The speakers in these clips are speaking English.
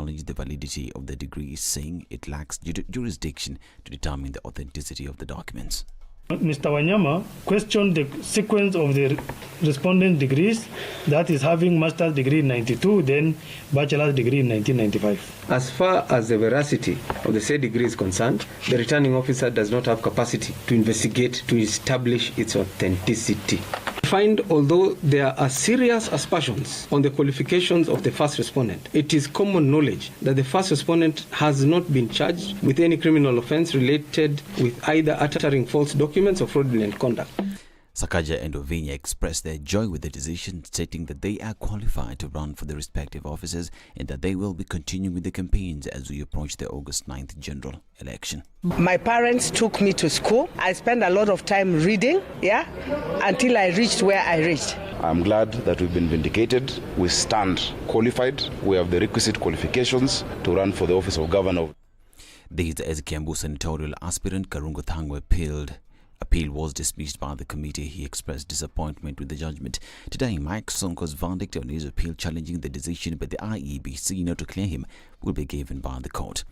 challenged the validity of the degree, saying it lacks jurisdiction to determine the authenticity of the documents. Mr. Wanyama questioned the sequence of the respondent degrees, that is having master's degree in 92, then bachelor's degree in 1995. As far as the veracity of the said degree is concerned, the returning officer does not have capacity to investigate to establish its authenticity. Find, although there are serious aspersions on the qualifications of the first respondent, it is common knowledge that the first respondent has not been charged with any criminal offense related with either uttering false documents or fraudulent conduct. Sakaja and Ovinya expressed their joy with the decision, stating that they are qualified to run for the respective offices and that they will be continuing with the campaigns as we approach the August 9th general election. My parents took me to school. I spent a lot of time reading, until I reached where I reached. I'm glad that we've been vindicated. We stand qualified. We have the requisite qualifications to run for the office of governor. The Kiambu senatorial aspirant Karungo Thangwe appeal was dismissed by the committee. He expressed disappointment with the judgment. Today, Mike Sonko's verdict on his appeal challenging the decision by the IEBC not to clear him will be given by the court.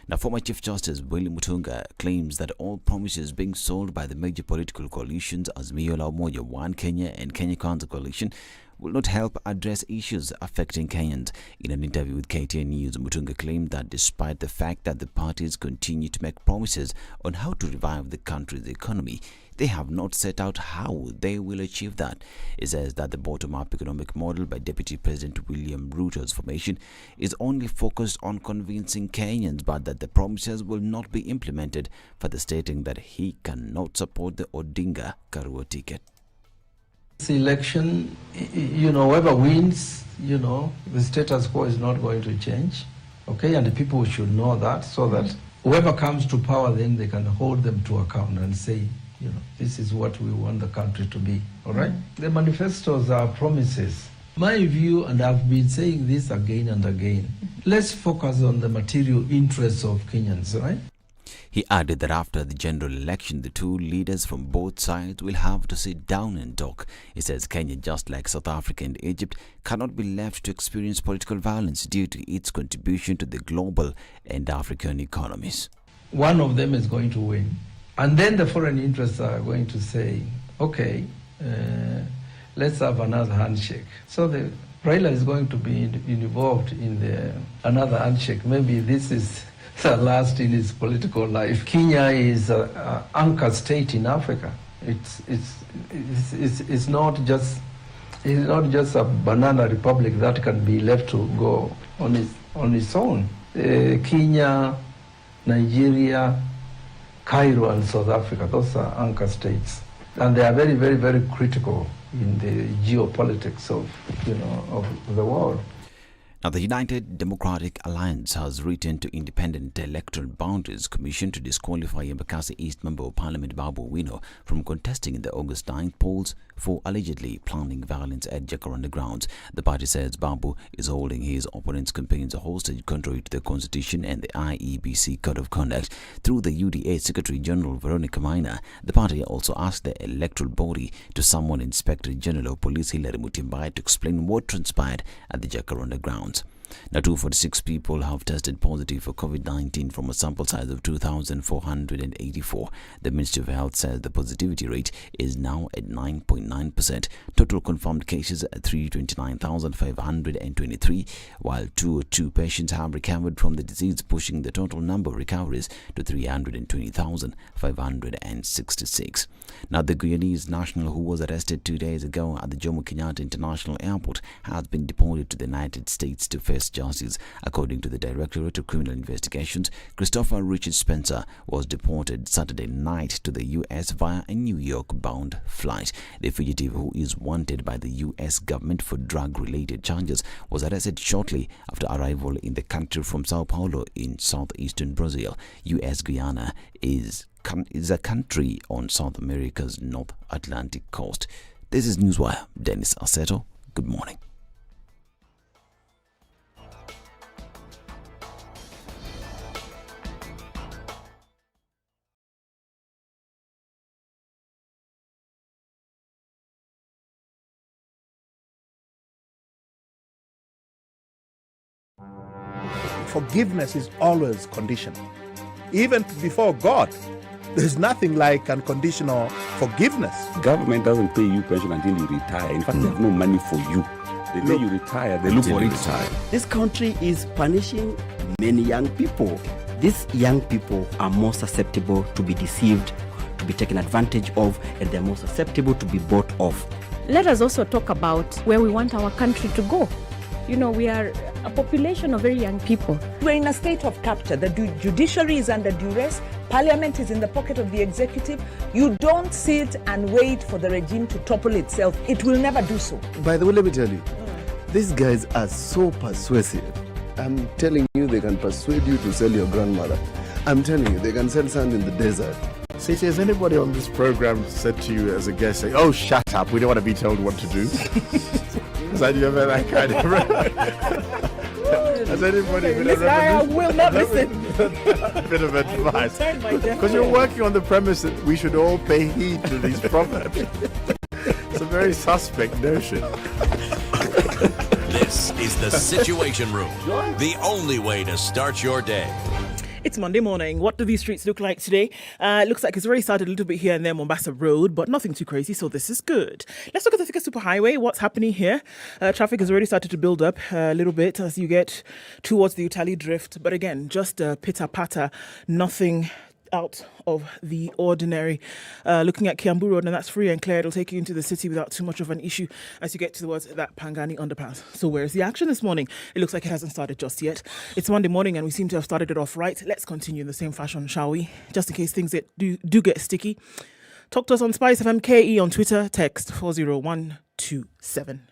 Now, former Chief Justice William Mutunga claims that all promises being sold by the major political coalitions Azimio la Umoja, One Kenya and Kenya Kwanza coalition will not help address issues affecting Kenyans. In an interview with KTN News, Mutunga claimed that despite the fact that the parties continue to make promises on how to revive the country's economy, they have not set out how they will achieve that. He says that the bottom-up economic model by Deputy President William Ruto's formation is only focused on convincing Kenyans, but that the promises will not be implemented, further stating that he cannot support the Odinga Karua ticket. This election, whoever wins, the status quo is not going to change, okay? And the people should know that, so that whoever comes to power, then they can hold them to account and say, this is what we want the country to be, all right? The manifestos are promises. My view, and I've been saying this again and again, let's focus on the material interests of Kenyans, right? He added that after the general election, the two leaders from both sides will have to sit down and talk. He says Kenya, just like South Africa and Egypt, cannot be left to experience political violence due to its contribution to the global and African economies. One of them is going to win. And then the foreign interests are going to say, okay, let's have another handshake. So the Raila is going to be involved in another handshake. Maybe this is the last in his political life. Kenya is an anchor state in Africa. It's not just a banana republic that can be left to go on its own. Kenya, Nigeria, Cairo, and South Africa, those are anchor states, and they are very, very, very critical in the geopolitics of the world. Now, the United Democratic Alliance has written to Independent Electoral Boundaries Commission to disqualify Embakasi East Member of Parliament Babu Owino from contesting in the August 9th polls for allegedly planning violence at Jacaranda grounds. The party says Babu is holding his opponent's campaigns hostage contrary to the Constitution and the IEBC Code of Conduct. Through the UDA Secretary General Veronica Maina, the party also asked the electoral body to summon Inspector General of Police Hilary Mutyambai to explain what transpired at the Jacaranda grounds. Now, 246 people have tested positive for COVID-19 from a sample size of 2,484. The Ministry of Health says the positivity rate is now at 9.9%. Total confirmed cases at 329,523, while 202 patients have recovered from the disease, pushing the total number of recoveries to 320,566. Now, the Guyanese national who was arrested 2 days ago at the Jomo Kenyatta International Airport has been deported to the United States to face justice. According to the Directorate of Criminal Investigations, Christopher Richard Spencer was deported Saturday night to the U.S. via a New York-bound flight. The fugitive, who is wanted by the U.S. government for drug-related charges, was arrested shortly after arrival in the country from Sao Paulo in southeastern Brazil. U.S. Guyana is a country on South America's North Atlantic coast. This is Newswire. Dennis Aseto. Good morning. forgiveness is always conditional. Even before God, there's nothing like unconditional forgiveness. Government doesn't pay you pension until you retire. In fact, they have no money for you. The day you retire, they look for it. This country is punishing many young people. These young people are more susceptible to be deceived, to be taken advantage of, and they're more susceptible to be bought off. Let us also talk about where we want our country to go. You know, we are a population of very young people. We're in a state of capture. The judiciary is under duress. Parliament is in the pocket of the executive. You don't sit and wait for the regime to topple itself. It will never do so. By the way, let me tell you, these guys are so persuasive. I'm telling you, they can persuade you to sell your grandmother. I'm telling you, they can sell sand in the desert. So has anybody on this program said to you as a guest, say, "Oh, shut up, we don't want to be told what to do"? Has you ever that kind of... Has anybody been I will not listen. A bit of advice. Because you're working on the premise that we should all pay heed to these proverbs. It's a very suspect notion. This is the Situation Room, the only way to start your day. It's Monday morning. What do these streets look like today? It looks like it's already started a little bit here and there, Mombasa Road, but nothing too crazy, so this is good. Let's look at the Thika Superhighway. What's happening here? Traffic has already started to build up a little bit as you get towards the Utali Drift. But again, just pitter-patter, nothing out of the ordinary. Looking at Kiambu Road, and that's free and clear. It'll take you into the city without too much of an issue as you get towards that Pangani underpass. So where's the action this morning? It looks like it hasn't started just yet. It's Monday morning and we seem to have started it off right. Let's continue in the same fashion, shall we? Just in case things do get sticky. Talk to us on SpiceFM KE on Twitter. Text 40127.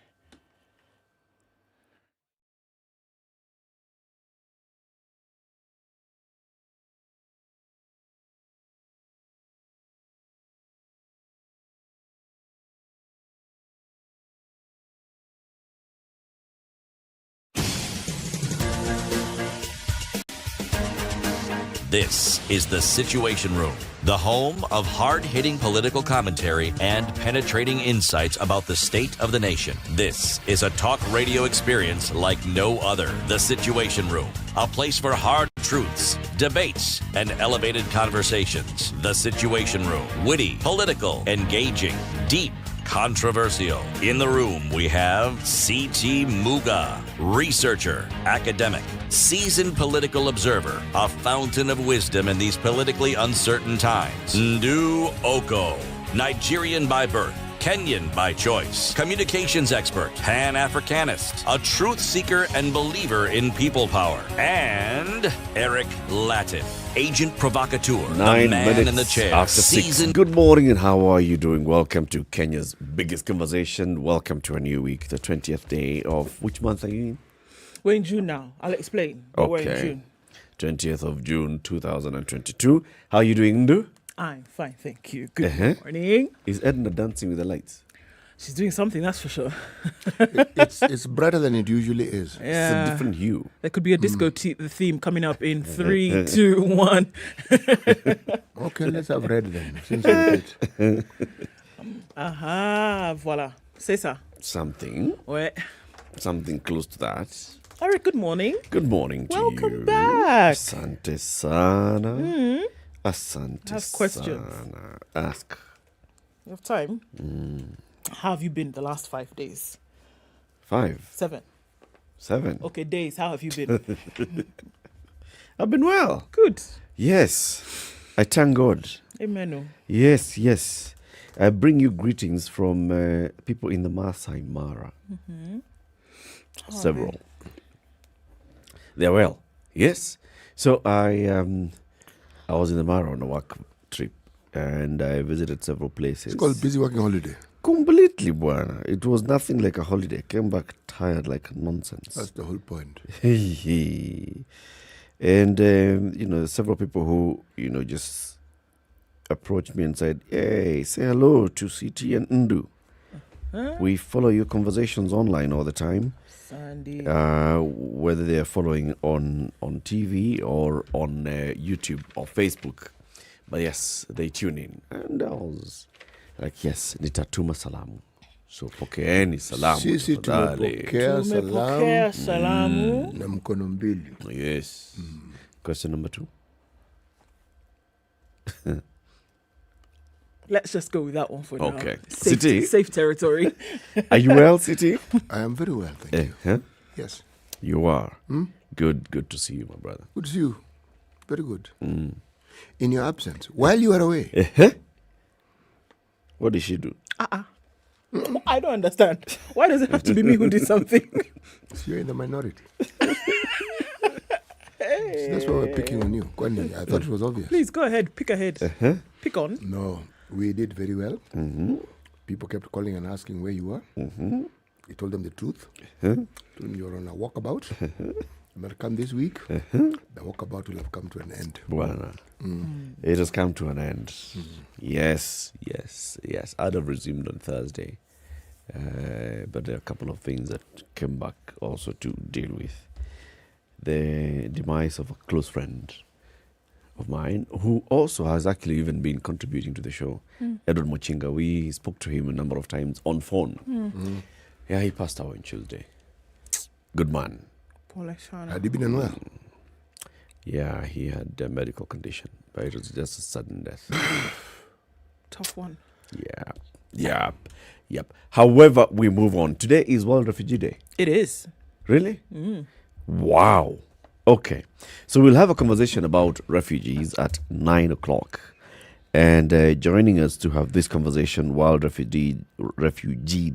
This is the Situation Room, the home of hard-hitting political commentary and penetrating insights about the state of the nation. This is a talk radio experience like no other. The Situation Room, a place for hard truths, debates, and elevated conversations. The Situation Room, witty, political, engaging, deep, controversial. In the room, we have C.T. Muga, researcher, academic, seasoned political observer, a fountain of wisdom in these politically uncertain times. Ndu Okoh, Nigerian by birth, Kenyan by choice, communications expert, Pan-Africanist, a truth seeker and believer in people power, and Eric Latiff, agent provocateur, 9 the man minutes in the chair, after 6. Good morning and how are you doing? Welcome to Kenya's biggest conversation. Welcome to a new week, the 20th day of which month are you in? We're in June now. I'll explain. But We're in June. 20th of June 2022. How are you doing, Ndu? I'm fine, thank you. Good morning. Is Ednah dancing with the lights? She's doing something, that's for sure. It's brighter than it usually is. Yeah. It's a different hue. There could be a disco theme coming up in 3, 2, 1. Okay, let's have red then. Since we Aha, voila. C'est ça. Something. Ouais. Something close to that. Eric, good morning. Good morning to you. Welcome back. Asante sana. Asante I have questions. sana. Ask. You have time? How have you been the last 5 days? 5. 7. 7. Okay, days. How have you been? I've been well. Good. Yes. I thank God. Amen. Yes. I bring you greetings from people in the Masai Mara. Mm-hmm. Several. They're well. Yes. So I was in the Mara on a work trip and I visited several places. It's called busy working holiday. Completely, buana. It was nothing like a holiday. I came back tired like nonsense. That's the whole point. And, several people who, just approached me and said, hey, say hello to CT and Ndu. We follow your conversations online all the time. Sandy. Whether they're following on TV or on YouTube or Facebook. But yes, they tune in. And I was like, yes, nitatuma salamu. So pokeeni salamu. Sisi tumepokea salamu na mkono mbili. Yes. Question number 2. Let's just go with that one for now. Okay. Safe territory. Are you well, City? I am very well, thank you. Huh? Yes. You are? Good to see you, my brother. Good to see you. Very good. In your absence, while you are away. What did she do? I don't understand. Why does it have to be me who did something? You're in the minority. So that's why we're picking on you. I thought it was obvious. Please go ahead. Pick ahead. Pick on. No, we did very well. People kept calling and asking where you were. We told them the truth. Told them you were on a walkabout. But come this week, the walkabout will have come to an end. Well, it has come to an end. Yes. I'd have resumed on Thursday. But there are a couple of things that came back also to deal with. The demise of a close friend of mine, who also has actually even been contributing to the show, Edward Mutunga. We spoke to him a number of times on phone. Yeah, he passed away on Tuesday. Good man. Had he been unwell? Yeah, he had a medical condition, but it was just a sudden death. Tough one. Yep. However, we move on. Today is World Refugee Day. It is. Really? Wow. Okay. So we'll have a conversation about refugees at 9 o'clock. And joining us to have this conversation, World Refugee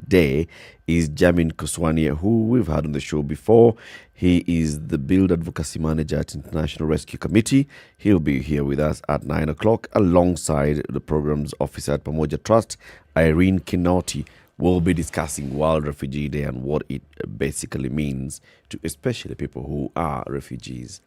Day, is Jamin Kuswania, who we've had on the show before. He is the Build Advocacy Manager at International Rescue Committee. He'll be here with us at 9 o'clock alongside the Programs Officer at Pamoja Trust, Irene Kinoti. We'll be discussing World Refugee Day and what it basically means to especially people who are refugees.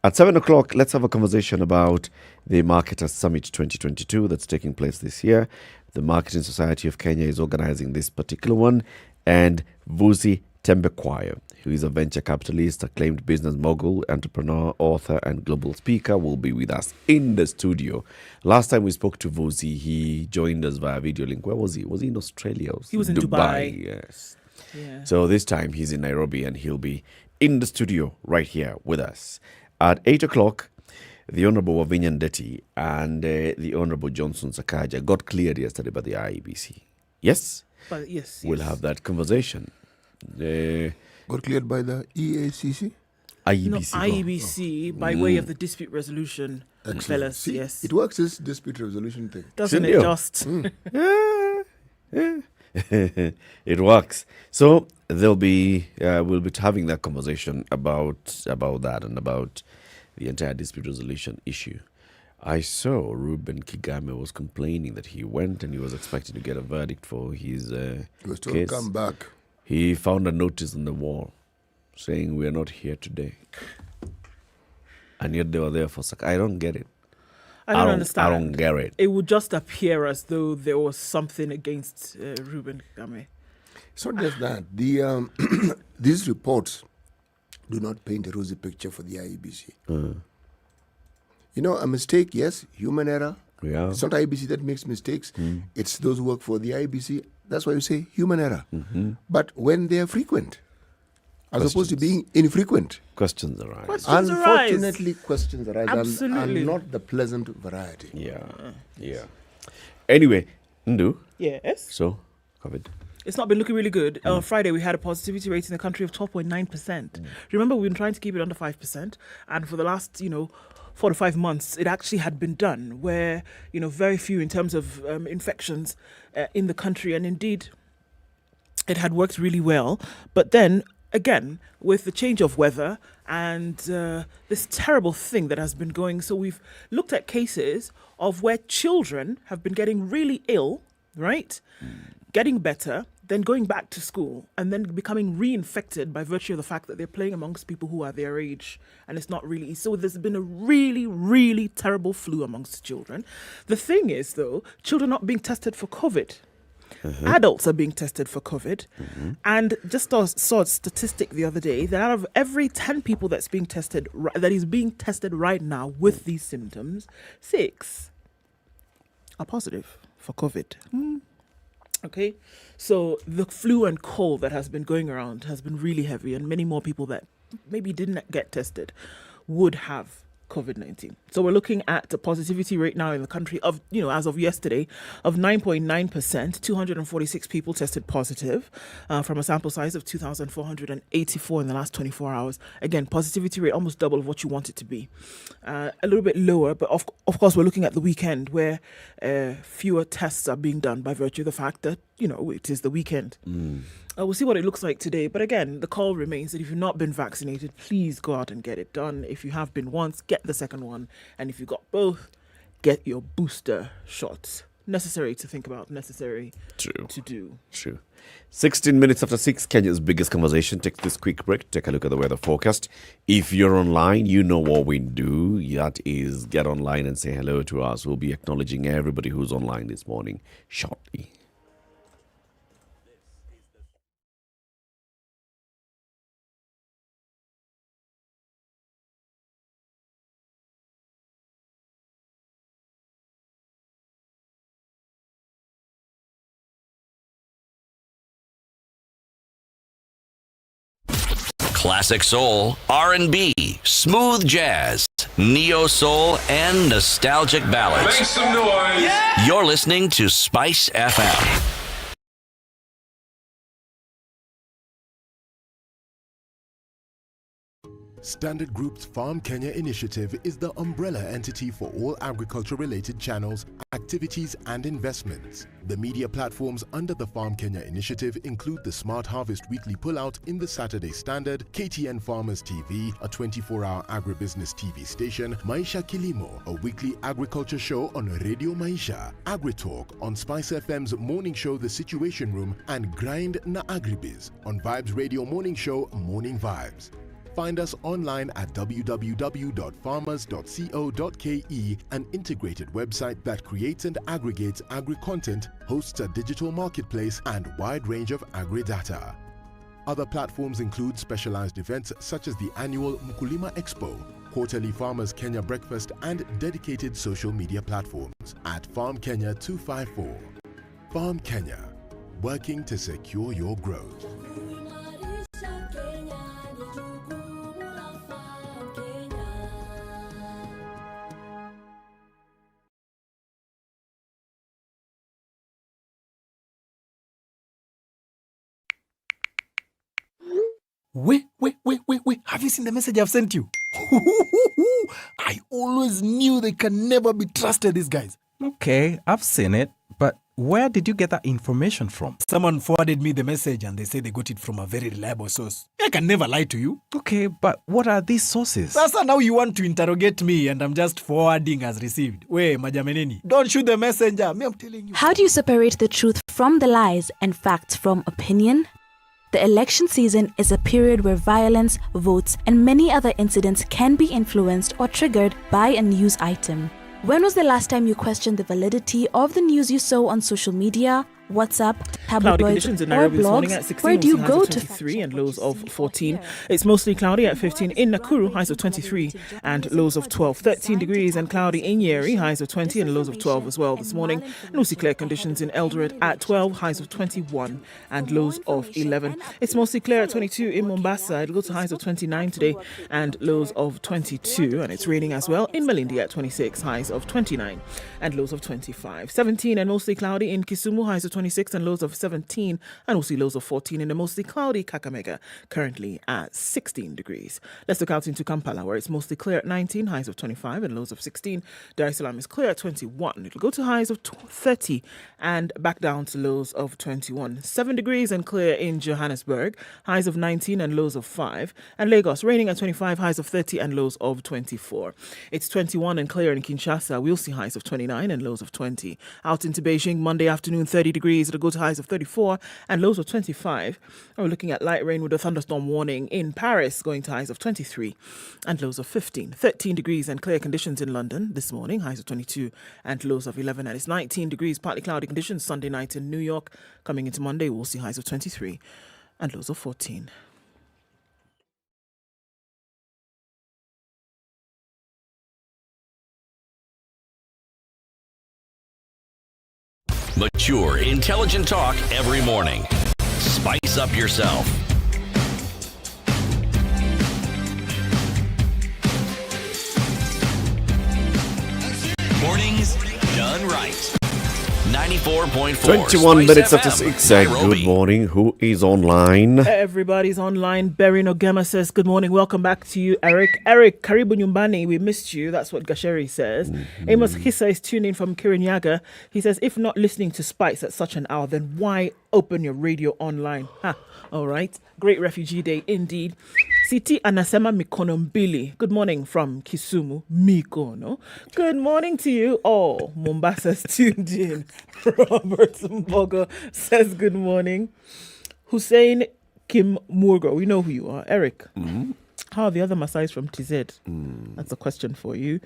At 7 o'clock, let's have a conversation about the Marketers Summit 2022 that's taking place this year. The Marketing Society of Kenya is organizing this particular one. And Vusi Tembekwayo, who is a venture capitalist, acclaimed business mogul, entrepreneur, author, and global speaker, will be with us in the studio. Last time we spoke to Vusi, he joined us via video link. Where was he? Was he in Australia? He was in Dubai. Yes. Yeah. So this time he's in Nairobi and he'll be in the studio right here with us. At 8 o'clock, the Honorable Wavinya Ndeti and the Honorable Johnson Sakaja got cleared yesterday by the IEBC. Yes? But yes. We'll have that conversation. Got cleared by the EACC? IEBC. No, IEBC by way of the dispute resolution. Fellas, See, yes. it works, this dispute resolution thing. Doesn't it just? It works. So there'll be we'll be having that conversation about that and about the entire dispute resolution issue. I saw Ruben Kigame was complaining that he went and he was expected to get a verdict for his He was told case. to come back. He found a notice on the wall saying we are not here today, and yet they were there for I don't get it. I don't understand. I don't get it. It would just appear as though there was something against Ruben Kigame. It's not just that. These reports do not paint a rosy picture for the IEBC. You know, a mistake, yes, human error. Yeah. It's not IEBC that makes mistakes. It's those who work for the IEBC. That's why you say human error. But when they are frequent, as opposed to being infrequent, questions arise. Unfortunately, questions arise. Absolutely. And not the pleasant variety. Yeah. Anyway, Ndu. Yes. So, COVID. It's not been looking really good. On Friday, we had a positivity rate in the country of 12.9%. Remember, we've been trying to keep it under 5%. And for the last, 4 to 5 months, it actually had been done where, very few in terms of infections in the country. And indeed, it had worked really well. But then, again, with the change of weather and this terrible thing that has been going. So we've looked at cases of where children have been getting really ill, right? Getting better, then going back to school and then becoming reinfected by virtue of the fact that they're playing amongst people who are their age. And it's not really. So there's been a really, really terrible flu amongst children. The thing is, though, children are not being tested for COVID. Adults are being tested for COVID. And just saw a statistic the other day that out of every 10 people that is being tested right now with these symptoms, 6 are positive for COVID. Okay, so the flu and cold that has been going around has been really heavy, and many more people that maybe didn't get tested would have COVID-19. So we're looking at a positivity rate now in the country of, as of yesterday, of 9.9%. 246 people tested positive from a sample size of 2,484 in the last 24 hours. Again, positivity rate almost double of what you want it to be. A little bit lower, but of course we're looking at the weekend where fewer tests are being done by virtue of the fact that, it is the weekend. We'll see what it looks like today. But again, the call remains that if you've not been vaccinated, please go out and get it done. If you have been once, get the second one. And if you got both, get your booster shots. Necessary to think about, necessary to do. True. 16 minutes after 6, Kenya's biggest conversation. Take this quick break. Take a look at the weather forecast. If you're online, you know what we do. That is get online and say hello to us. We'll be acknowledging everybody who's online this morning shortly. Classic soul, R&B, smooth jazz, neo soul, and nostalgic ballads. Make some noise. Yeah! You're listening to Spice FM. Standard Group's Farm Kenya initiative is the umbrella entity for all agriculture-related channels, activities and investments. The media platforms under the Farm Kenya initiative include the Smart Harvest Weekly Pullout in the Saturday Standard, KTN Farmers TV, a 24-hour agribusiness TV station, Maisha Kilimo, a weekly agriculture show on Radio Maisha, AgriTalk on Spice FM's morning show The Situation Room, and Grind na Agribiz on Vibes Radio morning show Morning Vibes. Find us online at www.farmers.co.ke, an integrated website that creates and aggregates agri-content, hosts a digital marketplace, and wide range of agri-data. Other platforms include specialized events such as the annual Mkulima Expo, quarterly Farmers Kenya Breakfast, and dedicated social media platforms at Farm Kenya 254. Farm Kenya, working to secure your growth. Wait. Have you seen the message I've sent you? I always knew they can never be trusted, these guys. Okay, I've seen it, but where did you get that information from? Someone forwarded me the message and they say they got it from a very reliable source. I can never lie to you. Okay, but what are these sources? Sasa, now you want to interrogate me and I'm just forwarding as received. Wey, majameneni. Don't shoot the messenger. Me, I'm telling you. How do you separate the truth from the lies and facts from opinion? The election season is a period where violence, votes, and many other incidents can be influenced or triggered by a news item. When was the last time you questioned the validity of the news you saw on social media, WhatsApp, Cloudy conditions tabloids, in or Nairobi this morning at blogs? 16. Where do you highs go of to 23 and lows of 14. It's mostly cloudy at 15 in Nakuru, highs of 23 and lows of 12. 13 degrees and cloudy in Nyeri, highs of 20 and lows of 12 as well this morning. And mostly clear conditions in Eldoret at 12, highs of 21 and lows of 11. It's mostly clear at 22 in Mombasa. It'll go to highs of 29 today and lows of 22. And it's raining as well in Malindi at 26, highs of 29 and lows of 25. 17 and mostly cloudy in Kisumu, highs of 26 and lows of 17, and also lows of 14 in the mostly cloudy Kakamega, currently at 16 degrees. Let's look out into Kampala, where it's mostly clear at 19, highs of 25 and lows of 16. Dar es Salaam is clear at 21. It'll go to highs of 30 and back down to lows of 21. 7 degrees and clear in Johannesburg, highs of 19 and lows of 5. And Lagos, raining at 25, highs of 30 and lows of 24. It's 21 and clear in Kinshasa. We'll see highs of 29 and lows of 20. Out into Beijing, Monday afternoon, 30 degrees. It'll go to highs of 34 and lows of 25. And we're looking at light rain with a thunderstorm warning in Paris, going to highs of 23 and lows of 15. 13 degrees and clear conditions in London this morning, highs of 22 and lows of 11. And it's 19 degrees, partly cloudy conditions Sunday night in New York. Coming into Monday, we'll see highs of 23 and lows of 14. Mature, intelligent talk every morning. Spice up yourself. Mornings done right. 94.4. 21 minutes after SpiceFM, 6. Nairobi. Good morning. Who is online? Everybody's online. Berry Nogema says, good morning. Welcome back to you, Eric. Eric, Karibu Nyumbani. We missed you. That's what Gasheri says. Amos Kisa is tuning in from Kirinyaga. He says, if not listening to Spice at such an hour, then why open your radio online? All right. Great Refugee Day indeed. Siti Anasema Mikonombili. Good morning from Kisumu, Mikono. Good morning to you all. Mombasa's tuned in. Robert Mbogo says good morning. Hussein Kim Murgo. We know who you are. Eric. How are the other Masais from TZ? That's a question for you.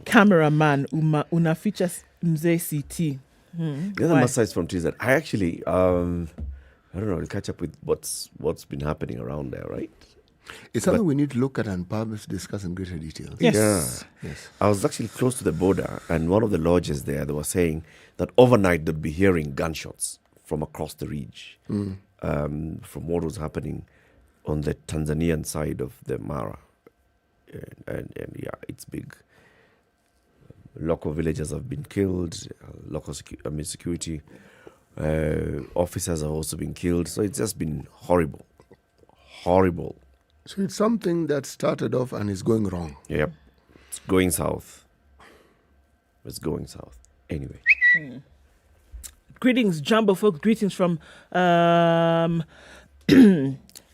Cameraman Una features Mzee CT. The other Masais from TZ. I actually, I don't know, to catch up with what's been happening around there, right? It's something we need to look at and perhaps discuss in greater detail. Yes. I was actually close to the border, and one of the lodges there, they were saying that overnight they'd be hearing gunshots from across the ridge, from what was happening on the Tanzanian side of the Mara. And yeah, it's big. Local villagers have been killed, local security officers have also been killed. So it's just been horrible. Horrible. So it's something that started off and is going wrong. Yep. It's going south. It's going south. Anyway. Greetings, Jumbo folks. Greetings from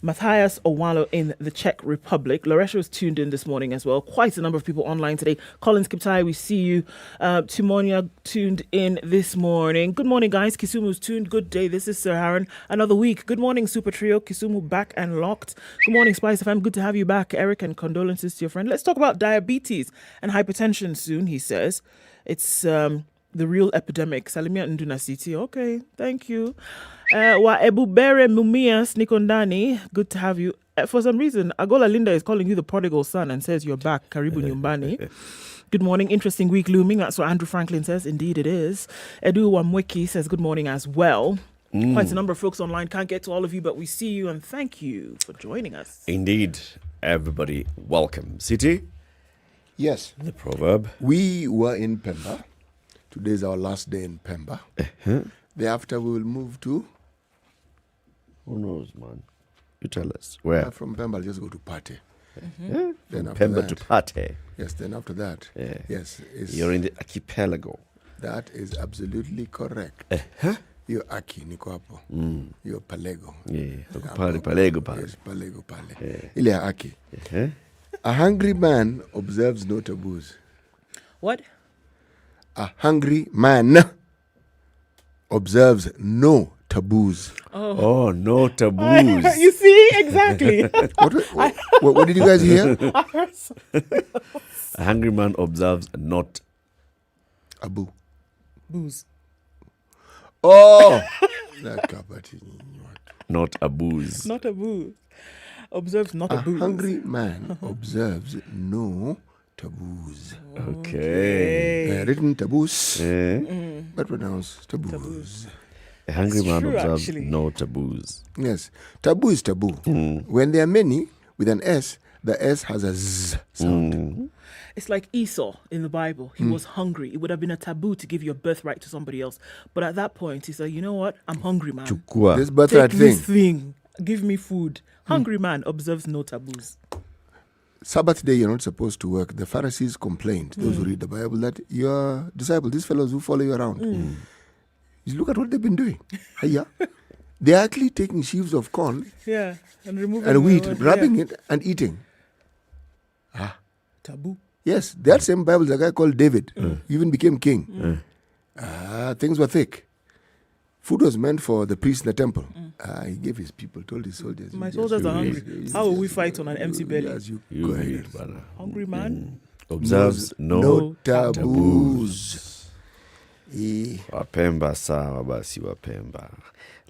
Matthias Owalo in the Czech Republic. Loresha was tuned in this morning as well. Quite a number of people online today. Collins Kiptai, we see you. Timonia tuned in this morning. Good morning, guys. Kisumu's tuned. Good day. This is Sir Haran. Another week. Good morning, Super Trio. Kisumu back and locked. Good morning, SpiceFM. Good to have you back, Eric, and condolences to your friend. Let's talk about diabetes and hypertension soon, he says. It's the real epidemic. Salimia Nduna City. Okay, thank you. Wa Ebubere Mumias Nikondani, good to have you. For some reason, Agola Linda is calling you the prodigal son and says you're back. Karibu Nyumbani. Good morning. Interesting week looming. That's what Andrew Franklin says. Indeed, it is. Edu Wamweki says good morning as well. Quite a number of folks online. Can't get to all of you, but we see you and thank you for joining us. Indeed. Everybody, welcome. City? Yes. The proverb. We were in Pemba. Today is our last day in Pemba. Thereafter, we will move to... Who knows, man? You tell us. Where? From Pemba, I'll just go to Pate. Then from Pemba to Pate. Yes, then after that. Yes. You're in the archipelago. That is absolutely correct. You're Aki, niko hapo. You're Palego. Palego pale. Yes, Palego pale. Ile Aki. A hungry man observes no taboos. What? A hungry man observes no taboos. Oh, no taboos. You see? Exactly. What did you guys hear? A hungry man observes not booze. Oh! Not a booze. Not a booze. Observes not a booze. A hungry man observes no taboos. Okay. Written taboos, but pronounced taboos. A hungry man observes no taboos. Yes. Taboo is taboo. When there are many with an S, the S has a Z sound. It's like Esau in the Bible. He was hungry. It would have been a taboo to give your birthright to somebody else. But at that point, he said, you know what? I'm hungry, man. This birthright thing. Give me food. Hungry man observes no taboos. Sabbath day, you're not supposed to work. The Pharisees complained, those who read the Bible, that your disciples, these fellows who follow you around, you look at what they've been doing. They're actually taking sheaves of corn and removing and wheat, rubbing it and eating. Taboo. Yes, that same Bible is a guy called David. He even became king. Things were thick. Food was meant for the priest in the temple. He gave his people, told his soldiers. My soldiers are hungry. How will we fight on an empty belly? Go ahead. Hungry man observes no taboos. Wapemba sawa basi wapemba.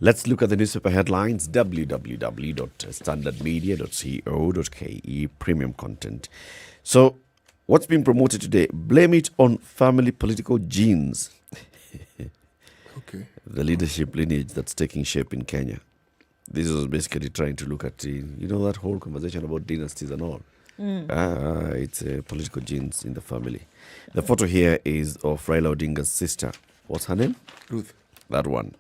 Let's look at the newspaper headlines. www.standardmedia.co.ke. Premium content. So, what's being promoted today? Blame it on family political genes. Okay. The leadership lineage that's taking shape in Kenya. This was basically trying to look at, that whole conversation about dynasties and all. It's political genes in the family. The photo here is of Raila Odinga's sister. What's her name? Ruth. That one.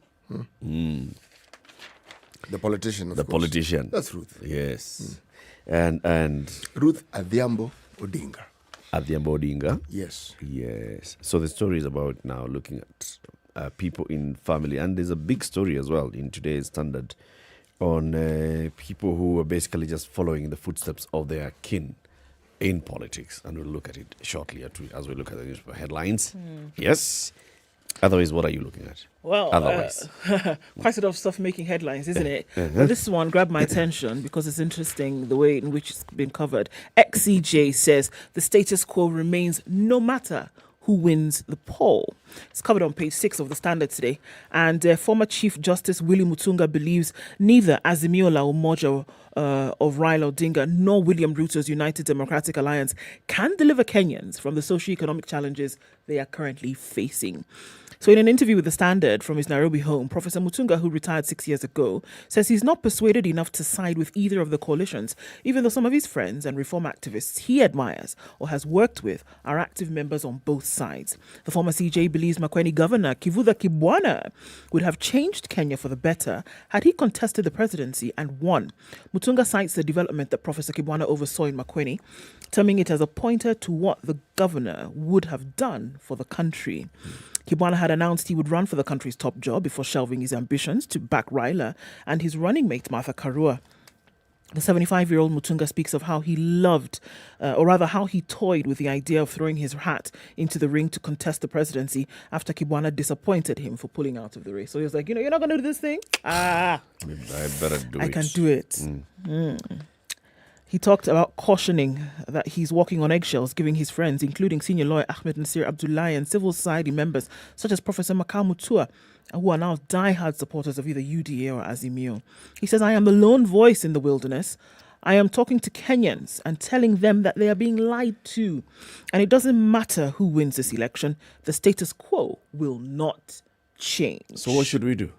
The politician, of course. The politician. That's Ruth. Yes. And Ruth Adhiambo Odinga. Adhiambo Odinga. Yes. Yes. So the story is about now looking at people in family, and there's a big story as well in today's Standard on people who are basically just following the footsteps of their kin in politics, and we'll look at it shortly as we look at the newspaper headlines. Yes. Otherwise, what are you looking at? Well, quite a lot of stuff making headlines, isn't it? But this one grabbed my attention because it's interesting the way in which it's been covered. XCJ says the status quo remains no matter who wins the poll. It's covered on page 6 of the Standard today. And former Chief Justice Willie Mutunga believes neither Azimio La Umoja of Raila Odinga nor William Ruto's United Democratic Alliance can deliver Kenyans from the socio-economic challenges they are currently facing. So in an interview with The Standard from his Nairobi home, Professor Mutunga, who retired 6 years ago, says he's not persuaded enough to side with either of the coalitions, even though some of his friends and reform activists he admires or has worked with are active members on both sides. The former CJ believes Makueni Governor Kivutha Kibwana would have changed Kenya for the better had he contested the presidency and won. Mutunga cites the development that Professor Kibwana oversaw in Makueni, terming it as a pointer to what the governor would have done for the country. Kibwana had announced he would run for the country's top job before shelving his ambitions to back Raila and his running mate Martha Karua. The 75-year-old Mutunga speaks of how he loved, or rather how he toyed with the idea of throwing his hat into the ring to contest the presidency after Kibwana disappointed him for pulling out of the race. So he was like, you're not going to do this thing? I better do it. I can do it. He talked about cautioning that he's walking on eggshells, giving his friends, including senior lawyer Ahmed Nasir Abdullahi and civil society members such as Professor Makau Mutua, who are now diehard supporters of either UDA or Azimio. He says, I am the lone voice in the wilderness. I am talking to Kenyans and telling them that they are being lied to. And it doesn't matter who wins this election. The status quo will not change. So what should we do?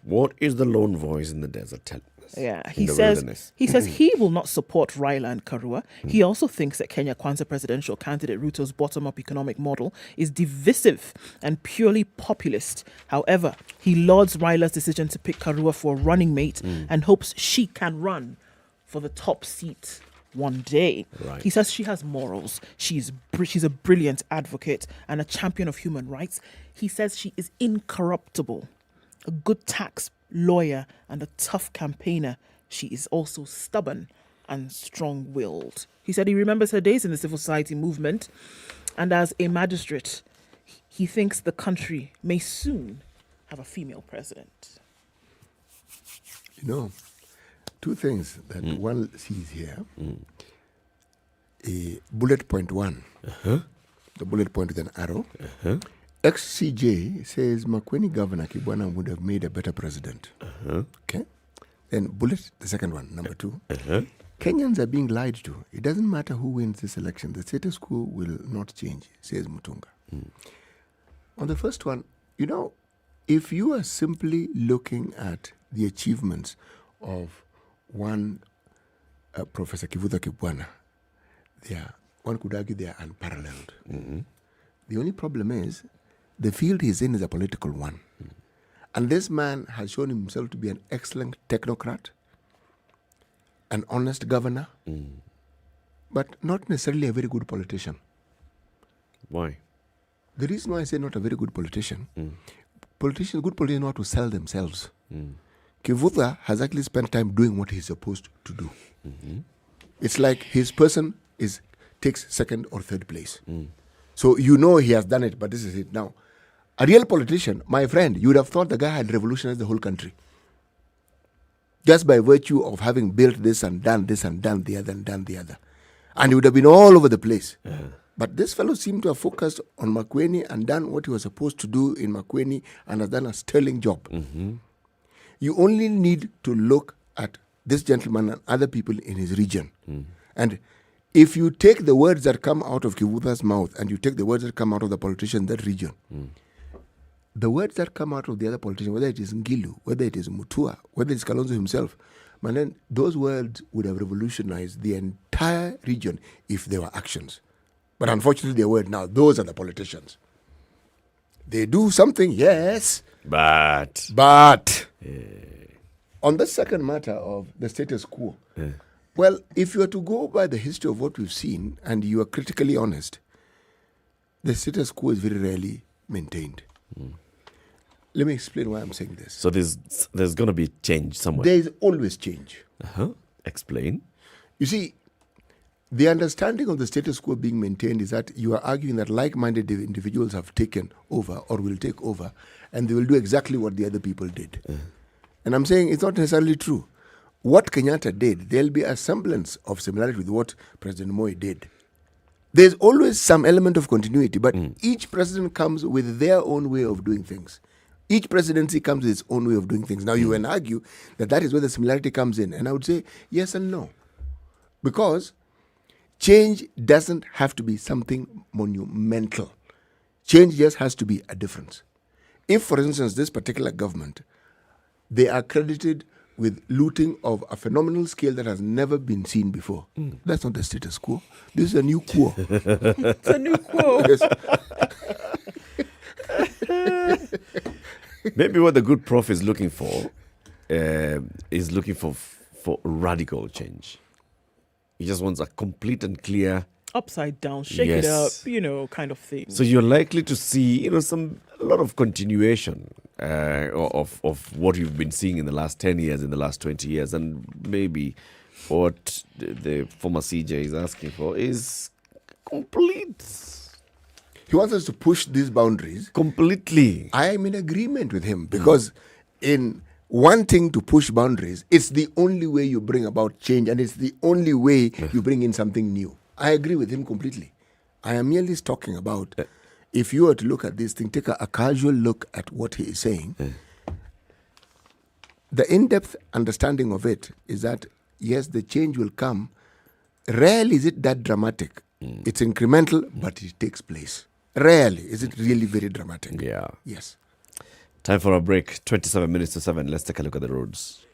What is the lone voice in the desert telling us? Yeah, he says he will not support Raila and Karua. He also thinks that Kenya Kwanza presidential candidate Ruto's bottom-up economic model is divisive and purely populist. However, he lauds Raila's decision to pick Karua for a running mate and hopes she can run for the top seat one day. Right. He says she has morals. She's a brilliant advocate and a champion of human rights. He says she is incorruptible. A good tax lawyer and a tough campaigner, she is also stubborn and strong-willed. He said he remembers her days in the civil society movement, and as a magistrate, he thinks the country may soon have a female president. Two things that one sees here. Bullet point 1, the bullet point with an arrow. XCJ says Makueni Governor Kibwana would have made a better president. Okay. Then bullet, the second one, number 2. Kenyans are being lied to. It doesn't matter who wins this election. The status quo will not change, says Mutunga. On the first one, if you are simply looking at the achievements of one Professor Kivutha Kibwana, one could argue they are unparalleled. The only problem is the field he's in is a political one. And this man has shown himself to be an excellent technocrat, an honest governor, but not necessarily a very good politician. Why? The reason why I say not a very good politician, good politicians know how to sell themselves. Kivutha has actually spent time doing what he's supposed to do. It's like his person takes second or third place. So he has done it, but this is it. Now, a real politician, my friend, you would have thought the guy had revolutionized the whole country. Just by virtue of having built this and done this and done the other and done the other. And he would have been all over the place. But this fellow seemed to have focused on Makueni and done what he was supposed to do in Makueni and has done a sterling job. You only need to look at this gentleman and other people in his region. And if you take the words that come out of Kivutha's mouth and you take the words that come out of the politician in that region, the words that come out of the other politician, whether it is Ngilu, whether it is Mutua, whether it's Kalonzo himself, man, then those words would have revolutionized the entire region if they were actions. But unfortunately, they weren't. Now, those are the politicians. They do something, yes. But. On the second matter of the status quo, well, if you are to go by the history of what we've seen and you are critically honest, the status quo is very rarely maintained. Let me explain why I'm saying this. So there's going to be change somewhere. There is always change. Explain. You see, the understanding of the status quo being maintained is that you are arguing that like-minded individuals have taken over or will take over, and they will do exactly what the other people did. And I'm saying it's not necessarily true. What Kenyatta did, there'll be a semblance of similarity with what President Moi did. There's always some element of continuity, but each president comes with their own way of doing things. Each presidency comes with its own way of doing things. Now, you can argue that is where the similarity comes in. And I would say yes and no. Because change doesn't have to be something monumental. Change just has to be a difference. If, for instance, this particular government, they are credited with looting of a phenomenal scale that has never been seen before. That's not the status quo. This is a new quo. It's a new quo. Maybe what the good prof is looking for for radical change. He just wants a complete and clear upside down, shake it up, kind of thing. So you're likely to see, a lot of continuation of what you've been seeing in the last 10 years, in the last 20 years, and maybe what the former CJ is asking for is complete. He wants us to push these boundaries completely. I am in agreement with him because in wanting to push boundaries, it's the only way you bring about change, and it's the only way you bring in something new. I agree with him completely. I am merely talking about if you were to look at this thing, take a casual look at what he is saying. The in-depth understanding of it is that, yes, the change will come. Rarely is it that dramatic. It's incremental, but it takes place. Rarely is it really very dramatic. Yeah. Yes. Time for a break. 27 minutes to 7. Let's take a look at the roads.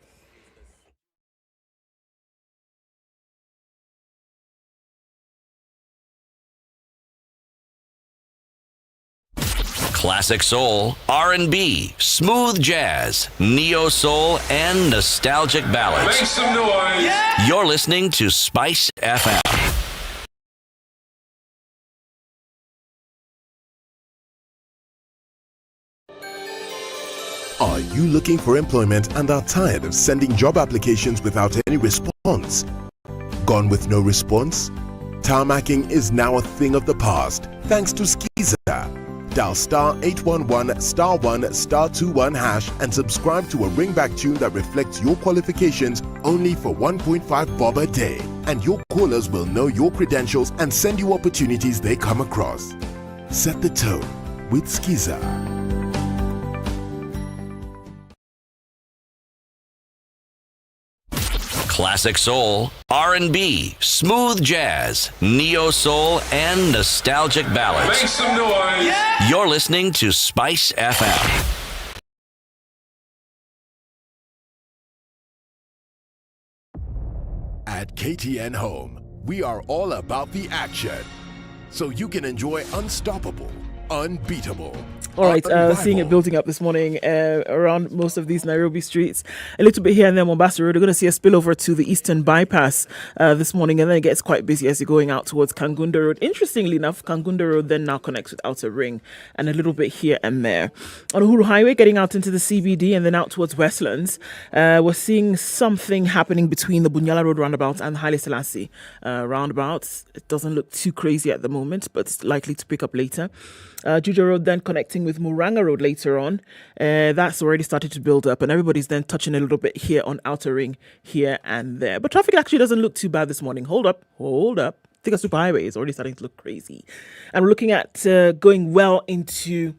Classic soul, R&B, smooth jazz, neo soul, and nostalgic ballads. Make some noise. Yeah. You're listening to SpiceFM. Are you looking for employment and are tired of sending job applications without any response? Gone with no response? Tarmacking is now a thing of the past thanks to Skiza. Dial star 811 star 1 star 21 hash and subscribe to a ringback tune that reflects your qualifications only for 1.5 bob a day. And your callers will know your credentials and send you opportunities they come across. Set the tone with Skiza. Classic soul, R&B, smooth jazz, neo soul, and nostalgic ballads. Make some noise. Yeah. You're listening to SpiceFM. At KTN Home, we are all about the action, so you can enjoy unstoppable, unbeatable. All right, seeing it building up this morning around most of these Nairobi streets. A little bit here and there, Mombasa Road. We're going to see a spillover to the Eastern Bypass this morning, and then it gets quite busy as you're going out towards Kangunda Road. Interestingly enough, Kangunda Road then now connects with Outer Ring and a little bit here and there. On Uhuru Highway, getting out into the CBD and then out towards Westlands, we're seeing something happening between the Bunyala Road roundabout and Haile Selassie roundabouts. It doesn't look too crazy at the moment, but it's likely to pick up later. Juja Road then connecting with Muranga Road later on. That's already started to build up, and everybody's then touching a little bit here on Outer Ring here and there. But traffic actually doesn't look too bad this morning. Hold up. Thika Superhighway is already starting to look crazy. And we're looking at going well into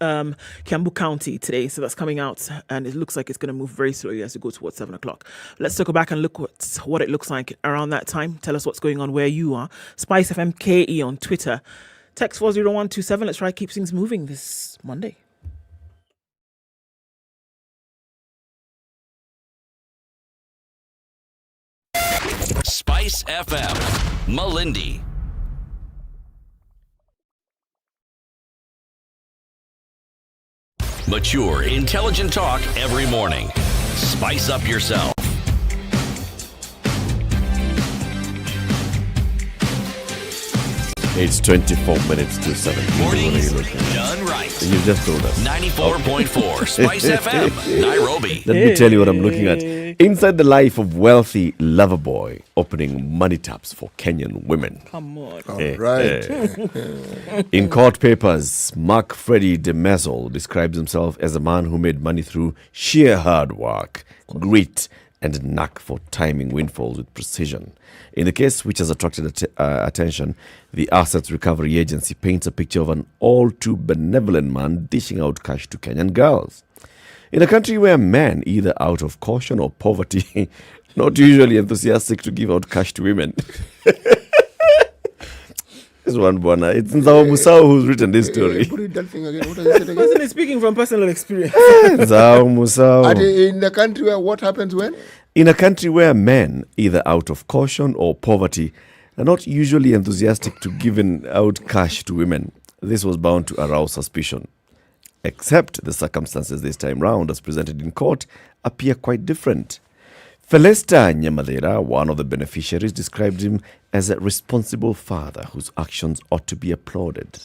Kiambu County today. So that's coming out, and it looks like it's going to move very slowly as we go towards 7 o'clock. Let's circle back and look what it looks like around that time. Tell us what's going on where you are. SpiceFM KE on Twitter. Text 40127. Let's try to keep things moving this Monday. Spice FM, Malindi. Mature, intelligent talk every morning. Spice up yourself. It's 24 minutes to 7. Mornings done right. You just told us. 94.4 Spice FM, Nairobi. Let me tell you what I'm looking at. Inside the life of wealthy lover boy, opening money taps for Kenyan women. Come on. All right. In court papers, Mark Freddy DeMezel describes himself as a man who made money through sheer hard work, grit, and a knack for timing windfalls with precision. In the case which has attracted attention, the Assets Recovery Agency paints a picture of an all-too benevolent man dishing out cash to Kenyan girls. In a country where men, either out of caution or poverty, not usually enthusiastic to give out cash to women. This one, Bwana. It's Nzao Musao who's written this story. Put it that thing again. What does it say again? Wasn't he speaking from personal experience? Nzao Musao. In the country where what happens when? In a country where men, either out of caution or poverty, are not usually enthusiastic to giving out cash to women, this was bound to arouse suspicion. Except the circumstances this time round, as presented in court, appear quite different. Felesta Nyamadera, one of the beneficiaries, described him as a responsible father whose actions ought to be applauded.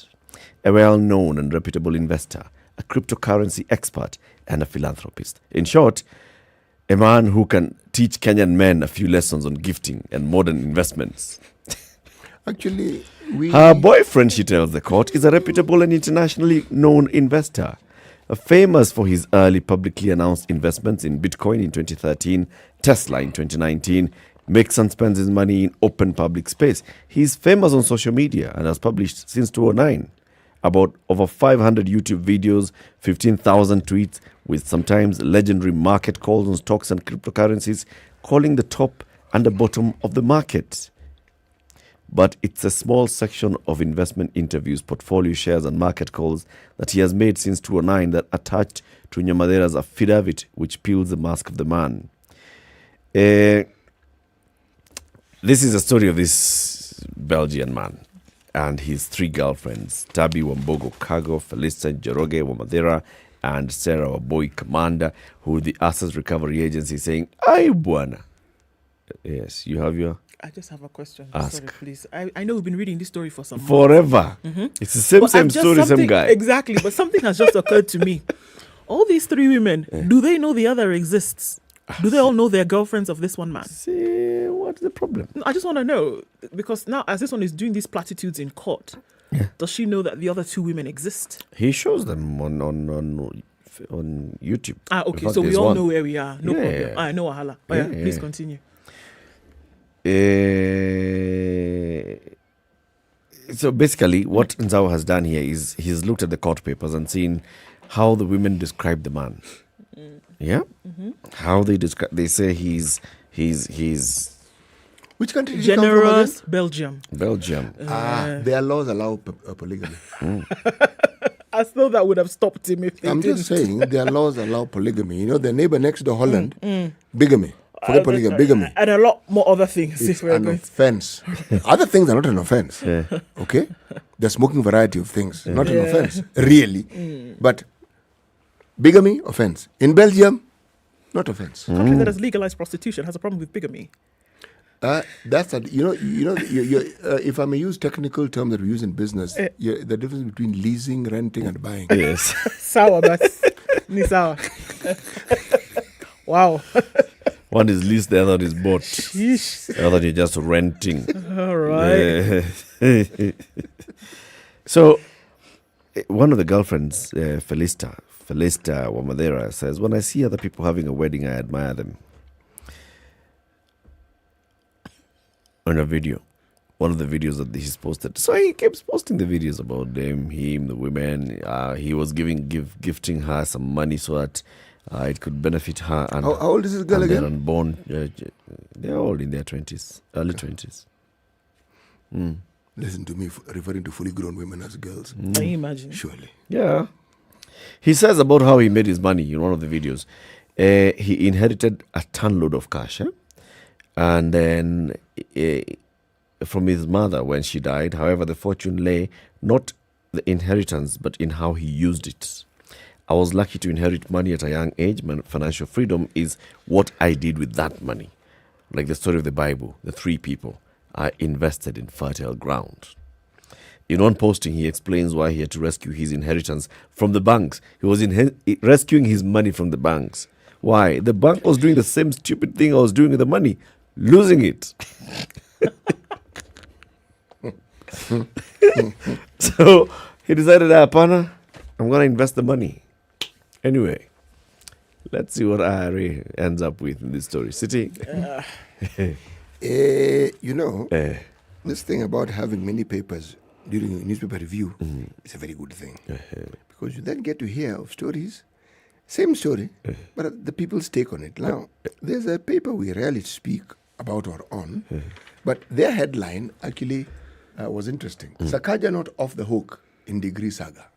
A well-known and reputable investor, a cryptocurrency expert, and a philanthropist. In short, a man who can teach Kenyan men a few lessons on gifting and modern investments. Actually, her boyfriend, she tells the court, is a reputable and internationally known investor. Famous for his early publicly announced investments in Bitcoin in 2013, Tesla in 2019, makes and spends his money in open public space. He's famous on social media and has published since 2009 about over 500 YouTube videos, 15,000 tweets, with sometimes legendary market calls on stocks and cryptocurrencies, calling the top and the bottom of the market. But it's a small section of investment interviews, portfolio shares, and market calls that he has made since 2009 that attached to Nyamadera's affidavit, which peels the mask of the man. This is a story of this Belgian man and his 3 girlfriends, Tabi Wambogo Kago, Felista Njoroge Wamadera, and Sarah Waboy Commander, who the Assets Recovery Agency is saying, "Ay, bwana." Yes, you have your... I just have a question. Ask. Sorry, please. I know we've been reading this story for some Forever. months. It's the same story, same guy. Exactly, but something has just occurred to me. All these 3 women, do they know the other exists? Do they all know their girlfriends of this one man? See, what's the problem? I just want to know, because now as this one is doing these platitudes in court, does she know that the other 2 women exist? He shows them on YouTube. Okay, so we all know where we are. No problem. Yeah. I know Wahala. Please continue. So basically, what Nzao has done here is he's looked at the court papers and seen how the women describe the man. Yeah, how they describe. They say he's. Which country did Generous, he come Belgium. Belgium. Their laws allow polygamy. As though that would have stopped him if they I'm didn't. just saying, their laws allow polygamy. You know, their neighbor next to Holland, bigamy. Forget polygamy, bigamy. And a lot more other things. It's an offense. Other things are not an offense. Okay? The smoking variety of things, not an offense, really. But bigamy, offense. In Belgium, not offense. A country that has legalized prostitution has a problem with bigamy. That's if I may use technical term that we use in business, the difference between leasing, renting, and buying. Yes. Sawa, but ni sawa. Wow. One is leased, the other is bought. The other you're just renting. All right. So, one of the girlfriends, Felista Wamadera, says, "When I see other people having a wedding, I admire them." On a video. one of the videos that he's posted. So he keeps posting the videos about them, him, the women. He was gifting her some money so that it could benefit her. And how old is this girl again? They're unborn. They're all in their 20s, early 20s. Listen to me referring to fully grown women as girls. Can you imagine? Surely. Yeah. He says about how he made his money in one of the videos. He inherited a ton load of cash. And then from his mother when she died. However, the fortune lay not the inheritance, but in how he used it. I was lucky to inherit money at a young age. My financial freedom is what I did with that money. Like the story of the Bible, the 3 people are invested in fertile ground. In one posting, he explains why he had to rescue his inheritance from the banks. He was rescuing his money from the banks. Why? The bank was doing the same stupid thing I was doing with the money, losing it. So he decided, Apana, I'm going to invest the money. Anyway, let's see what IRA ends up with in this story. City? This thing about having many papers during a newspaper review is a very good thing. Because you then get to hear of stories, same story, but the people's take on it. Now, there's a paper we rarely speak about or on, but their headline actually was interesting. Sakaja not off the hook in degree saga.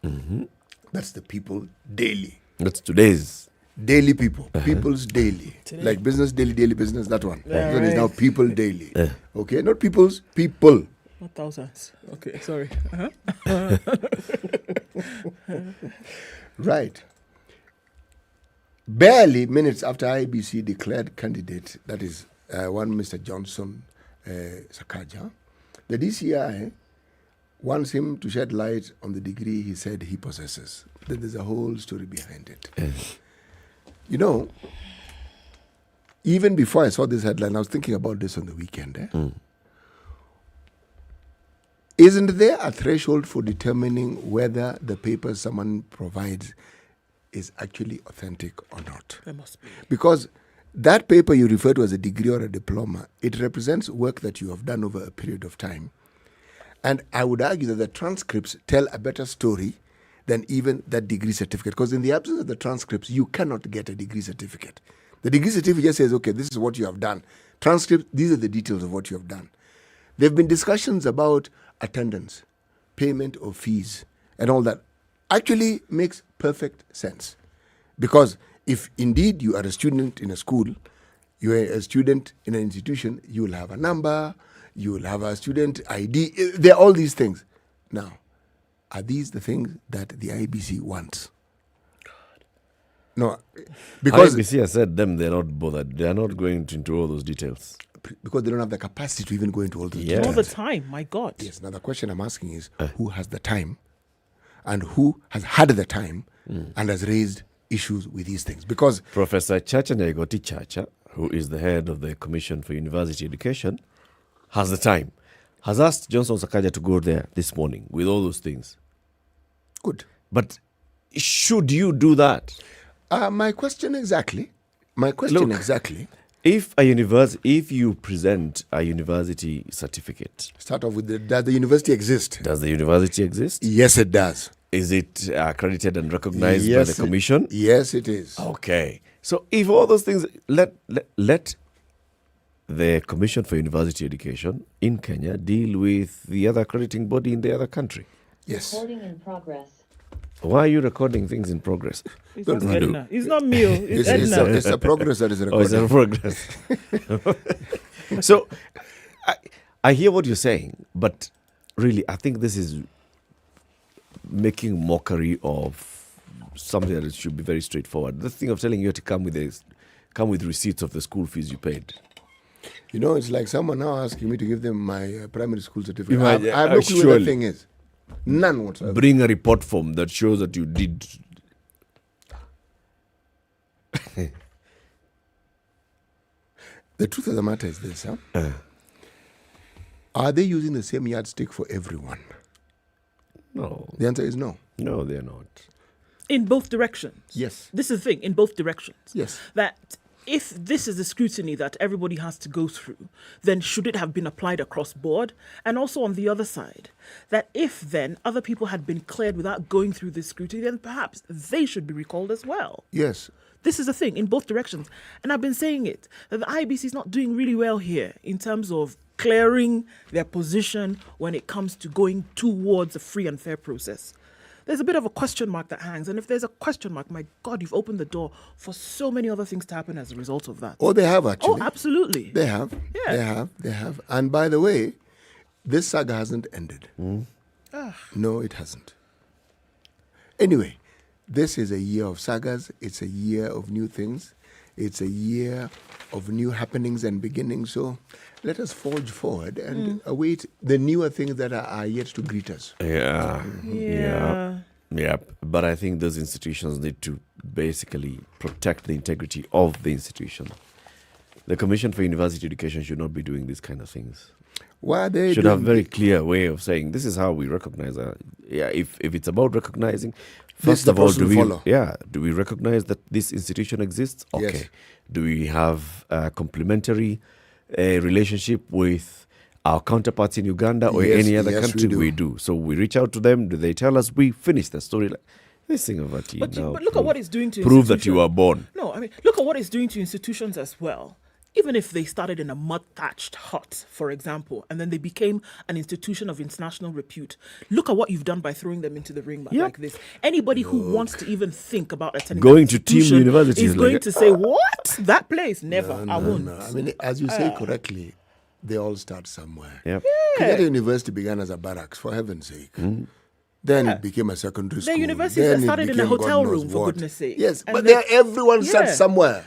That's the People Daily. That's today's. Daily People. People's Daily. Today. Like Business Daily, Daily Business, that one. Yeah, That is right. now People Daily. Okay, not People's, People. Not thousands. Okay, sorry. Right. Barely minutes after IBC declared candidate, that is one Mr. Johnson Sakaja, the DCI wants him to shed light on the degree he said he possesses. Then there's a whole story behind it. You know, even before I saw this headline, I was thinking about this on the weekend. Isn't there a threshold for determining whether the paper someone provides is actually authentic or not? There must be. Because that paper you refer to as a degree or a diploma, it represents work that you have done over a period of time. And I would argue that the transcripts tell a better story than even that degree certificate. Because in the absence of the transcripts, you cannot get a degree certificate. The degree certificate just says, okay, this is what you have done. Transcript, these are the details of what you have done. There have been discussions about attendance, payment of fees, and all that. Actually makes perfect sense. Because if indeed you are a student in a school, you are a student in an institution, you will have a number, you will have a student ID. There are all these things. Now, are these the things that the IBC wants? No, because IBC has said they're not bothered. They are not going into all those details. Because they don't have the capacity to even go into all those All details. the time, my God. Yes, now the question I'm asking is who has the time and who has had the time and has raised issues with these things? Because Professor Chacha Nyaigoti Chacha, who is the head of the Commission for University Education, has the time, has asked Johnson Sakaja to go there this morning with all those things. Good. But should you do that? My question exactly. If you present a university certificate. Start off with does the university exist? Does the university exist? Yes, it does. Is it accredited and recognized by the commission? Yes, it is. Okay. So if all those things, let the Commission for University Education in Kenya deal with the other accrediting body in the other country. Yes. Recording in progress. Why are you recording things in progress? It's not Ednah. It's not me. It's Ednah. It's a progress that is recorded. Oh, it's a progress. So, I hear what you're saying, but really, I think this is making mockery of something that should be very straightforward. The thing of telling you to come with receipts of the school fees you paid. You know, it's like someone now asking me to give them my primary school certificate. Imagine, I have no clue what that thing is. None whatsoever. Bring a report form that shows that you did. The truth of the matter is this, Are they using the same yardstick for everyone? No. The answer is no. No, they're not. In both directions. Yes. This is the thing, in both directions. Yes. That if this is the scrutiny that everybody has to go through, then should it have been applied across board? And also on the other side, that if then other people had been cleared without going through this scrutiny, then perhaps they should be recalled as well. Yes. This is the thing in both directions. And I've been saying it, that the IBC is not doing really well here in terms of clearing their position when it comes to going towards a free and fair process. There's a bit of a question mark that hangs. And if there's a question mark, my God, you've opened the door for so many other things to happen as a result of that. Oh, they have actually. Oh, absolutely. They have. Yeah. They have. And by the way, this saga hasn't ended. Ah. No, it hasn't. Anyway, this is a year of sagas. It's a year of new things. It's a year of new happenings and beginnings. So let us forge forward and await the newer things that are yet to greet us. Yeah. But I think those institutions need to basically protect the integrity of the institution. The Commission for University Education should not be doing these kind of things. Why they should have a very clear way of saying this is how we recognize. If it's about recognizing, first of all, do we recognize that this institution exists? Okay. Yes. Do we have a complementary relationship with our counterparts in Uganda or any other country? We do. So we reach out to them. Do they tell us? We finish the story. Like this thing of tea. But look at what it's doing to prove that you are born. No, I mean, look at what it's doing to institutions as well. Even if they started in a mud-thatched hut, for example, and then they became an institution of international repute, look at what you've done by throwing them into the ring like this. Anybody who wants to even think about attending going to team university is going to say, what? That place? Never. I won't. No. I mean, as you say correctly, they all start somewhere. Yep. Kenyatta University began as a barracks, for heaven's sake. Then it became a secondary school. The universities that started in a hotel room, for goodness sake. Yes, but everyone starts somewhere.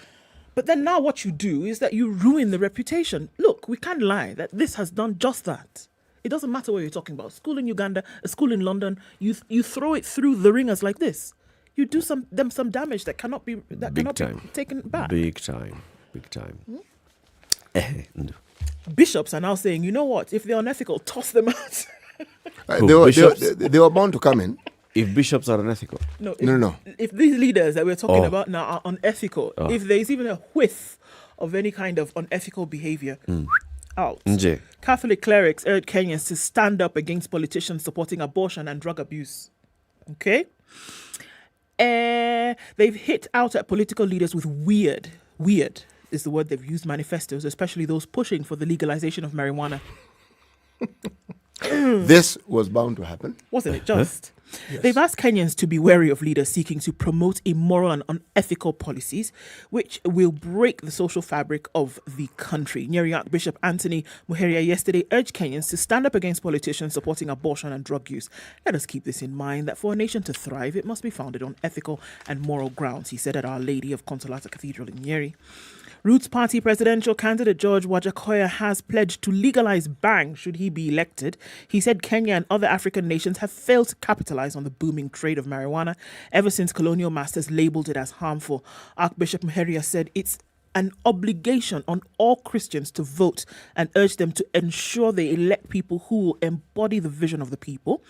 But then now what you do is that you ruin the reputation. Look, we can't lie that this has done just that. It doesn't matter what you're talking about. School in Uganda, a school in London, you throw it through the ringers like this. You do some damage that cannot be taken back. Big time. Bishops are now saying, you know what? If they're unethical, toss them out. They were bound to come in. If bishops are unethical? No. If these leaders that we're talking about now are unethical, if there's even a whiff of any kind of unethical behavior, out. Catholic clerics urge Kenyans to stand up against politicians supporting abortion and drug abuse. Okay? They've hit out at political leaders with weird is the word they've used, manifestos, especially those pushing for the legalization of marijuana. This was bound to happen. Wasn't it just? Yes. They've asked Kenyans to be wary of leaders seeking to promote immoral and unethical policies, which will break the social fabric of the country. Nyeri Archbishop Anthony Muheria yesterday urged Kenyans to stand up against politicians supporting abortion and drug use. Let us keep this in mind, that for a nation to thrive, it must be founded on ethical and moral grounds, he said at Our Lady of Consolata Cathedral in Nyeri. Roots Party presidential candidate George Wajakoya has pledged to legalize bang should he be elected. He said Kenya and other African nations have failed to capitalize on the booming trade of marijuana ever since colonial masters labeled it as harmful. Archbishop Muheria said it's an obligation on all Christians to vote and urged them to ensure they elect people who will embody the vision of the people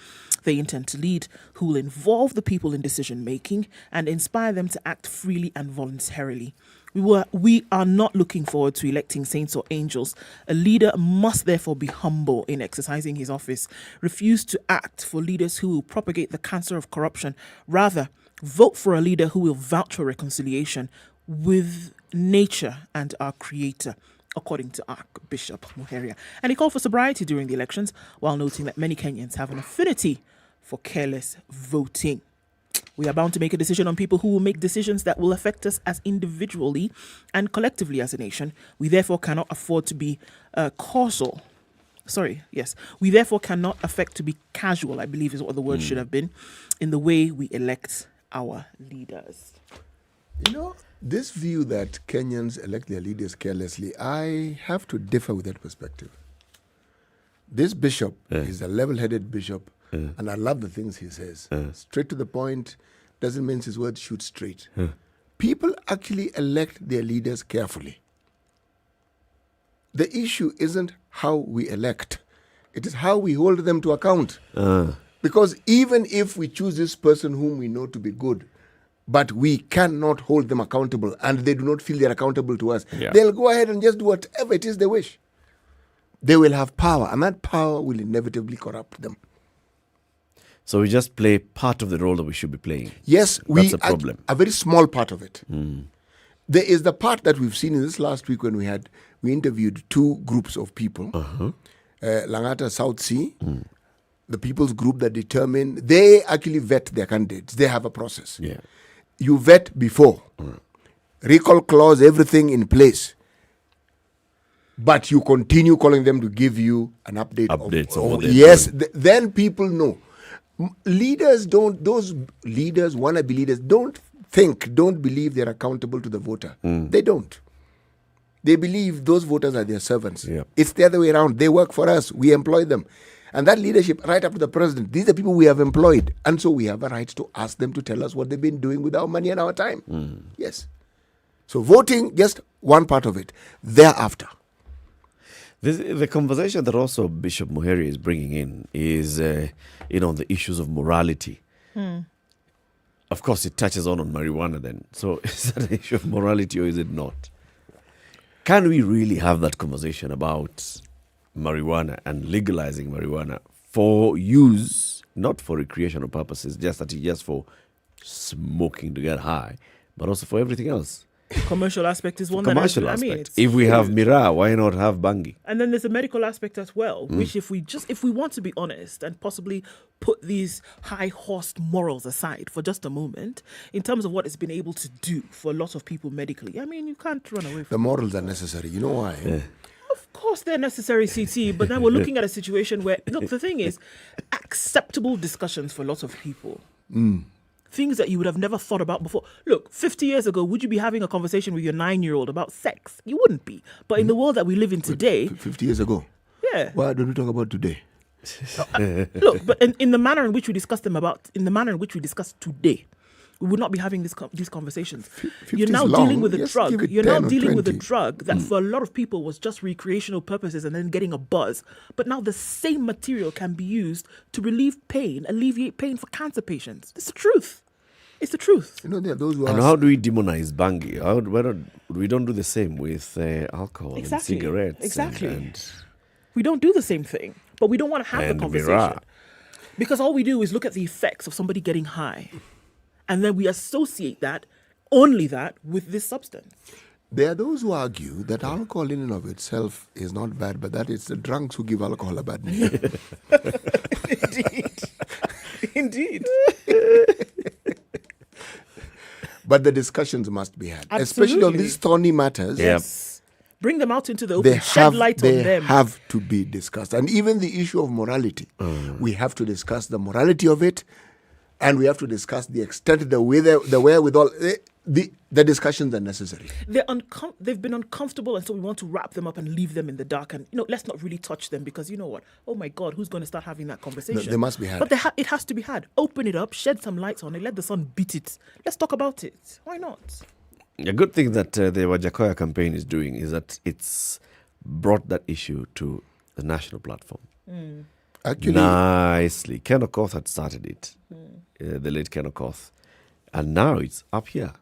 they intend to lead, who will involve the people in decision making and inspire them to act freely and voluntarily. We are not looking forward to electing saints or angels. A leader must therefore be humble in exercising his office, refuse to act for leaders who will propagate the cancer of corruption. Rather, vote for a leader who will vouch for reconciliation with nature and our Creator, according to Archbishop Muheria. And he called for sobriety during the elections, while noting that many Kenyans have an affinity for careless voting. We are bound to make a decision on people who will make decisions that will affect us as individually and collectively as a nation. We therefore cannot afford to be We therefore cannot affect to be casual, I believe is what the word should have been, in the way we elect our leaders. You know, this view that Kenyans elect their leaders carelessly, I have to differ with that perspective. This bishop is a level-headed bishop, and I love the things he says. Straight to the point, doesn't mince his words, shoot straight. People actually elect their leaders carefully. The issue isn't how we elect. It is how we hold them to account. Because even if we choose this person whom we know to be good, but we cannot hold them accountable, and they do not feel they're accountable to us. Yeah. They'll go ahead and just do whatever it is they wish. They will have power, and that power will inevitably corrupt them. So we just play part of the role that we should be playing. Yes, That's a problem. A very small part of it. There is the part that we've seen in this last week when we interviewed two groups of people. Langata South Sea, the people's group that they actually vet their candidates. They have a process. Yeah. You vet before. Recall clause, everything in place. But you continue calling them to give you an update. Updates of what they're yes, doing. then people know. Those leaders, wannabe leaders, don't believe they're accountable to the voter. They don't. They believe those voters are their servants. Yeah. It's the other way around. They work for us. We employ them. And that leadership, right up to the president, these are people we have employed. And so we have a right to ask them to tell us what they've been doing with our money and our time. Yes. So voting, just one part of it. Thereafter. The conversation that also Bishop Muheri is bringing in is, the issues of morality. Of course, it touches on marijuana then. So is that an issue of morality or is it not? Can we really have that conversation about marijuana and legalizing marijuana for use, not for recreational purposes, just for smoking to get high, but also for everything else? Commercial aspect is one Commercial that aspect. If we have Mira, why not have Bangi? And then there's a medical aspect as well, which if we want to be honest and possibly put these high-horsed morals aside for just a moment, in terms of what it's been able to do for a lot of people medically, I mean, you can't run away from the morals are necessary. You know why? Of course they're necessary, CT, but now we're looking at a situation where, look, the thing is, acceptable discussions for lots of people. Things that you would have never thought about before. Look, 50 years ago, would you be having a conversation with your 9-year-old about sex? You wouldn't be. But in the world that we live in today... 50 years ago? Yeah. Why don't we talk about today? Look, but in the manner in which we discuss today, we would not be having these conversations. You're now dealing with a drug. You're now dealing with a drug that for a lot of people was just recreational purposes and then getting a buzz. But now the same material can be used to alleviate pain for cancer patients. It's the truth. It's the truth. You know, there are those who and how do we demonize Bangi? We don't do the same with alcohol and cigarettes. Exactly. And we don't do the same thing, but we don't want to have the conversation. Mira. Because all we do is look at the effects of somebody getting high. And then we associate only that, with this substance. There are those who argue that alcohol in and of itself is not bad, but that it's the drunks who give alcohol a bad name. Indeed. But the discussions must be had, Absolutely. especially on these thorny matters. Yes. Bring them out into the open, shed light on them. They have to be discussed. And even the issue of morality, we have to discuss the morality of it. And we have to discuss the extent, the wherewithal. The discussions are necessary. They've been uncomfortable, and so we want to wrap them up and leave them in the dark. And let's not really touch them because you know what? Oh my God, who's going to start having that conversation? They must be had. But it has to be had. Open it up, shed some lights on it, let the sun beat it. Let's talk about it. Why not? A good thing that the Wajakoya campaign is doing is that it's brought that issue to the national platform. Actually, nicely. Ken Okoh had started it, the late Ken Okoh, and now it's up here.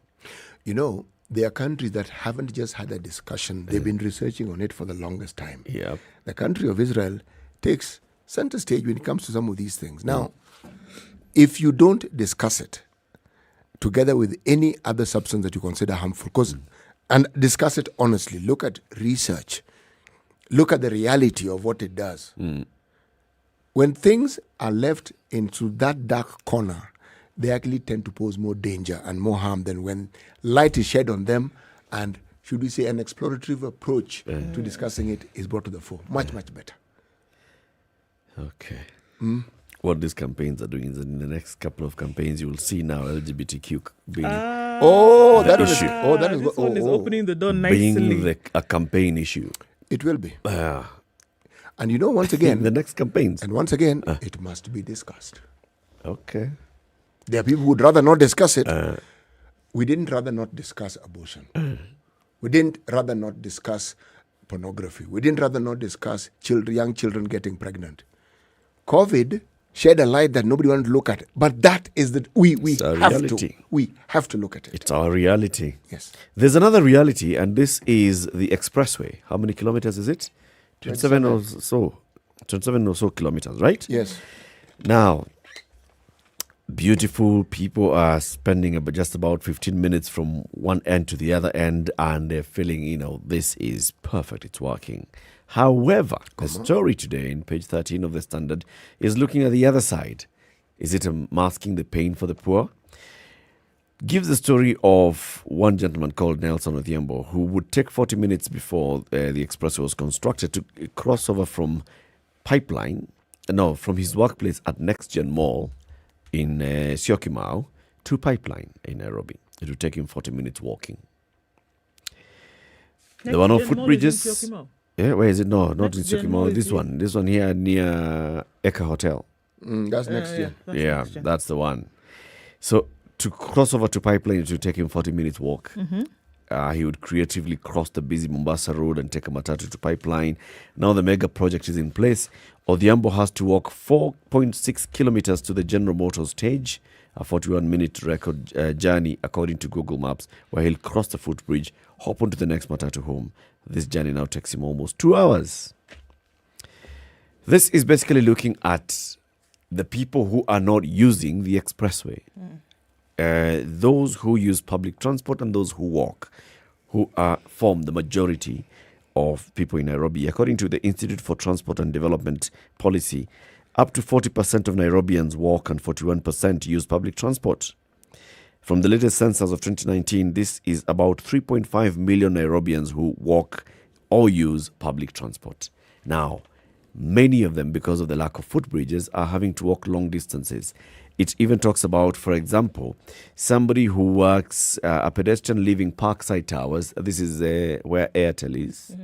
You know, there are countries that haven't just had a discussion. They've been researching on it for the longest time. Yep. The country of Israel takes center stage when it comes to some of these things. Now, if you don't discuss it together with any other substance that you consider harmful, and discuss it honestly, look at research, look at the reality of what it does. When things are left into that dark corner, they actually tend to pose more danger and more harm than when light is shed on them and, should we say, an exploratory approach to discussing it is brought to the fore. Much, much better. Okay. What these campaigns are doing is in the next couple of campaigns, you will see now LGBTQ being that is opening the door nicely. Being a campaign issue. It will be. And you know, once again... the next campaigns. And once again, it must be discussed. Okay. There are people who would rather not discuss it. We didn't rather not discuss abortion. We didn't rather not discuss pornography. We didn't rather not discuss young children getting pregnant. COVID shed a light that nobody wanted to look at. But that is the we our have reality. to. We have to look at it. It's our reality. Yes. There's another reality, and this is the expressway. How many kilometers is it? 27 or so. 27 or so kilometers, right? Yes. Now, beautiful people are spending just about 15 minutes from one end to the other end, and they're feeling, this is perfect, it's working. However, the story today in page 13 of the Standard is looking at the other side. Is it masking the pain for the poor? Gives the story of one gentleman called Nelson Odhiambo, who would take 40 minutes before the expressway was constructed to cross over from from his workplace at Next Gen Mall in Syokimau to Pipeline in Nairobi. It would take him 40 minutes walking. There were no footbridges. Yeah, where is it? No, not in Syokimau. This one here near Okoh Hotel. That's Next Gen. That's the one. So to cross over to Pipeline, it would take him 40 minutes walk. He would creatively cross the busy Mombasa road and take a matatu to Pipeline. Now the mega project is in place. Odhiambo has to walk 4.6 kilometers to the General Motors stage, a 41-minute record journey according to Google Maps, where he'll cross the footbridge, hop onto the next matatu home. This journey now takes him almost 2 hours. This is basically looking at the people who are not using the expressway. Those who use public transport and those who walk, who form the majority of people in Nairobi. According to the Institute for Transport and Development Policy, up to 40% of Nairobians walk and 41% use public transport. From the latest census of 2019, this is about 3.5 million Nairobians who walk or use public transport. Now, many of them, because of the lack of footbridges, are having to walk long distances. It even talks about, for example, somebody who works, a pedestrian leaving Parkside Towers. This is where Airtel is.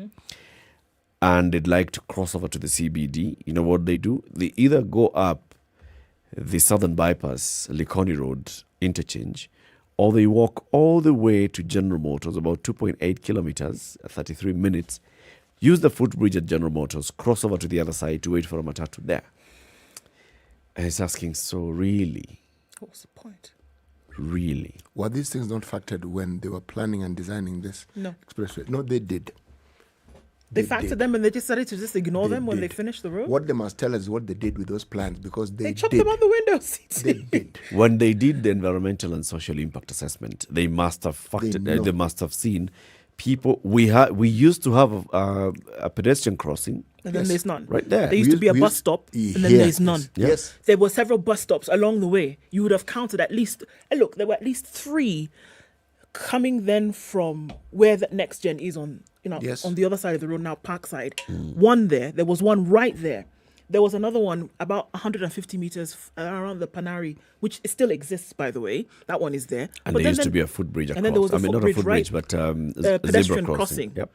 And they'd like to cross over to the CBD. You know what they do? They either go up the Southern Bypass, Likoni Road interchange, or they walk all the way to General Motors, about 2.8 kilometers, 33 minutes, use the footbridge at General Motors, cross over to the other side to wait for a matatu there. And he's asking, so really? What's the point? Really? Were these things not factored when they were planning and designing this expressway? No, they did. They factored them and they decided to just ignore them when they finished the road? What they must tell us is what they did with those plans, because they chopped them on the window seats. They did. When they did the environmental and social impact assessment, they must have factored. They must have seen people. We used to have a pedestrian crossing. And then there's none. Right there. There used to be a bus stop, and then there's none. Yes. There were several bus stops along the way. You would have counted at least, look, there were at least 3 coming then from where the Next Gen is on the other side of the road now, Parkside. One there was one right there. There was another one about 150 meters around the Panari, which still exists, by the way. That one is there. And there used to be a footbridge across. And then there was a not a footbridge, right, but pedestrian zebra crossing. Yep.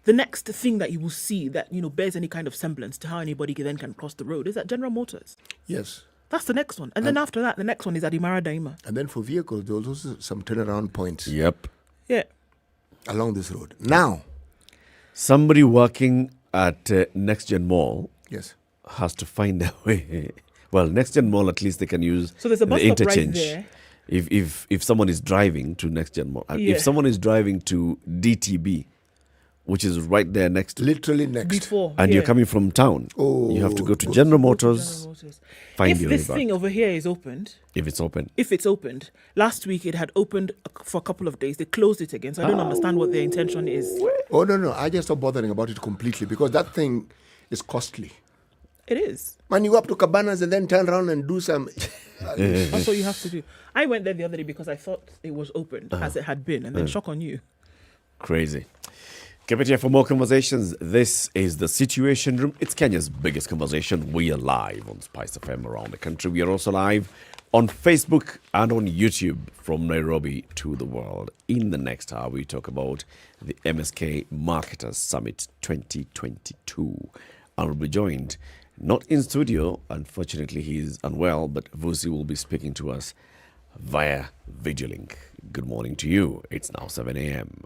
The next thing that you will see that, bears any kind of semblance to how anybody then can cross the road is at General Motors. Yes. That's the next one. And then after that, the next one is at Imara Daima. And then for vehicles, there was also some turnaround points. Yep. Yeah. Along this road. Now, somebody working at Next Gen Mall has to find a way. Well, Next Gen Mall, at least they can use so there's a bus the stop interchange. Right there. If someone is driving to Next Gen Mall, if someone is driving to DTB, which is right there next to literally next. Before, and you're coming from town, you have to go to General Motors. Find your way this back. thing over here is opened, if it's opened, last week it had opened for a couple of days. They closed it again, so I don't understand what their intention is. Oh no, I just stopped bothering about it completely because that thing is costly. It is. Man, you go up to Cabanas and then turn around and do some. That's what you have to do. I went there the other day because I thought it was opened as it had been, and then shock on you. Crazy. Keep it here for more conversations. This is the Situation Room. It's Kenya's biggest conversation. We are live on SpiceFM around the country. We are also live on Facebook and on YouTube from Nairobi to the world. In the next hour, we talk about the MSK Marketers Summit 2022. And we'll be joined, not in studio, unfortunately he is unwell, but Vusi will be speaking to us via video link. Good morning to you. It's now 7 a.m.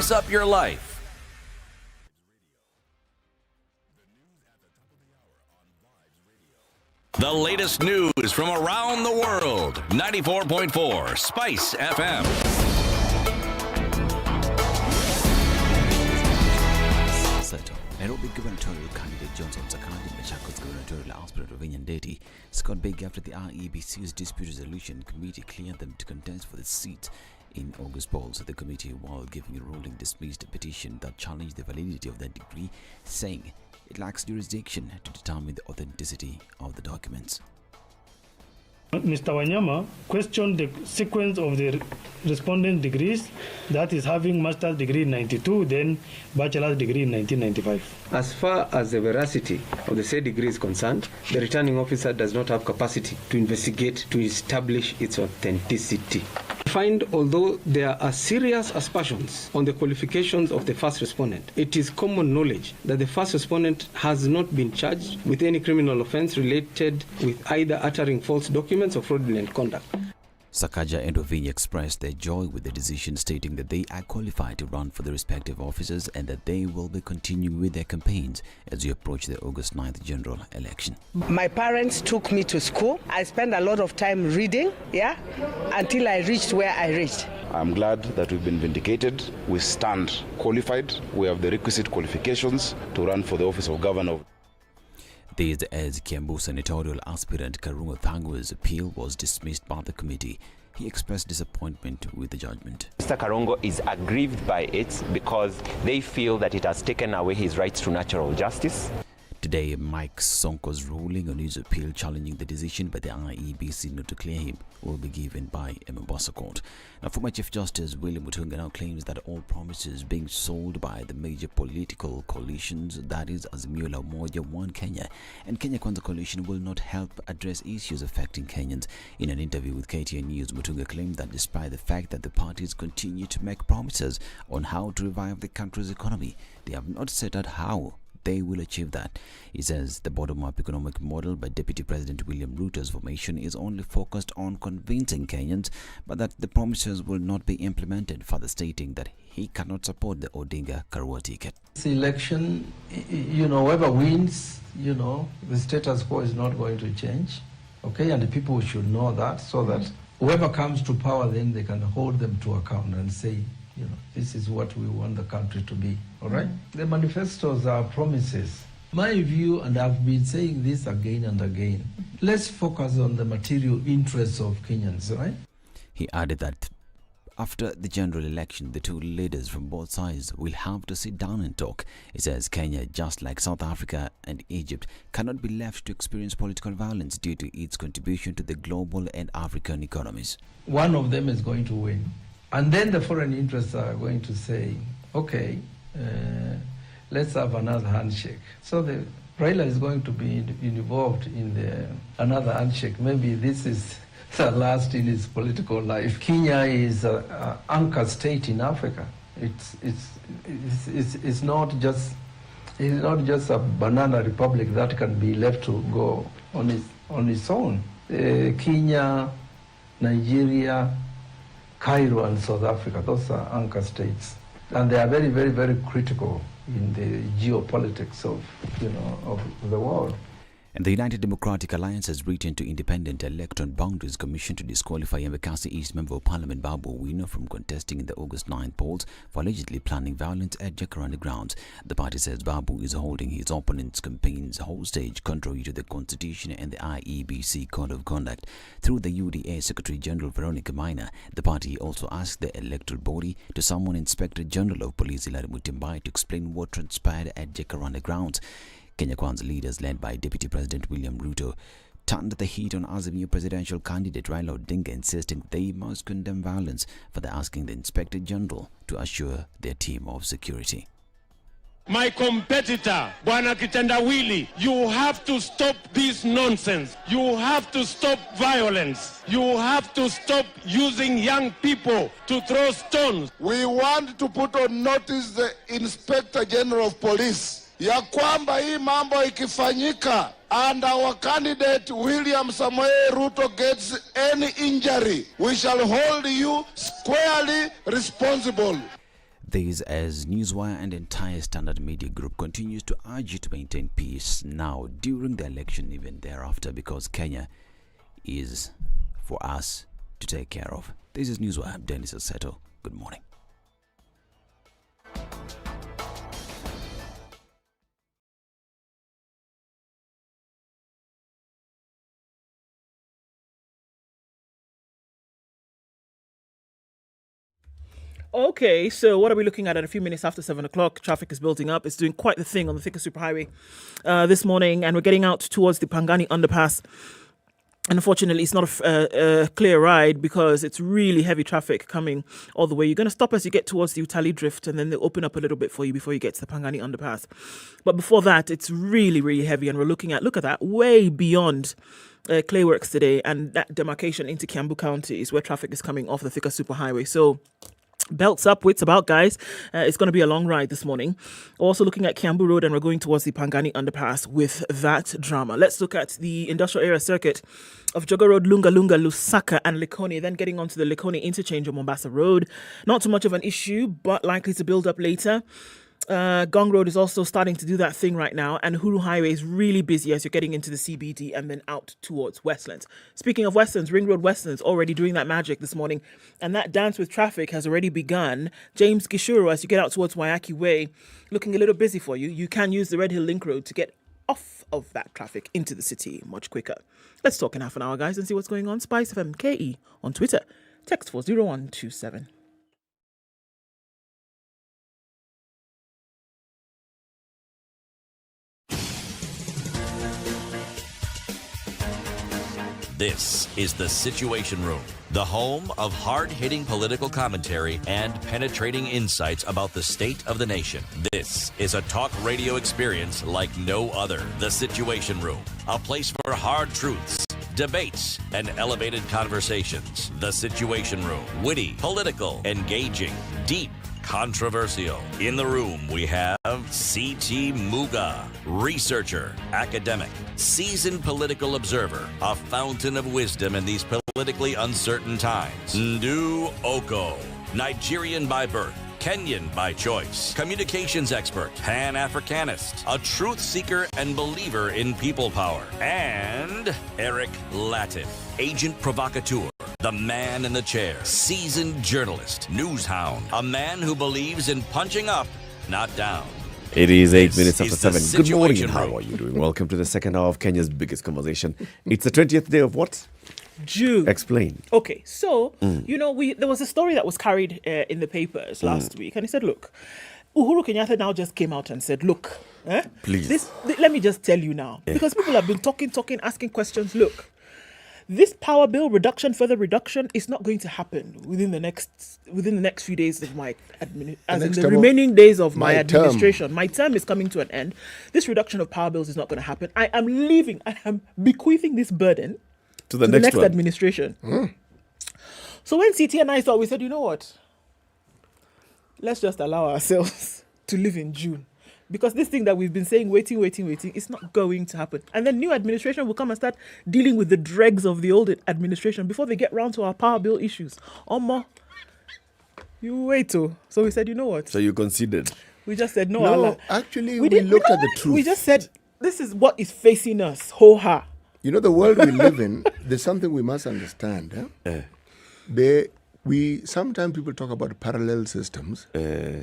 spice up your life. The latest news from around the world. 94.4 Spice FM. Nairobi gubernatorial candidate Johnson Sakandi, Machakos gubernatorial aspirant Rovinian Ndeti, scored big after the IEBC's dispute resolution committee cleared them to contest for the seat in August polls. The committee, while giving a ruling, dismissed a petition that challenged the validity of that degree, saying it lacks jurisdiction to determine the authenticity of the documents. Mr. Wanyama questioned the sequence of the respondent degrees, that is having master's degree in 92, then bachelor's degree in 1995. As far as the veracity of the said degree is concerned, the returning officer does not have capacity to investigate to establish its authenticity. Find, although there are serious aspersions on the qualifications of the first respondent, it is common knowledge that the first respondent has not been charged with any criminal offense related with either uttering false documents or fraudulent conduct. Sakaja and Ovinya expressed their joy with the decision, stating that they are qualified to run for the respective offices and that they will be continuing with their campaigns as we approach the August 9th general election. My parents took me to school. I spent a lot of time reading, until I reached where I reached. I'm glad that we've been vindicated. We stand qualified. We have the requisite qualifications to run for the office of governor. This as Kiambu senatorial aspirant Karungo Thangwe's appeal was dismissed by the committee. He expressed disappointment with the judgment. Mr. Karongo is aggrieved by it because they feel that it has taken away his rights to natural justice. Today, Mike Sonko's ruling on his appeal challenging the decision by the IEBC not to clear him will be given by a Mombasa court. Now, former Chief Justice William Mutunga now claims that all promises being sold by the major political coalitions, that is Azimio la Umoja, One Kenya and Kenya Kwanza coalition, will not help address issues affecting Kenyans. In an interview with KTN News, Mutunga claimed that despite the fact that the parties continue to make promises on how to revive the country's economy, they have not set out how they will achieve that. He says the bottom-up economic model by Deputy President William Ruto's formation is only focused on convincing Kenyans, but that the promises will not be implemented, further stating that he cannot support the Odinga Karua ticket. This election, whoever wins, the status quo is not going to change, okay? And the people should know that, so that whoever comes to power, then they can hold them to account and say, this is what we want the country to be, all right? The manifestos are promises. My view, and I've been saying this again and again, let's focus on the material interests of Kenyans, right? He added that after the general election, the two leaders from both sides will have to sit down and talk. He says Kenya, just like South Africa and Egypt, cannot be left to experience political violence due to its contribution to the global and African economies. One of them is going to win. And then the foreign interests are going to say, okay, let's have another handshake. So the Raila is going to be involved in another handshake. Maybe this is the last in his political life. Kenya is an anchor state in Africa. It's not just a banana republic that can be left to go on its own. Kenya, Nigeria, Cairo and South Africa, those are anchor states. And they are very, very, very critical in the geopolitics of the world. And the United Democratic Alliance has written to Independent Electoral Boundaries Commission to disqualify Embakasi East Member of Parliament Babu Owino from contesting in the August 9 polls for allegedly planning violence at Jacaranda grounds. The party says Babu is holding his opponent's campaigns hostage contrary to the Constitution and the IEBC Code of Conduct. Through the UDA Secretary General Veronica Maina, the party also asked the electoral body to summon Inspector General of Police Hilary Mutyambai to explain what transpired at Jacaranda grounds. Kenya Kwanza leaders, led by Deputy President William Ruto, turned the heat on Azimio presidential candidate Raila Odinga, insisting they must condemn violence, further asking the Inspector General to assure their team of security. My competitor, Bwana Kitendawili, you have to stop this nonsense. You have to stop violence. You have to stop using young people to throw stones. We want to put on notice the Inspector General of Police ya kwamba hii mambo ikifanyika and our candidate William Samoei Ruto gets any injury, we shall hold you squarely responsible. This as Newswire and entire Standard Media Group continues to urge you to maintain peace now, during the election, even thereafter, because Kenya is for us to take care of. This is Newswire. I'm Dennis Aseto. Good morning. Okay, so what are we looking at a few minutes after 7 o'clock? Traffic is building up. It's doing quite the thing on the Thika Superhighway this morning, and we're getting out towards the Pangani underpass. Unfortunately, it's not a clear ride because it's really heavy traffic coming all the way. You're going to stop as you get towards the Utali Drift, and then they'll open up a little bit for you before you get to the Pangani underpass. But before that, it's really, really heavy, and we're look at that, way beyond Clayworks today, and that demarcation into Kiambu County is where traffic is coming off the Thika Superhighway. So belts up, wits about, guys. It's going to be a long ride this morning. Also looking at Kiambu Road, and we're going towards the Pangani underpass with that drama. Let's look at the industrial area circuit of Jogo Road, Lunga, Lusaka and Likoni, then getting onto the Likoni interchange on Mombasa Road. Not too much of an issue, but likely to build up later. Gong Road is also starting to do that thing right now, and Huru Highway is really busy as you're getting into the CBD and then out towards Westlands. Speaking of Westlands, Ring Road Westlands already doing that magic this morning, and that dance with traffic has already begun. James Gishuru, as you get out towards Wayaki Way, looking a little busy for you. You can use the Red Hill Link Road to get off of that traffic into the city much quicker. Let's talk in half an hour, guys, and see what's going on. SpiceFM KE on Twitter. Text 40127. This is the Situation Room, the home of hard-hitting political commentary and penetrating insights about the state of the nation. This is a talk radio experience like no other. The Situation Room, a place for hard truths, debates, and elevated conversations. The Situation Room, witty, political, engaging, deep, controversial. In the room, we have C.T. Muga, researcher, academic, seasoned political observer, a fountain of wisdom in these politically uncertain times. Ndu Okoh, Nigerian by birth, Kenyan by choice, communications expert, Pan-Africanist, a truth seeker and believer in people power, and Eric Latiff, agent provocateur, the man in the chair, seasoned journalist, news hound, a man who believes in punching up, not down. It is 8 minutes after 7. Good morning, and how are you doing? Welcome to the second hour of Kenya's biggest conversation. It's the 20th day of what? June. Explain. Okay, so, there was a story that was carried in the papers last week, and he said, look, Uhuru Kenyatta now just came out and said, look, please, let me just tell you now, because people have been talking, asking questions. Look, this power bill further reduction is not going to happen within the next few days of my remaining days of my administration. My term is coming to an end. This reduction of power bills is not going to happen. I am bequeathing this burden to the next administration. So when CT and I thought, we said, you know what? Let's just allow ourselves to live in June. Because this thing that we've been saying, waiting, it's not going to happen. And then new administration will come and start dealing with the dregs of the old administration before they get round to our power bill issues. Omo, you wait too. So we said, you know what? So you considered? We just said, no, Allah. Actually, we looked at the truth. We just said, this is what is facing us. Ho-ha. You know, the world we live in, there's something we must understand. Sometimes people talk about parallel systems,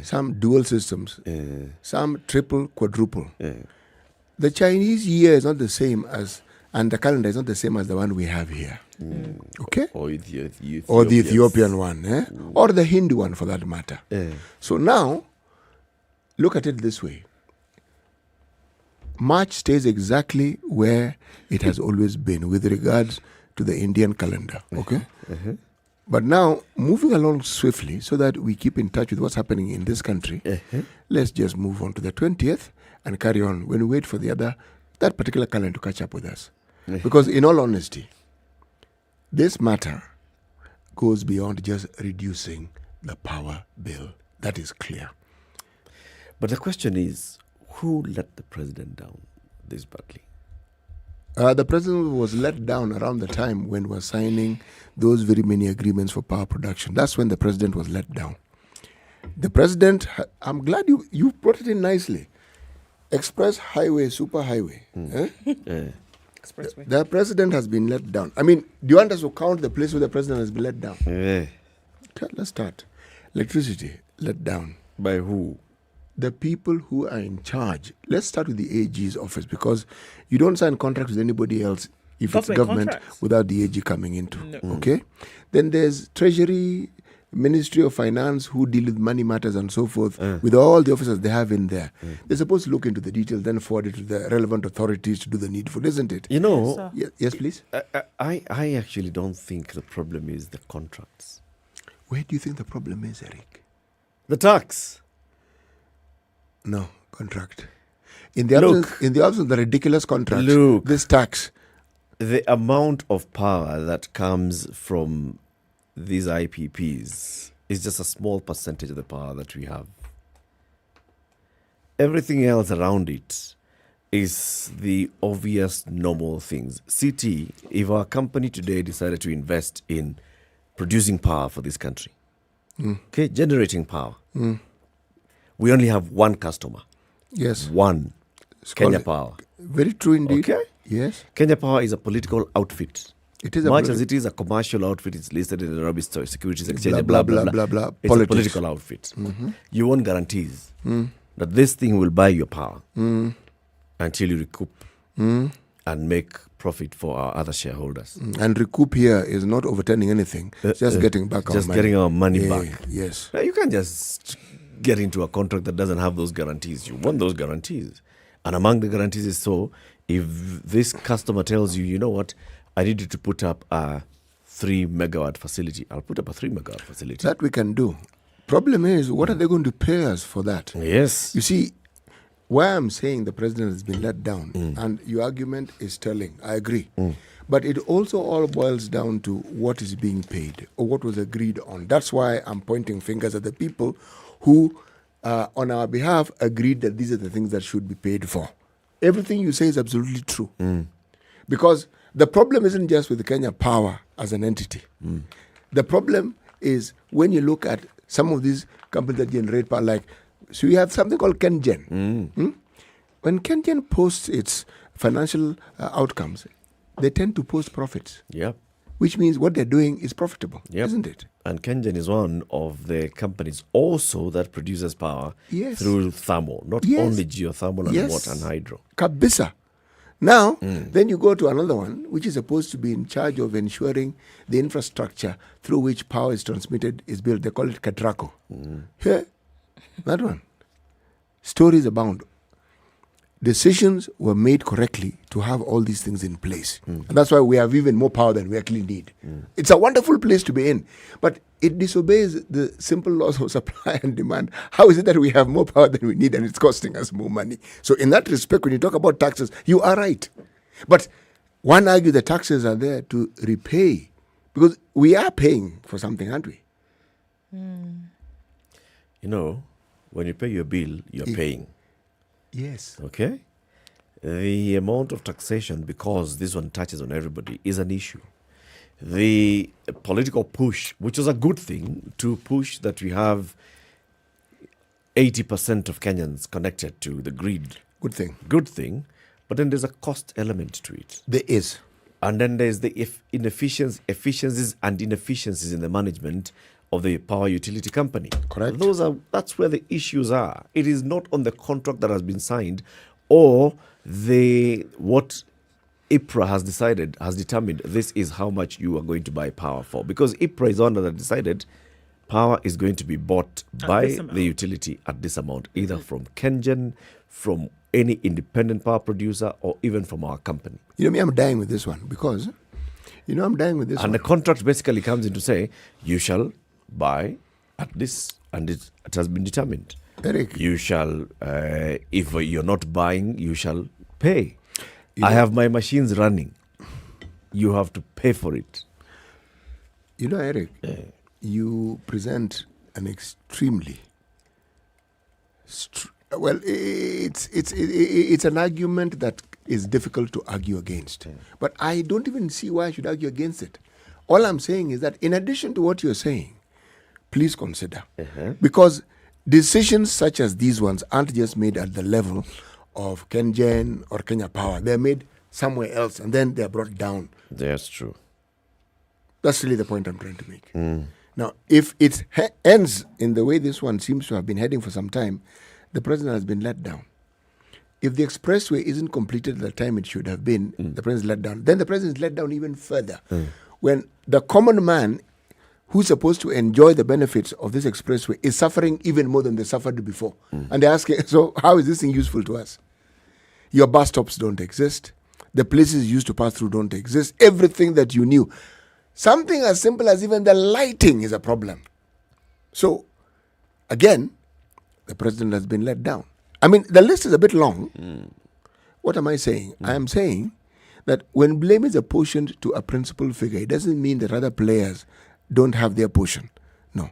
some dual systems, some triple, quadruple. The Chinese year is not the same as, and the calendar is not the same as the one we have here. Okay? Or the Ethiopian one, or the Hindu one for that matter. So now, look at it this way. March stays exactly where it has always been with regards to the Indian calendar. Okay? But now, moving along swiftly so that we keep in touch with what's happening in this country, let's just move on to the 20th and carry on when we wait for that particular calendar to catch up with us. Because in all honesty, this matter goes beyond just reducing the power bill. That is clear. But the question is, who let the president down this badly? The president was let down around the time when we were signing those very many agreements for power production. That's when the president was let down. The president, I'm glad you brought it in nicely. Express highway, super highway. Expressway. The president has been let down. I mean, do you want us to count the place where the president has been let down? Okay, let's start. Electricity, let down. By who? The people who are in charge. Let's start with the AG's office, because you don't sign contracts with anybody else if it's government without the AG coming into. No. Okay? Then there's Treasury, Ministry of Finance, who deal with money matters and so forth, with all the officers they have in there. They're supposed to look into the details, then forward it to the relevant authorities to do the needful, isn't it? You know, yes, please. I actually don't think the problem is the contracts. Where do you think the problem is, Eric? The tax. No, contract. In the absence of the ridiculous contract, this tax. The amount of power that comes from these IPPs is just a small percentage of the power that we have. Everything else around it is the obvious normal things. CT, if our company today decided to invest in producing power for this country, okay, generating power, we only have one customer. Yes. One. Kenya Power. Very true indeed. Okay. Yes. Kenya Power is a political outfit. It is much as it is a commercial outfit. It's listed in the Nairobi Securities Exchange. Blah blah blah blah. It's a political outfit. You want guarantees that this thing will buy your power until you recoup and make profit for our other shareholders. And recoup here is not overturning anything. Just getting back our money. Just getting our money back. Yes. Now, you can't just get into a contract that doesn't have those guarantees. You want those guarantees. And among the guarantees is if this customer tells you, you know what, I need you to put up a 3 megawatt facility, I'll put up a 3 megawatt facility. That we can do. Problem is, what are they going to pay us for that? Yes. You see, why I'm saying the president has been let down, and your argument is telling, I agree. But it also all boils down to what is being paid or what was agreed on. That's why I'm pointing fingers at the people who, on our behalf, agreed that these are the things that should be paid for. Everything you say is absolutely true. Because the problem isn't just with Kenya Power as an entity. The problem is when you look at some of these companies that generate power, like, so you have something called KenGen. When KenGen posts its financial outcomes, they tend to post profits. Yep. Which means what they're doing is profitable, isn't it? And KenGen is one of the companies also that produces power through thermal, not only geothermal and water and hydro. Kabisa. Now, then you go to another one, which is supposed to be in charge of ensuring the infrastructure through which power is transmitted is built. They call it Katrako. Here, that one. Stories abound. Decisions were made correctly to have all these things in place. And that's why we have even more power than we actually need. It's a wonderful place to be in. But it disobeys the simple laws of supply and demand. How is it that we have more power than we need and it's costing us more money? So in that respect, when you talk about taxes, you are right. But one argues the taxes are there to repay. Because we are paying for something, aren't we? You know, when you pay your bill, you're paying. Yes. Okay? The amount of taxation, because this one touches on everybody, is an issue. The political push, which is a good thing, to push that we have 80% of Kenyans connected to the grid. Good thing. Good thing. But then there's a cost element to it. There is. And then there's the efficiencies and inefficiencies in the management of the power utility company. Correct. That's where the issues are. It is not on the contract that has been signed or what IPRA has determined this is how much you are going to buy power for. Because IPRA is the one that decided power is going to be bought by the utility at this amount, either from KenGen, from any independent power producer, or even from our company. You know me, I'm dying with this one because, I'm dying with this one. And the contract basically comes in to say, you shall buy at this, and it has been determined. Eric. You shall, if you're not buying, you shall pay. I have my machines running. You have to pay for it. Eric, you present an extremely, it's an argument that is difficult to argue against. But I don't even see why I should argue against it. All I'm saying is that in addition to what you're saying, please consider. Because decisions such as these ones aren't just made at the level of KenGen or Kenya Power. They're made somewhere else and then they're brought down. That's true. That's really the point I'm trying to make. Now, if it ends in the way this one seems to have been heading for some time, the president has been let down. If the expressway isn't completed at the time it should have been, the president is let down. Then the president is let down even further. When the common man who's supposed to enjoy the benefits of this expressway is suffering even more than they suffered before. And they're asking, so how is this thing useful to us? Your bus stops don't exist. The places you used to pass through don't exist. Everything that you knew. Something as simple as even the lighting is a problem. So, again, the president has been let down. I mean, the list is a bit long. What am I saying? I am saying that when blame is apportioned to a principal figure, it doesn't mean that other players don't have their portion. No.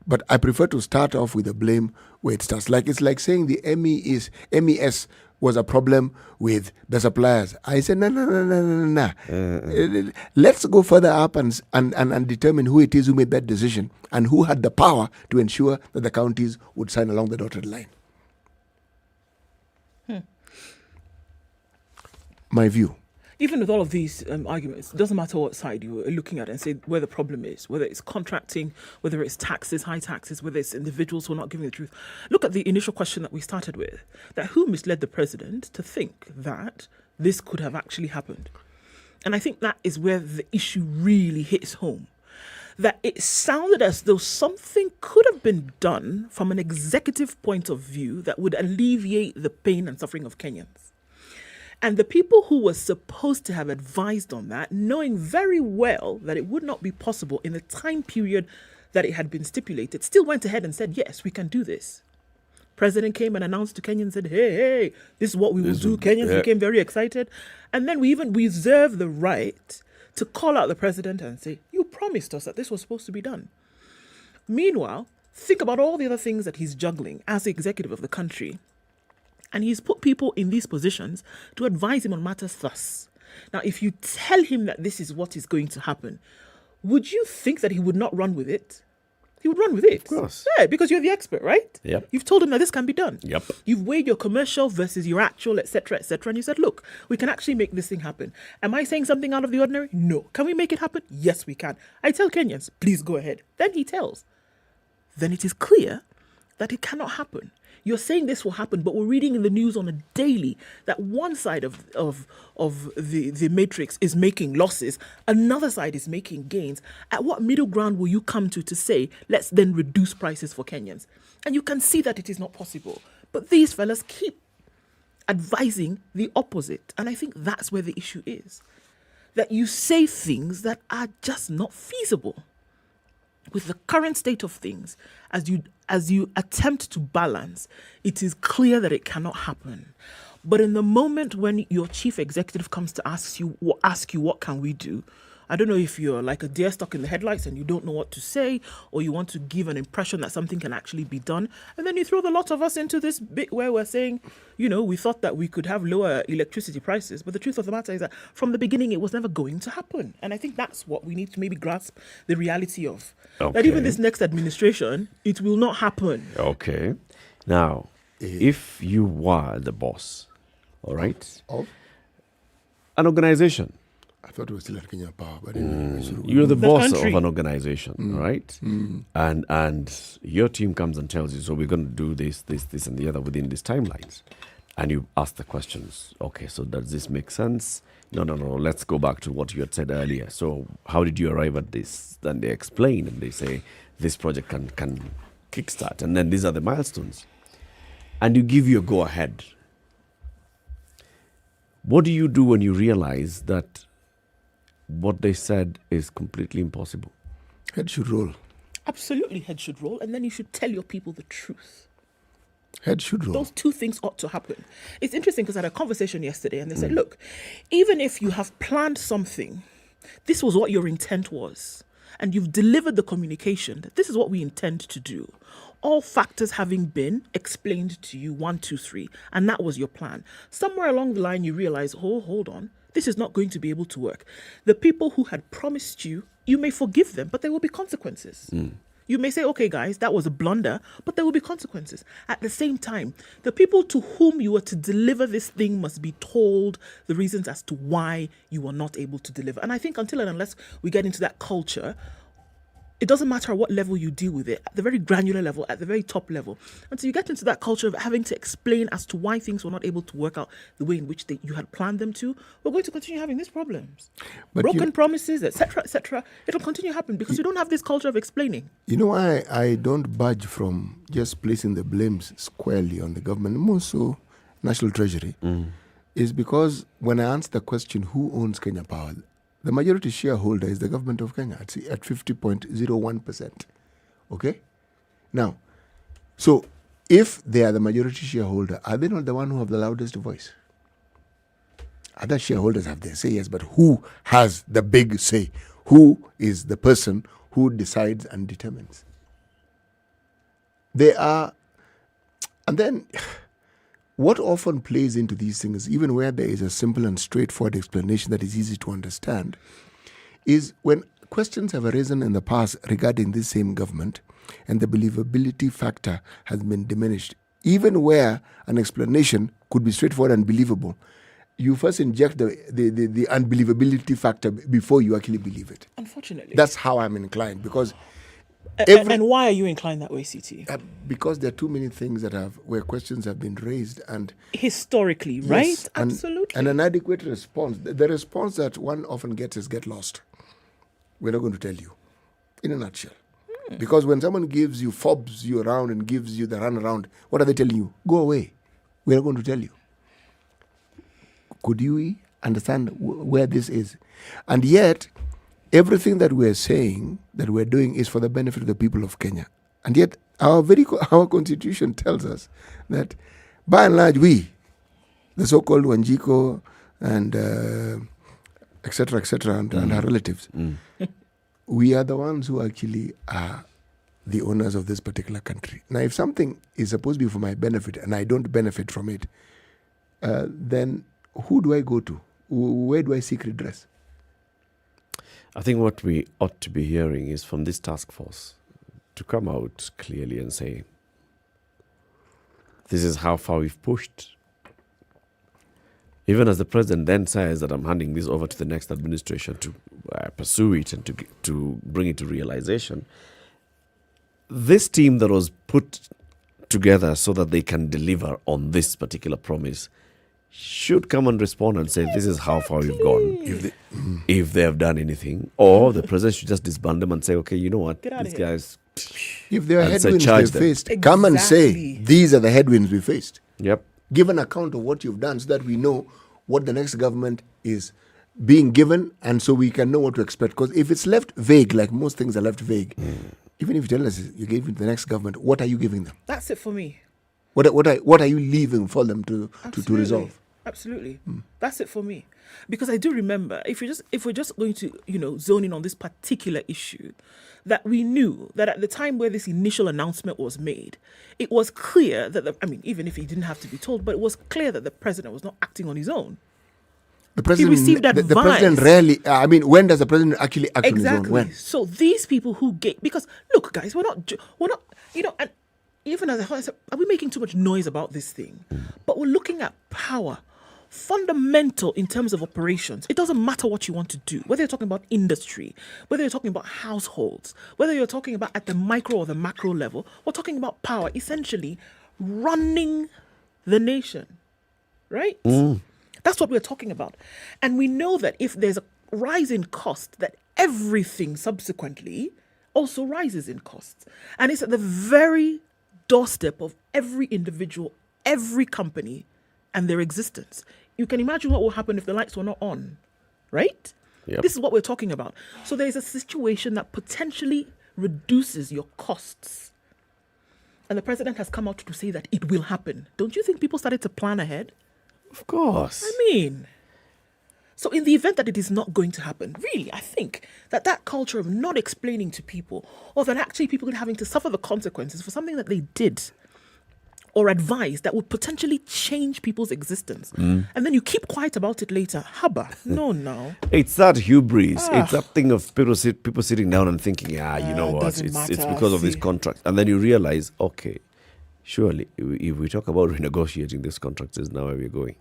But I prefer to start off with the blame where it starts. It's like saying the MES was a problem with the suppliers. I said, no. Let's go further up and determine who it is who made that decision and who had the power to ensure that the counties would sign along the dotted line. My view. Even with all of these arguments, it doesn't matter what side you're looking at and say where the problem is, whether it's contracting, whether it's taxes, high taxes, whether it's individuals who are not giving the truth. Look at the initial question that we started with, that who misled the president to think that this could have actually happened? And I think that is where the issue really hits home. That it sounded as though something could have been done from an executive point of view that would alleviate the pain and suffering of Kenyans. And the people who were supposed to have advised on that, knowing very well that it would not be possible in the time period that it had been stipulated, still went ahead and said, yes, we can do this. President came and announced to Kenyans and said, hey, this is what we will do. Kenyans became very excited. And then we even reserve the right to call out the president and say, you promised us that this was supposed to be done. Meanwhile, think about all the other things that he's juggling as the executive of the country. And he's put people in these positions to advise him on matters thus. Now, if you tell him that this is what is going to happen, would you think that he would not run with it? He would run with it. Of course. Yeah, because you're the expert, right? Yep. You've told him that this can be done. Yep. You've weighed your commercial versus your actual, etc., and you said, look, we can actually make this thing happen. Am I saying something out of the ordinary? No. Can we make it happen? Yes, we can. I tell Kenyans, please go ahead. Then he tells. Then it is clear that it cannot happen. You're saying this will happen, but we're reading in the news on a daily that one side of the matrix is making losses, another side is making gains. At what middle ground will you come to say, let's then reduce prices for Kenyans? And you can see that it is not possible. But these fellas keep advising the opposite. And I think that's where the issue is. That you say things that are just not feasible. With the current state of things, as you attempt to balance, it is clear that it cannot happen. But in the moment when your chief executive comes to ask you what can we do, I don't know if you're like a deer stuck in the headlights and you don't know what to say, or you want to give an impression that something can actually be done. And then you throw the lot of us into this bit where we're saying, we thought that we could have lower electricity prices. But the truth of the matter is that from the beginning, it was never going to happen. And I think that's what we need to maybe grasp the reality of. Okay. That even this next administration, it will not happen. Okay. Now, if you were the boss, all right, of an organization. I thought it was still at Kenya Power, but you're the boss of an organization, right? And your team comes and tells you, so we're going to do this, and the other within these timelines. And you ask the questions. Okay, so does this make sense? No, let's go back to what you had said earlier. So how did you arrive at this? Then they explain and they say, this project can kickstart. And then these are the milestones. And you give your go-ahead. What do you do when you realize that what they said is completely impossible? Head should roll. Absolutely, head should roll. And then you should tell your people the truth. Head should roll. Those two things ought to happen. It's interesting because I had a conversation yesterday and they said, look, even if you have planned something, this was what your intent was, and you've delivered the communication that this is what we intend to do. All factors having been explained to you, 1, 2, 3, and that was your plan. Somewhere along the line, you realize, hold on, this is not going to be able to work. The people who had promised you, you may forgive them, but there will be consequences. You may say, okay, guys, that was a blunder, but there will be consequences. At the same time, the people to whom you are to deliver this thing must be told the reasons as to why you are not able to deliver. And I think until and unless we get into that culture, it doesn't matter at what level you deal with it, at the very granular level, at the very top level. And so you get into that culture of having to explain as to why things were not able to work out the way in which you had planned them to. We're going to continue having these problems. But broken promises, etc., etc. It'll continue to happen because we don't have this culture of explaining. You know why I don't budge from just placing the blames squarely on the government, more so National Treasury, is because when I answer the question, who owns Kenya Power, the majority shareholder is the government of Kenya at 50.01%. Okay? Now, so if they are the majority shareholder, are they not the one who have the loudest voice? Other shareholders have their say, yes, but who has the big say? Who is the person who decides and determines? They are, and then what often plays into these things, even where there is a simple and straightforward explanation that is easy to understand, is when questions have arisen in the past regarding this same government and the believability factor has been diminished, even where an explanation could be straightforward and believable, you first inject the unbelievability factor before you actually believe it. Unfortunately. That's how I'm inclined, because and why are you inclined that way, CT? Because there are too many things where questions have been raised and historically, yes, right? And, absolutely. And an adequate response. The response that one often gets is get lost. We're not going to tell you, in a nutshell. Because when someone gives you, fobs you around and gives you the runaround, what are they telling you? Go away. We're not going to tell you. Could you understand where this is? And yet, everything that we're saying, that we're doing, is for the benefit of the people of Kenya. And yet, our constitution tells us that, by and large, we, the so-called Wanjiko and etc., and our relatives, we are the ones who actually are the owners of this particular country. Now, if something is supposed to be for my benefit and I don't benefit from it, then who do I go to? Where do I seek redress? I think what we ought to be hearing is from this task force to come out clearly and say, this is how far we've pushed. Even as the president then says that I'm handing this over to the next administration to pursue it and to bring it to realization, this team that was put together so that they can deliver on this particular promise should come and respond and say, this is how far we've gone, if they have done anything. Or the president should just disband them and say, okay, you know what, these guys... If there are headwinds they faced, come and say, these are the headwinds we faced. Yep. Give an account of what you've done so that we know what the next government is being given, and so we can know what to expect. Because if it's left vague, like most things are left vague, even if you tell us you gave it to the next government, what are you giving them? That's it for me. What are you leaving for them to resolve? Absolutely. That's it for me. Because I do remember, if we're just going to, zone in on this particular issue, that we knew that at the time where this initial announcement was made, it was clear that, even if he didn't have to be told, but it was clear that the president was not acting on his own. The president, he received advice. The president rarely, when does the president actually act on his own? When? So these people who gave, because look, guys, we're not, and even as I said, are we making too much noise about this thing? But we're looking at power. Fundamental in terms of operations. It doesn't matter what you want to do, whether you're talking about industry, whether you're talking about households, whether you're talking about at the micro or the macro level. We're talking about power, essentially running the nation, right? That's what we're talking about. And we know that if there's a rise in cost, that everything subsequently also rises in costs. And it's at the very doorstep of every individual, every company, and their existence. You can imagine what will happen if the lights were not on, right? Yep. This is what we're talking about. So there's a situation that potentially reduces your costs. And the president has come out to say that it will happen. Don't you think people started to plan ahead? Of course. So in the event that it is not going to happen, really, I think that culture of not explaining to people, or that actually people are having to suffer the consequences for something that they did, or advice that would potentially change people's existence. And then you keep quiet about it later. Haba, no. It's that hubris. It's that thing of people sitting down and thinking, you know what, it's because of this contract. And then you realize, okay, surely if we talk about renegotiating this contract, is now where we're going.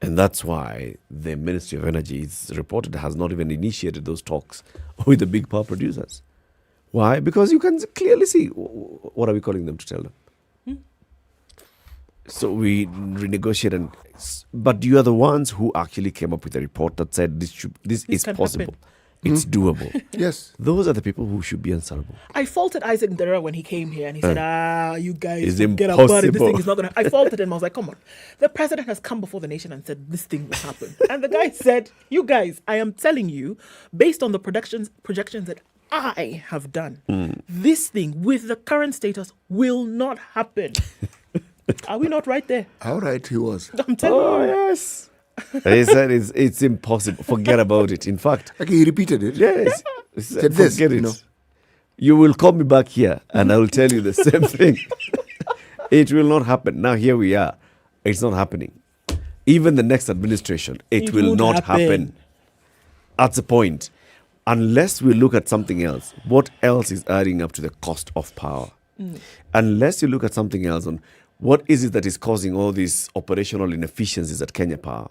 And that's why the Ministry of Energy is reported has not even initiated those talks with the big power producers. Why? Because you can clearly see, what are we calling them to tell them? So we renegotiate, but you are the ones who actually came up with a report that said this is possible. Happen. It's doable. Yes. Those are the people who should be answerable. I faulted Isaac Ndera when he came here and he said, you guys It's get about it. This impossible. thing is not going to... I faulted him. I was like, come on. The president has come before the nation and said, this thing will happen. And the guy said, you guys, I am telling you, based on the projections that I have done, this thing with the current status will not happen. Are we not right there? How right he was. I'm telling you. Yes. He said it's impossible. Forget about it. In fact, okay, he repeated it. Yes. He said, this, forget it. You will call me back here and I will tell you the same thing. It will not happen. Now here we are. It's not happening. Even the next administration, it will not happen. That's the point. Unless we look at something else, what else is adding up to the cost of power? Unless you look at something else on what is it that is causing all these operational inefficiencies at Kenya Power?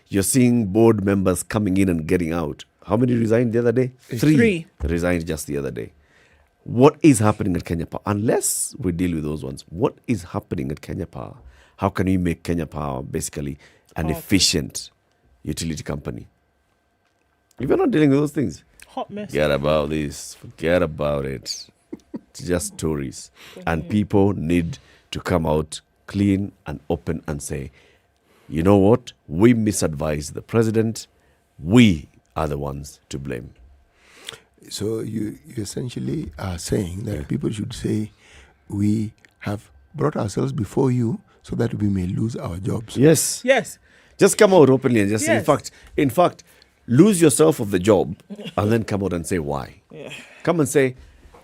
You're seeing board members coming in and getting out. How many resigned the other day? 3 resigned just the other day. What is happening at Kenya Power? Unless we deal with those ones, what is happening at Kenya Power? How can we make Kenya Power basically an efficient utility company? If you're not dealing with those things, hot mess. Forget about this. Forget about it. It's just stories. And people need to come out clean and open and say, you know what? We misadvised the president. We are the ones to blame. So you essentially are saying that people should say, we have brought ourselves before you so that we may lose our jobs. Yes. Yes. Just come out openly and just say, Yes. in fact, lose yourself of the job and then come out and say why. Come and say,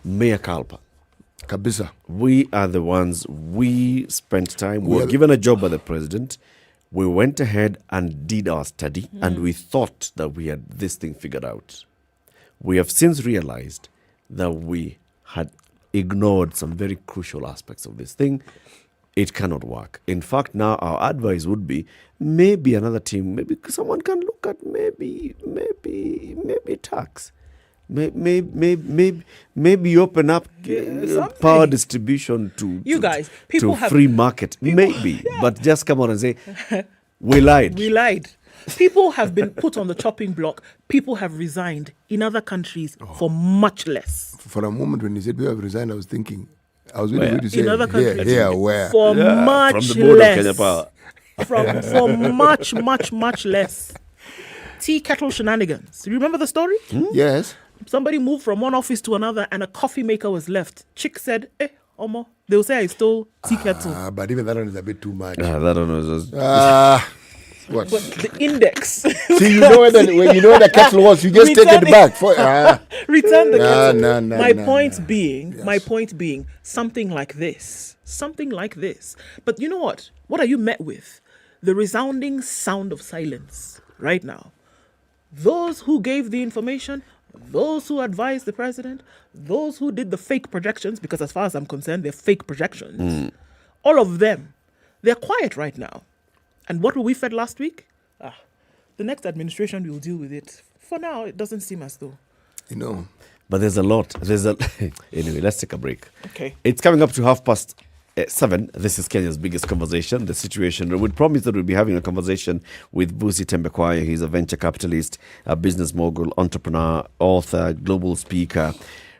mea culpa. Kabisa. We are the ones, we spent time, we were given a job by the president. We went ahead and did our study and we thought that we had this thing figured out. We have since realized that we had ignored some very crucial aspects of this thing. It cannot work. In fact, now our advice would be maybe another team, maybe someone can look at maybe tax. Maybe open up power distribution to You guys, people to have free market. Maybe, but just come on and say we lied. We lied. People have been put on the chopping block. People have resigned in other countries for much less. For a moment, when you said we have resigned, I was thinking, I was waiting for you to say, in other countries, where? For much from the board less. of Kenya Power. For much less. Tea kettle shenanigans. Do you remember the story? Yes. Somebody moved from one office to another and a coffee maker was left. Chick said, Omo, they'll say I stole tea kettle. But even that one is a bit too much. That one was just... What? But the index. See, you know when you know the kettle was, you just take it back. Return the kettle. My point being, something like this. But you know what? What are you met with? The resounding sound of silence right now. Those who gave the information, those who advised the president, those who did the fake projections, because as far as I'm concerned, they're fake projections. All of them, they're quiet right now. And what were we fed last week? The next administration will deal with it. For now, it doesn't seem as though. You know. But there's a lot. Anyway, let's take a break. Okay. It's coming up to 7:30. This is Kenya's biggest conversation, the situation. We promised that we'll be having a conversation with Busi Tembekwaya. He's a venture capitalist, a business mogul, entrepreneur, author, global speaker,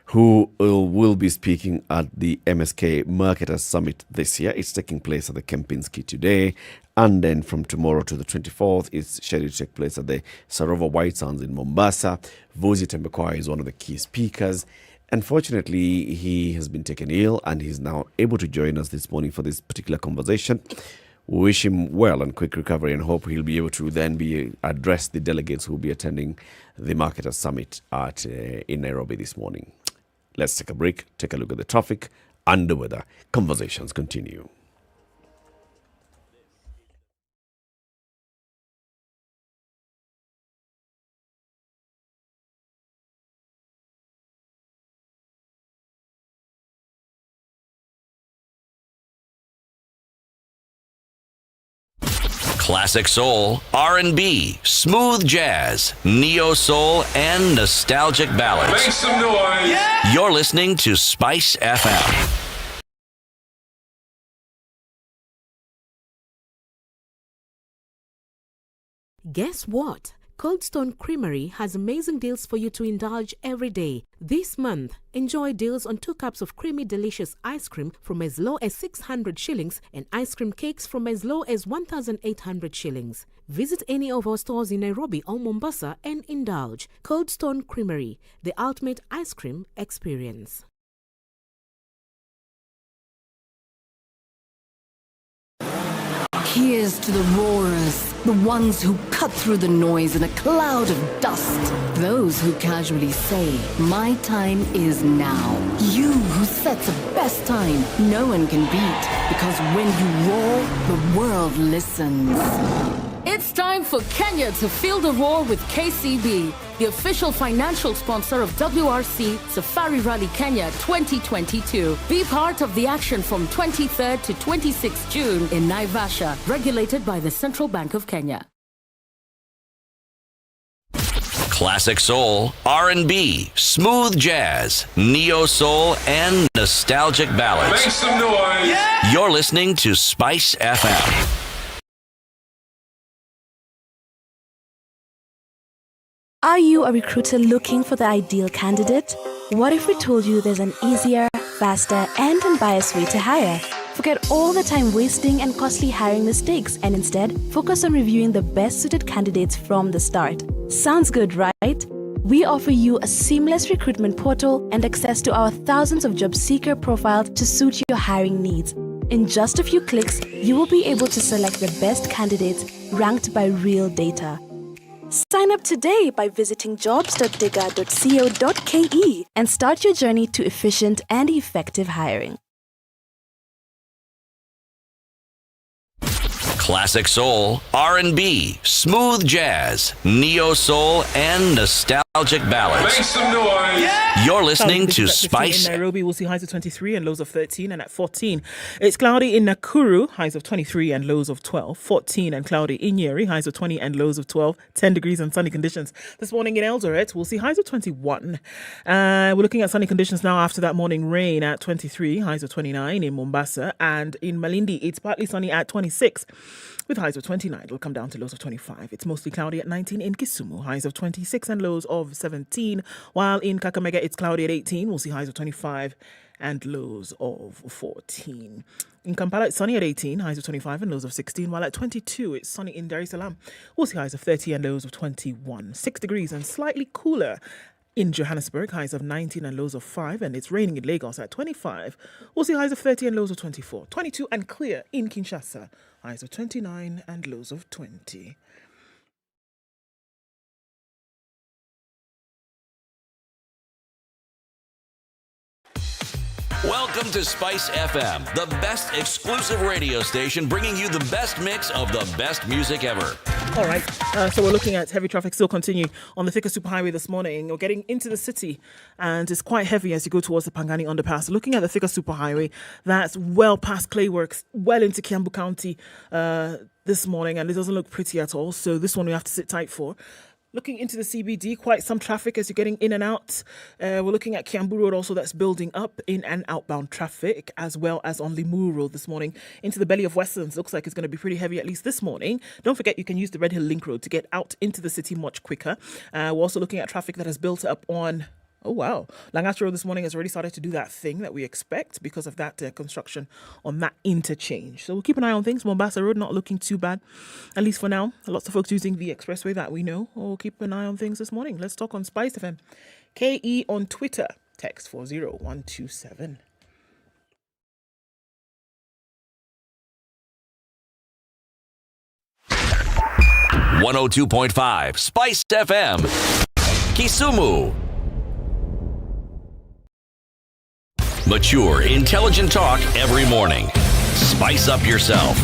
who will be speaking at the MSK Marketers Summit this year. It's taking place at the Kempinski today. And then from tomorrow to the 24th, it's scheduled to take place at the Sarova White Sands in Mombasa. Busi Tembekwaya is one of the key speakers. Unfortunately, he has been taken ill and he's now able to join us this morning for this particular conversation. We wish him well and quick recovery and hope he'll be able to then address the delegates who will be attending the Marketers Summit in Nairobi this morning. Let's take a break, take a look at the traffic, under weather. Conversations continue. Classic soul, R&B, smooth jazz, neo soul, and nostalgic ballads. Make some noise. Yeah. You're listening to Spice FM. Guess what? Cold Stone Creamery has amazing deals for you to indulge every day. This month, enjoy deals on 2 cups of creamy delicious ice cream from as low as 600 shillings and ice cream cakes from as low as 1,800 shillings. Visit any of our stores in Nairobi or Mombasa and indulge. Cold Stone Creamery, the ultimate ice cream experience. Here's to the roarers, the ones who cut through the noise in a cloud of dust. Those who casually say, my time is now. You who sets a best time no one can beat, because when you roar, the world listens. It's time for Kenya to feel the roar with KCB, the official financial sponsor of WRC Safari Rally Kenya 2022. Be part of the action from 23rd to 26th June in Naivasha, regulated by the Central Bank of Kenya. Classic soul, R&B, smooth jazz, neo soul, and nostalgic ballads. Make some noise. Yeah. You're listening to Spice FM. Are you a recruiter looking for the ideal candidate? What if we told you there's an easier, faster, and unbiased way to hire? Forget all the time wasting and costly hiring mistakes and instead focus on reviewing the best suited candidates from the start. Sounds good, right? We offer you a seamless recruitment portal and access to our thousands of job seeker profiles to suit your hiring needs. In just a few clicks, you will be able to select the best candidates ranked by real data. Sign up today by visiting jobs.digga.co.ke and start your journey to efficient and effective hiring. Classic soul, R&B, smooth jazz, neo soul, and nostalgic ballads. Make some noise. Yeah. You're listening to Spice. In Nairobi, we'll see highs of 23 and lows of 13, and at 14, it's cloudy in Nakuru, highs of 23 and lows of 12, 14 and cloudy in Nyeri, highs of 20 and lows of 12, 10 degrees and sunny conditions. This morning in Eldoret, we'll see highs of 21. We're looking at sunny conditions now after that morning rain at 23, highs of 29 in Mombasa, and in Malindi, it's partly sunny at 26. With highs of 29, it'll come down to lows of 25. It's mostly cloudy at 19 in Kisumu, highs of 26 and lows of 17. While in Kakamega, it's cloudy at 18. We'll see highs of 25 and lows of 14. In Kampala, it's sunny at 18, highs of 25 and lows of 16. While at 22, it's sunny in Dar es Salaam. We'll see highs of 30 and lows of 21. 6 degrees and slightly cooler in Johannesburg, highs of 19 and lows of 5, and it's raining in Lagos at 25. We'll see highs of 30 and lows of 24. 22 and clear in Kinshasa, highs of 29 and lows of 20. Welcome to Spice FM, the best exclusive radio station bringing you the best mix of the best music ever. All right, so we're looking at heavy traffic still continuing on the Thika Superhighway this morning. We're getting into the city and it's quite heavy as you go towards the Pangani underpass. Looking at the Thika Superhighway, that's well past Clayworks, well into Kiambu County this morning, and it doesn't look pretty at all. So this one we have to sit tight for. Looking into the CBD, quite some traffic as you're getting in and out. We're looking at Kiambu Road also, that's building up in and outbound traffic, as well as on Limuru Road this morning. Into the belly of Westlands, looks like it's going to be pretty heavy, at least this morning. Don't forget, you can use the Red Hill Link Road to get out into the city much quicker. We're also looking at traffic that has built up on... Oh, wow. Langata Road this morning has already started to do that thing that we expect because of that construction on that interchange. So we'll keep an eye on things. Mombasa Road not looking too bad, at least for now. Lots of folks using the expressway that we know. We'll keep an eye on things this morning. Let's talk on SpiceFM. KE on Twitter. Text 40127. .5 Spice FM. Kisumu. Mature, intelligent talk every morning. Spice up yourself.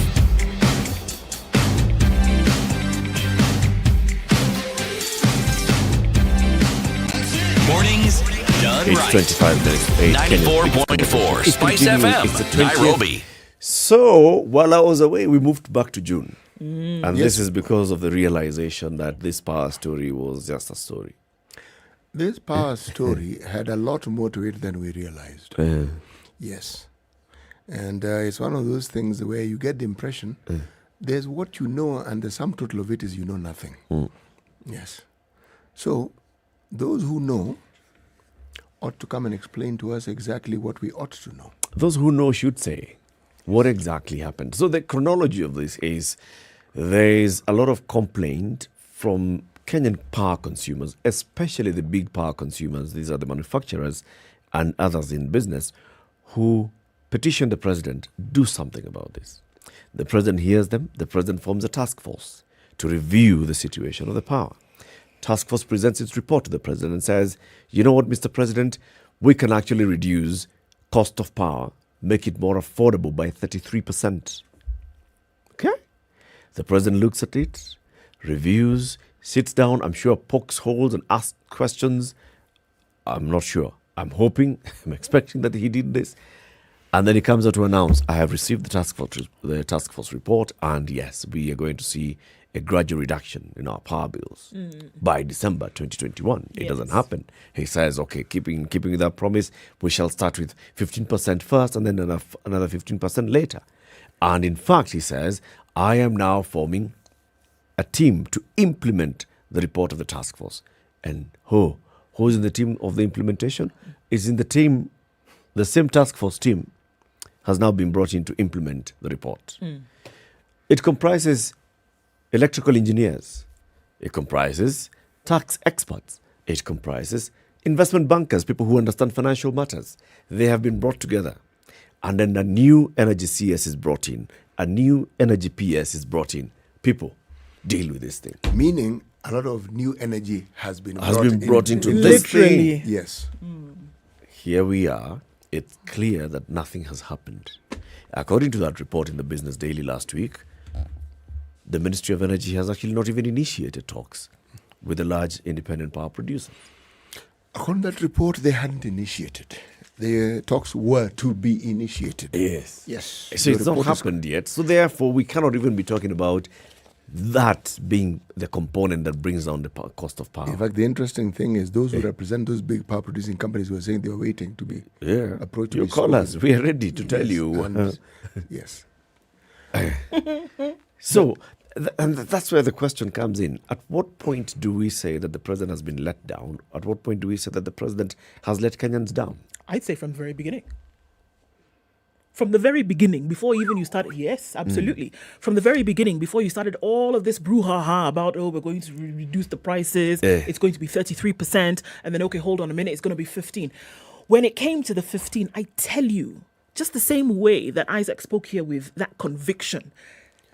Mornings done It's right. 25 minutes. 94.4 Spice FM, Nairobi. So, while I was away, we moved back to June. And Yes. this is because of the realization that this power story was just a story. This power story had a lot more to it than we realized. Yes. And it's one of those things where you get the impression there's what you know, and the sum total of it is you know nothing. Yes. So, those who know ought to come and explain to us exactly what we ought to know. Those who know should say what exactly happened. So the chronology of this is there is a lot of complaint from Kenyan power consumers, especially the big power consumers. These are the manufacturers and others in business who petition the president, do something about this. The president hears them. The president forms a task force to review the situation of the power. Task force presents its report to the president and says, you know what, Mr. President, we can actually reduce cost of power, make it more affordable by 33%. Okay? The president looks at it, reviews, sits down, I'm sure pokes holes and asks questions. I'm not sure. I'm hoping, I'm expecting that he did this. And then he comes out to announce, I have received the task force report, and yes, we are going to see a gradual reduction in our power bills by December 2021. It doesn't happen. He says, okay, keeping that promise, we shall start with 15% first and then another 15% later. And in fact, he says, I am now forming a team to implement the report of the task force. And who's in the team of the implementation? Is in the team, the same task force team has now been brought in to implement the report. It comprises electrical engineers. It comprises tax experts. It comprises investment bankers, people who understand financial matters. They have been brought together. And then a new energy CS is brought in. A new energy PS is brought in. People, deal with this thing. Meaning, a lot of new energy has been brought into this thing. Yes. Here we are. It's clear that nothing has happened. According to that report in the Business Daily last week, the Ministry of Energy has actually not even initiated talks with a large independent power producer. According to that report, they hadn't initiated. The talks were to be initiated. Yes. Yes. So it's not happened yet. So therefore, we cannot even be talking about that being the component that brings down the cost of power. In fact, the interesting thing is those who represent those big power producing companies were saying they were waiting to be approached. You call us. We are ready to tell you. And yes. So, and that's where the question comes in. At what point do we say that the president has been let down? At what point do we say that the president has let Kenyans down? I'd say from the very beginning. From the very beginning, before even you started, yes, absolutely. From the very beginning, before you started all of this brouhaha about, we're going to reduce the prices, it's going to be 33%, and then, okay, hold on a minute, it's going to be 15. When it came to the 15, I tell you, just the same way that Isaac spoke here with that conviction,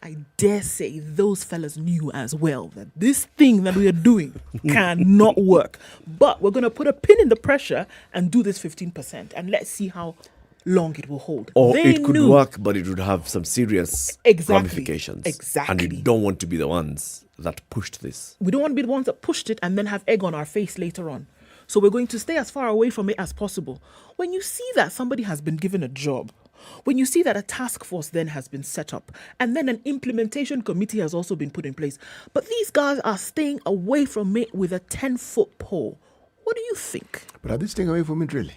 I dare say those fellas knew as well that this thing that we are doing cannot work. But we're going to put a pin in the pressure and do this 15%, and let's see how long it will hold. Or it could work, but it would have some serious ramifications. Exactly. And we don't want to be the ones that pushed this. We don't want to be the ones that pushed it and then have egg on our face later on. So we're going to stay as far away from it as possible. When you see that somebody has been given a job, when you see that a task force then has been set up, and then an implementation committee has also been put in place, but these guys are staying away from it with a 10-foot pole, what do you think? But are they staying away from it really?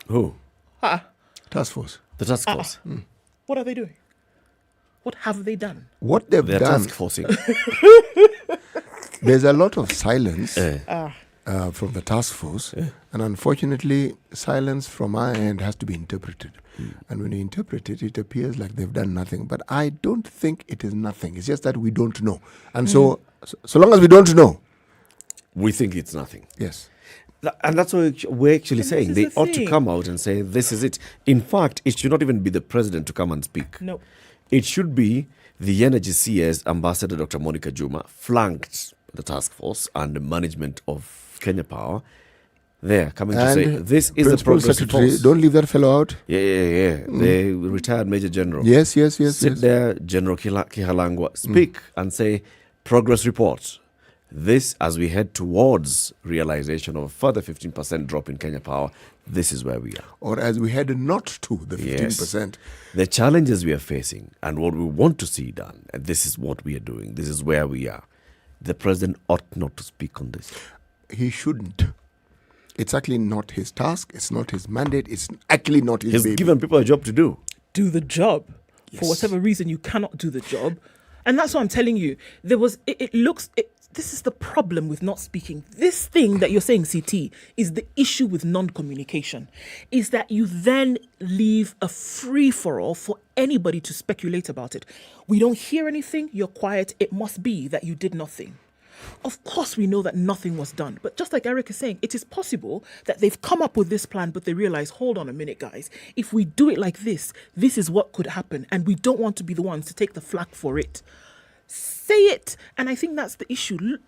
Who? Task force. The task force. What are they doing? What have they done? What they've They're done. task forcing. There's a lot of silence from the task force, and unfortunately, silence from our end has to be interpreted. And when you interpret it, it appears like they've done nothing. But I don't think it is nothing. It's just that we don't know. And so long as we don't know, we think it's nothing. Yes. And that's what we're actually saying. They ought to come out and say, this is it. In fact, it should not even be the president to come and speak. No. It should be the Energy CS Ambassador Dr. Monica Juma, flanked the task force and the management of Kenya Power, there coming And to say this is the Principal progress Secretary, reports. don't leave that fellow out. Yeah. The retired Major General. Yes. Sit there, General Kihalangwa, speak and say progress reports. This, as we head towards realization of a further 15% drop in Kenya Power, this is where we are. Or as we head not to the 15%. The challenges we are facing and what we want to see done, and this is what we are doing. This is where we are. The president ought not to speak on this. He shouldn't. It's actually not his task. It's not his mandate. It's actually not his baby. He's given people a job to do. Do the job. Yes. For whatever reason, you cannot do the job. And that's what I'm telling you. This is the problem with not speaking. This thing that you're saying, CT, is the issue with non-communication. Is that you then leave a free-for-all for anybody to speculate about it. We don't hear anything, you're quiet. It must be that you did nothing. Of course, we know that nothing was done. But just like Eric is saying, it is possible that they've come up with this plan, but they realize, hold on a minute, guys. If we do it like this, this is what could happen. And we don't want to be the ones to take the flak for it. Say it. And I think that's the issue.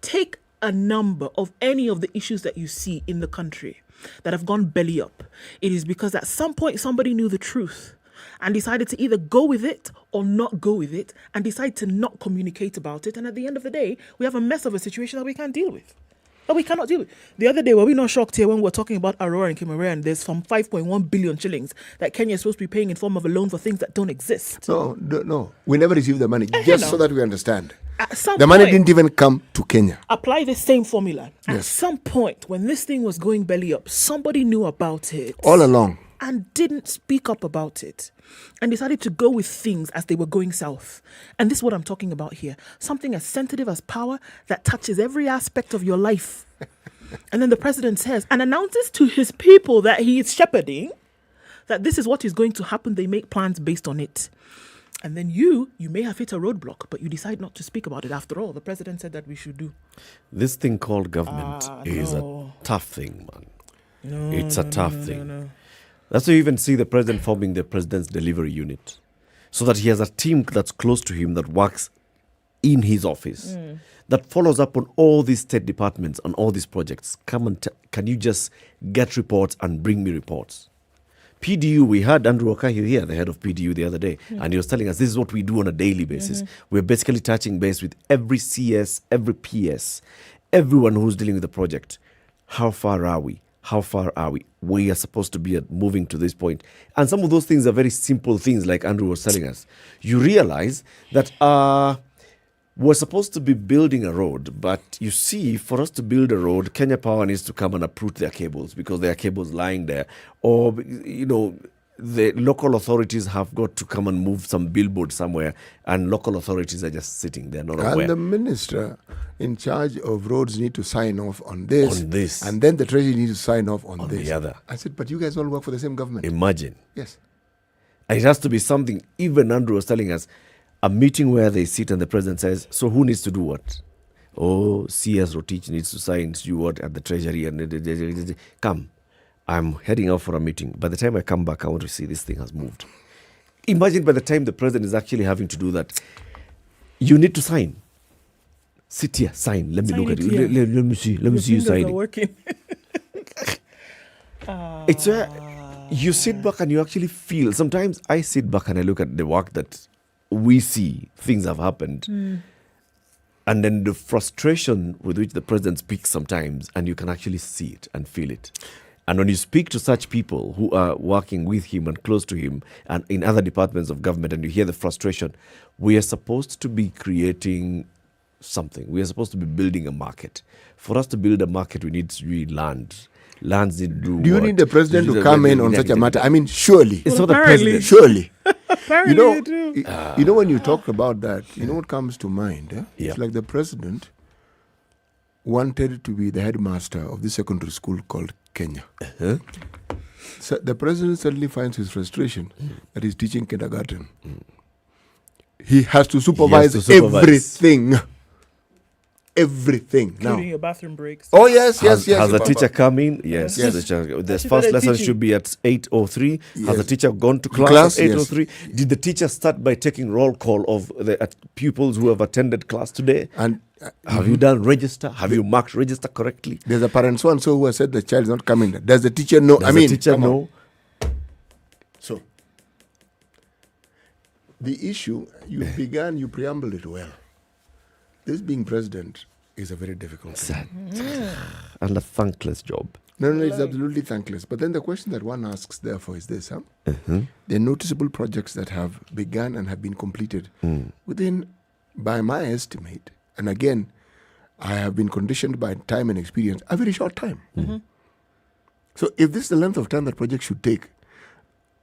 Take a number of any of the issues that you see in the country that have gone belly up. It is because at some point somebody knew the truth and decided to either go with it or not go with it and decide to not communicate about it. And at the end of the day, we have a mess of a situation that we can't deal with. That we cannot deal with. The other day, were we not shocked here when we were talking about Aurora and Kimmerer, and there's some 5.1 billion shillings that Kenya is supposed to be paying in form of a loan for things that don't exist? No. We never received the money, just so that we understand. The money didn't even come to Kenya. Apply the same formula. Yes. At some point, when this thing was going belly up, somebody knew about it. All along. And didn't speak up about it. And decided to go with things as they were going south. And this is what I'm talking about here. Something as sensitive as power that touches every aspect of your life. And then the president says and announces to his people that he is shepherding, that this is what is going to happen. They make plans based on it. And then you may have hit a roadblock, but you decide not to speak about it. After all, the president said that we should do. This thing called government is a tough thing, man. It's a tough thing. No. That's why you even see the president forming the president's delivery unit, so that he has a team that's close to him that works in his office, that follows up on all these state departments, on all these projects. Come and can you just get reports and bring me reports? PDU, we had Andrew Okoh here, the head of PDU, the other day, and he was telling us this is what we do on a daily basis. We're basically touching base with every CS, every PS, everyone who's dealing with the project. How far are we? How far are we? We are supposed to be moving to this point. And some of those things are very simple things, like Andrew was telling us. You realize that we're supposed to be building a road, but you see, for us to build a road, Kenya Power needs to come and uproot their cables because there are cables lying there. Or, the local authorities have got to come and move some billboard somewhere, and local authorities are just sitting there, not aware. And the minister in charge of roads need to sign off on this. And then the treasury needs to sign off on this. The other. I said, but you guys all work for the same government. Imagine. Yes. And it has to be something, even Andrew was telling us, a meeting where they sit and the president says, so who needs to do what? Oh, CS Rotich needs to sign, do what at the treasury, and come. I'm heading out for a meeting. By the time I come back, I want to see this thing has moved. Imagine by the time the president is actually having to do that, you need to sign. Sit here, sign. Let me look at you. Let me see. Let me see you signing. It's where you sit back and you actually feel. Sometimes I sit back and I look at the work that we see. Things have happened. And then the frustration with which the president speaks sometimes, and you can actually see it and feel it. And when you speak to such people who are working with him and close to him and in other departments of government, and you hear the frustration, we are supposed to be creating something. We are supposed to be building a market. For us to build a market, we need to be land. Lands need to do you need the president to come in on such a matter? I mean, surely. It's not the president. Surely. Apparently they do. You know, when you talk about that, you know what comes to mind? It's like the president wanted to be the headmaster of this secondary school called Kenya. So the president suddenly finds his frustration that he's teaching kindergarten. He has to supervise everything. everything Including now. your bathroom breaks. Oh, yes. Has the teacher come in? Yes. Yes. The first lesson should be at 8:03. Yes. Has the teacher gone to class at 8:03? Yes. Did the teacher start by taking roll call of the pupils who have attended class today? And have you done register? Have you marked register correctly? There's a parent so who has said the child is not coming. Does the teacher know? Does the teacher know? So, the issue, you preambled it well. This being president is a very difficult thing. And a thankless job. No, it's absolutely thankless. But then the question that one asks, therefore, is this. The noticeable projects that have begun and have been completed within, by my estimate, and again, I have been conditioned by time and experience, a very short time. So if this is the length of time that project should take,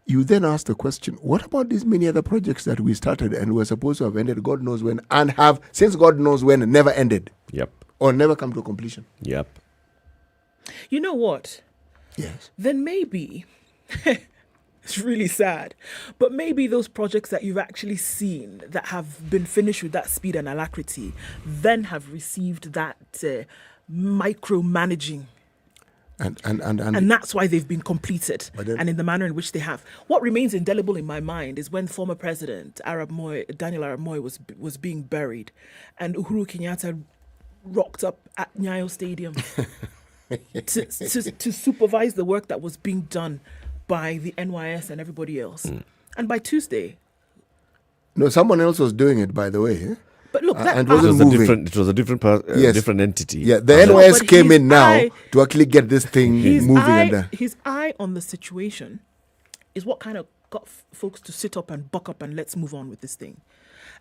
you then ask the question, what about these many other projects that we started and were supposed to have ended God knows when, and have, since God knows when, never ended? Yep. Or never come to completion? Yep. You know what? Yes. Then maybe, it's really sad, but maybe those projects that you've actually seen that have been finished with that speed and alacrity then have received that micromanaging. And that's why they've been completed, and in the manner in which they have. What remains indelible in my mind is when former President Daniel Arap Moi was being buried, and Uhuru Kenyatta rocked up at Nyayo Stadium to supervise the work that was being done by the NYS and everybody else. And by Tuesday... No, someone else was doing it, by the way. But look, that and it was a different entity. Yeah, the NYS came in now to actually get this thing moving. His eye on the situation is what kind of got folks to sit up and buck up and let's move on with this thing.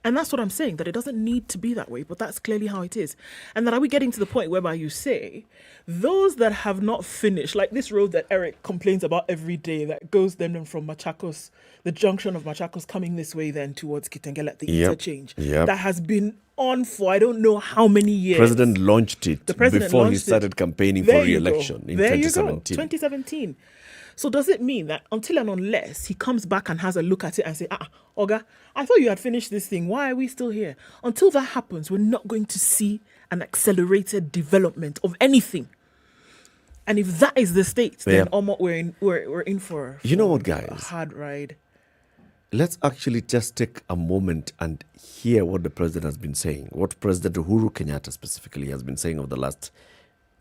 And that's what I'm saying, that it doesn't need to be that way, but that's clearly how it is. And that are we getting to the point whereby you say, those that have not finished, like this road that Eric complains about every day that goes then from Machakos, the junction of Machakos coming this way then towards Kitengela at the interchange, that has been on for I don't know how many years. President launched it before he started campaigning for re-election in 2017. So does it mean that until and unless he comes back and has a look at it and say, Oga, I thought you had finished this thing. Why are we still here? Until that happens, we're not going to see an accelerated development of anything. And if that is the state, then we're in for you know what, guys? A hard ride. Let's actually just take a moment and hear what the president has been saying, what President Uhuru Kenyatta specifically has been saying over the last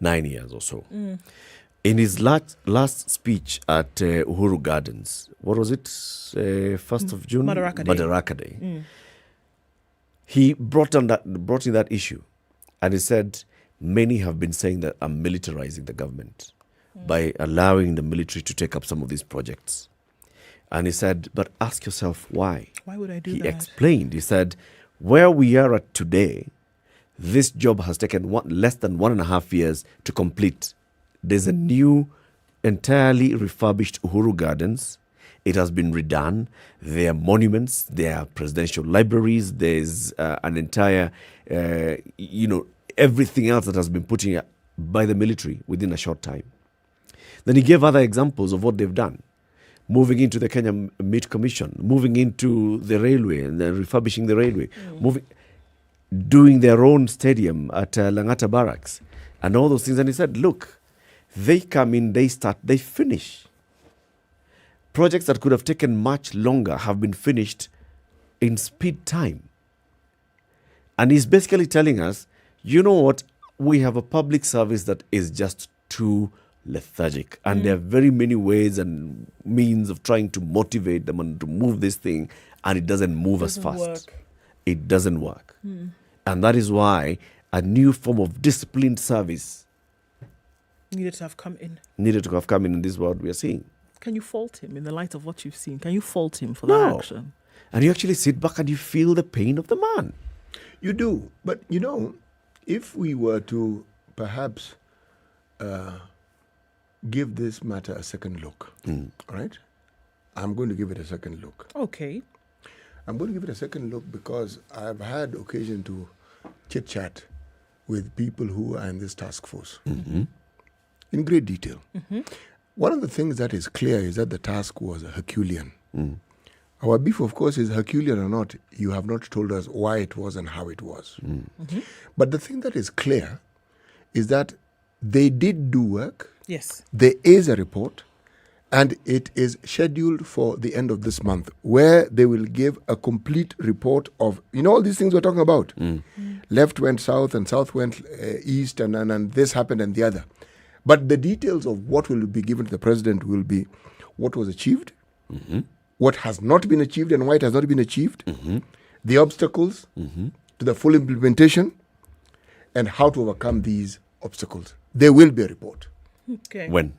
9 years or so. In his last speech at Uhuru Gardens, what was it? 1st of June? Madaraka Day. He brought in that issue, and he said, many have been saying that I'm militarizing the government by allowing the military to take up some of these projects. And he said, but ask yourself why. Why would I do that? He explained, he said, where we are at today, this job has taken less than 1.5 years to complete. There's a new, entirely refurbished Uhuru Gardens. It has been redone. There are monuments. There are presidential libraries. There's an entire, everything else that has been put in by the military within a short time. Then he gave other examples of what they've done. Moving into the Kenya Meat Commission, moving into the railway and then refurbishing the railway, doing their own stadium at Langata Barracks and all those things. And he said, look, they come in, they start, they finish. Projects that could have taken much longer have been finished in speed time. And he's basically telling us, you know what, we have a public service that is just too lethargic. And there are very many ways and means of trying to motivate them and to move this thing, and it doesn't move as fast. It doesn't work. And that is why a new form of disciplined service needed to have come in. In this world we are seeing. Can you fault him in the light of what you've seen? Can you fault him for that action? And you actually sit back and you feel the pain of the man. You do. But, if we were to perhaps give this matter a second look, all right? I'm going to give it a second look. Okay. I'm going to give it a second look because I've had occasion to chit-chat with people who are in this task force. In great detail. One of the things that is clear is that the task was Herculean. Our beef, of course, is Herculean or not. You have not told us why it was and how it was. But the thing that is clear is that they did do work. Yes. There is a report, and it is scheduled for the end of this month, where they will give a complete report of, all these things we're talking about. Left went south and south went east, and this happened and the other. But the details of what will be given to the president will be what was achieved, what has not been achieved and why it has not been achieved, the obstacles to the full implementation, and how to overcome these obstacles. There will be a report. Okay. When?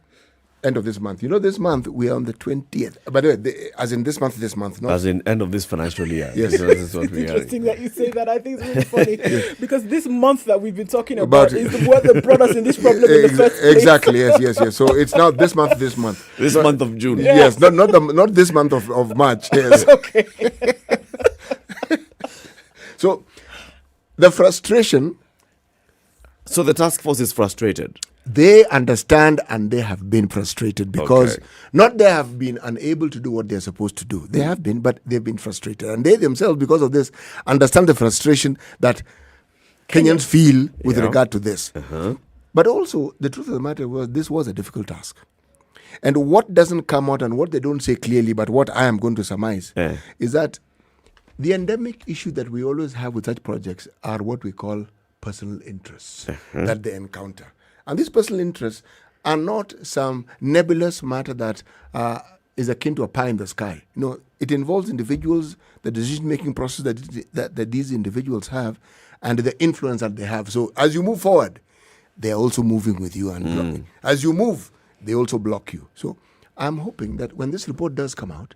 End of this month. This month we are on the 20th. By the way, as in this month, not as in end of this financial year. Yes, this is what It's we are. interesting that you say that. I think it's really funny because this month that we've been talking about is what that brought us in this problem in the first place. Exactly. Yes. So it's now this month. This month of June. Yes, not this month of March. Yes. Okay. So the frustration. So the task force is frustrated. They understand and they have been frustrated because not they have been unable to do what they're supposed to do. They have been, but they've been frustrated. And they themselves, because of this, understand the frustration that Kenyans feel with regard to this. But also, the truth of the matter was, this was a difficult task. And what doesn't come out and what they don't say clearly, but what I am going to surmise, is that the endemic issue that we always have with such projects are what we call personal interests that they encounter. And these personal interests are not some nebulous matter that is akin to a pie in the sky. It involves individuals, the decision-making process that these individuals have, and the influence that they have. So as you move forward, they are also moving with you and blocking. As you move, they also block you. So I'm hoping that when this report does come out,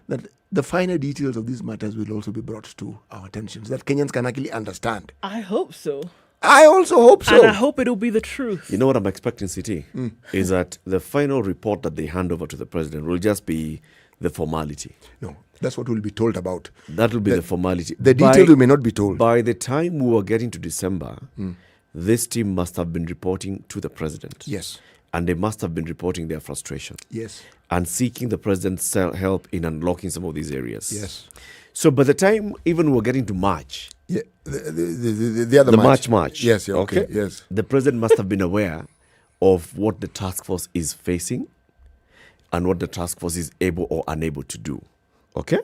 that the finer details of these matters will also be brought to our attention so that Kenyans can actually understand. I hope so. I also hope so. And I hope it'll be the truth. You know what I'm expecting, CT? Is that the final report that they hand over to the president will just be the formality. No, that's what we'll be told about. That will be the formality. The details we may not be told. By the time we were getting to December, this team must have been reporting to the president. Yes. And they must have been reporting their frustration. Yes. And seeking the president's help in unlocking some of these areas. Yes. So by the time even we're getting to March, the other March. Yes, okay. Yes. The president must have been aware of what the task force is facing and what the task force is able or unable to do. Okay?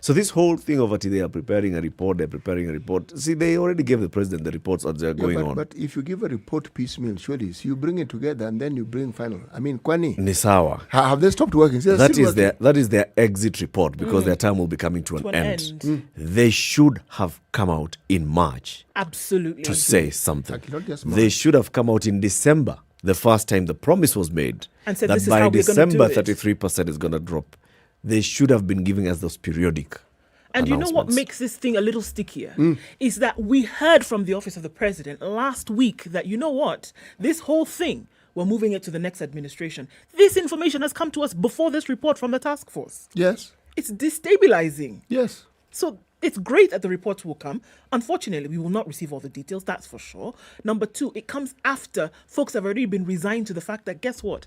So this whole thing of they are preparing a report, See, they already gave the president the reports as they're going on. But if you give a report piecemeal, surely, so you bring it together and then you bring final. I mean, Kwani. Nisawa. Have they stopped working? That is their exit report because their time will be coming to an end. They should have come out in March. Absolutely. To say something. They should have come out in December, the first time the promise was made, and said, that by December 33% is going to drop. They should have been giving us those periodic And you know what makes this thing a little stickier? Is that we heard from the office of the president last week that, you know what, this whole thing, we're moving it to the next administration. This information has come to us before this report from the task force. Yes. It's destabilizing. Yes. So it's great that the reports will come. Unfortunately, we will not receive all the details, that's for sure. Number two, it comes after folks have already been resigned to the fact that, guess what?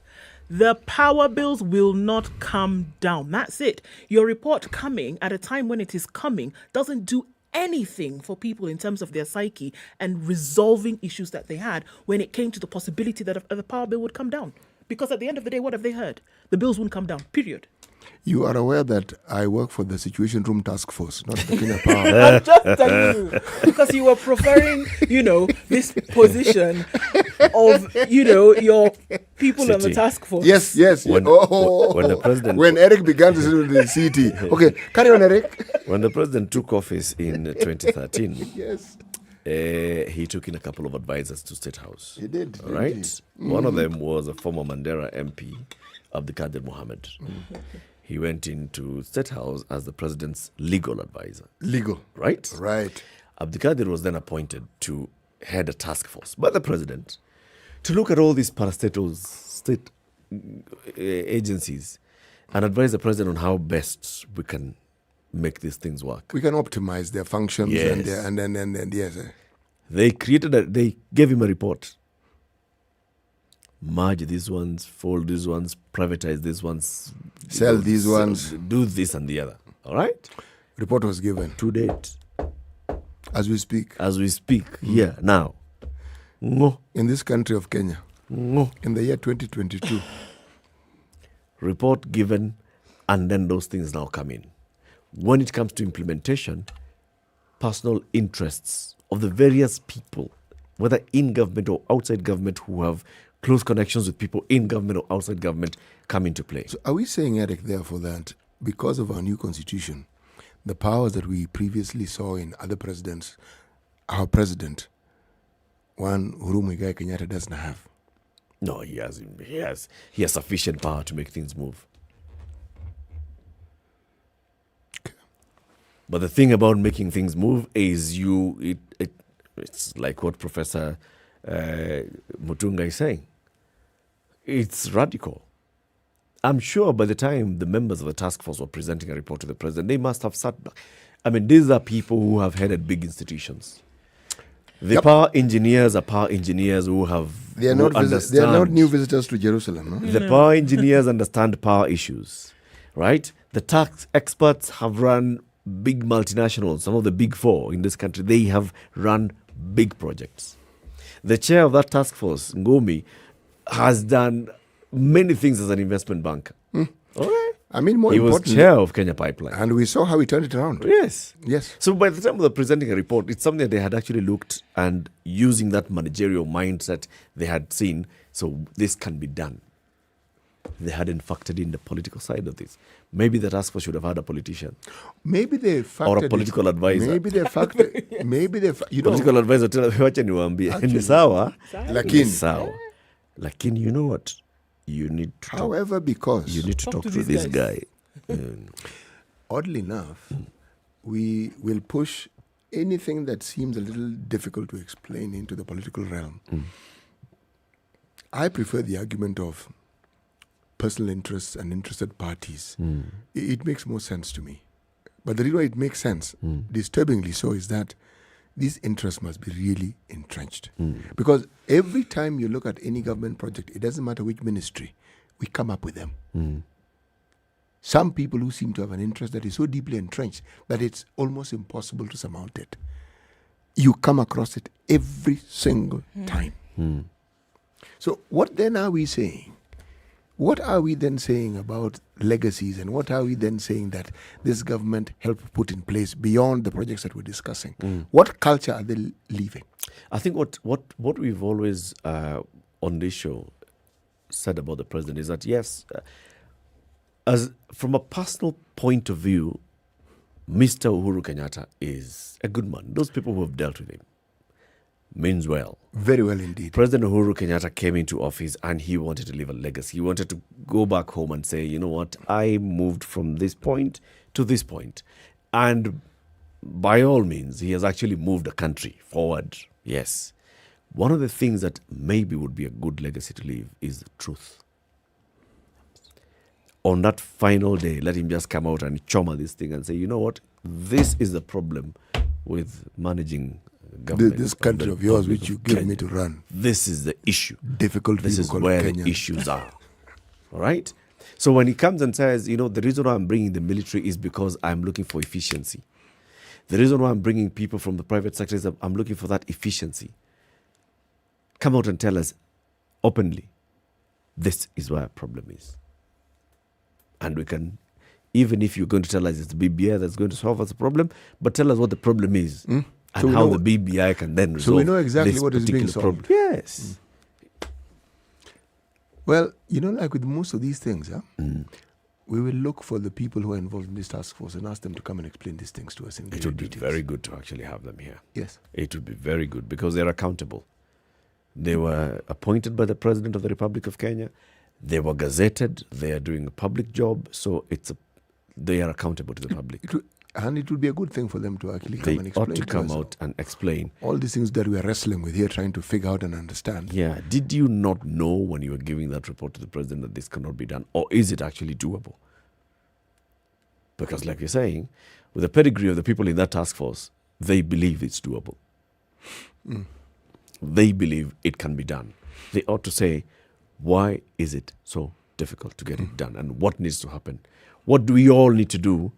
The power bills will not come down. That's it. Your report coming at a time when it is coming doesn't do anything for people in terms of their psyche and resolving issues that they had when it came to the possibility that the power bill would come down. Because at the end of the day, what have they heard? The bills won't come down, period. You are aware that I work for the Situation Room Task Force, not the Kenya Power. I'm just telling you, because you were preferring, this position of, your people on the task force. Yes. When the president... When Eric began to sit with the CT. Okay, carry on, Eric. When the president took office in 2013... Yes. He took in a couple of advisors to State House. He did. Right? One of them was a former Mandera MP, Abdikadir Mohammed. He went into State House as the president's legal advisor. Legal. Right? Right. Abdikadir was then appointed to head a task force by the president to look at all these parastatal state agencies and advise the president on how best we can make these things work. We can optimize their functions and yes. They gave him a report. Merge these ones, fold these ones, privatize these ones, sell these ones, do this and the other. All right? Report was given. To date. As we speak. Here, now. No. In this country of Kenya. No. In the year 2022. Report given, and then those things now come in. When it comes to implementation, personal interests of the various people, whether in government or outside government, who have close connections with people in government or outside government, come into play. So are we saying, Eric, therefore, that because of our new constitution, the powers that we previously saw in other presidents, our president, one Uhuru Muigai Kenyatta, doesn't have? No, he has sufficient power to make things move. Okay. But the thing about making things move is it's like what Professor Mutunga is saying. It's radical. I'm sure by the time the members of the task force were presenting a report to the president, they must have sat back. I mean, these are people who have headed big institutions. The power engineers are power engineers who have they are not new visitors to Jerusalem. No? The power engineers understand power issues, right? The tax experts have run big multinationals, some of the big four in this country. They have run big projects. The chair of that task force, Ngomi, has done many things as an investment banker. Okay. I mean, he was chair of Kenya Pipeline. And we saw how he turned it around. Yes. Yes. So by the time they were presenting a report, it's something that they had actually looked and using that managerial mindset they had seen, so this can be done. They hadn't factored in the political side of this. Maybe the task force should have had a politician. Maybe they factored or a political advisor. Maybe they factored. Yes. Maybe they. Political advisor tell me wacha niwaambie ni sawa. Lakini sawa. Lakini you know what? You need to However, because you need to talk to this guy. Oddly enough, we will push anything that seems a little difficult to explain into the political realm. I prefer the argument of personal interests and interested parties. It makes more sense to me. But the reason why it makes sense, disturbingly so, is that these interests must be really entrenched. Because every time you look at any government project, it doesn't matter which ministry, we come up with them. Some people who seem to have an interest that is so deeply entrenched that it's almost impossible to surmount it. You come across it every single time. So what then are we saying? What are we then saying about legacies, and what are we then saying that this government helped put in place beyond the projects that we're discussing? What culture are they leaving? I think what we've always on this show said about the president is that yes, as from a personal point of view, Mr. Uhuru Kenyatta is a good man. Those people who have dealt with him means well. Very well indeed. President Uhuru Kenyatta came into office and he wanted to leave a legacy. He wanted to go back home and say, you know what, I moved from this point to this point. And by all means, he has actually moved the country forward. Yes. One of the things that maybe would be a good legacy to leave is the truth. On that final day, let him just come out and choma this thing and say, you know what, this is the problem with managing government. This country of yours, which you give me to run. This is the issue. Difficult. This is where the issues are. All right? So when he comes and says, you know, the reason why I'm bringing the military is because I'm looking for efficiency. The reason why I'm bringing people from the private sector is that I'm looking for that efficiency. Come out and tell us openly, this is where our problem is. And we can, even if you're going to tell us it's the BBI that's going to solve us the problem, but tell us what the problem is and so how the BBI can then resolve. So we know exactly this what is being problem. solved. Yes. Well, you know, like with most of these things, we will look for the people who are involved in this task force and ask them to come and explain these things to us in It would be very good to actually have them here. Yes. It would be very good because they're accountable. They were appointed by the President of the Republic of Kenya. They were gazetted. They are doing a public job. So they are accountable to the public. And it would be a good thing for them to actually come and explain. They ought to come out and explain. All these things that we are wrestling with here, trying to figure out and understand. Yeah. Did you not know when you were giving that report to the President that this cannot be done? Or is it actually doable? Because like you're saying, with the pedigree of the people in that task force, they believe it's doable. They believe it can be done. They ought to say, why is it so difficult to get it done? And what needs to happen? What do we all need to do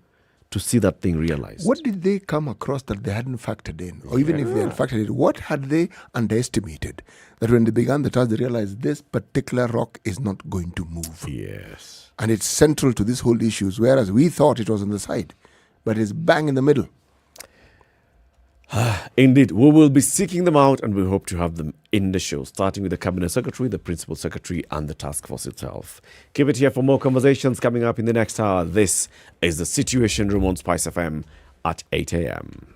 to see that thing realized. What did they come across that they hadn't factored in? Or even if they had factored in, what had they underestimated? That when they began the task, they realized this particular rock is not going to move. Yes. And it's central to this whole issue, whereas we thought it was on the side, but it's bang in the middle. Indeed, we will be seeking them out and we hope to have them in the show, starting with the Cabinet Secretary, the Principal Secretary and the task force itself. Keep it here for more conversations coming up in the next hour. This is the Situation Room on SpiceFM at 8 a.m.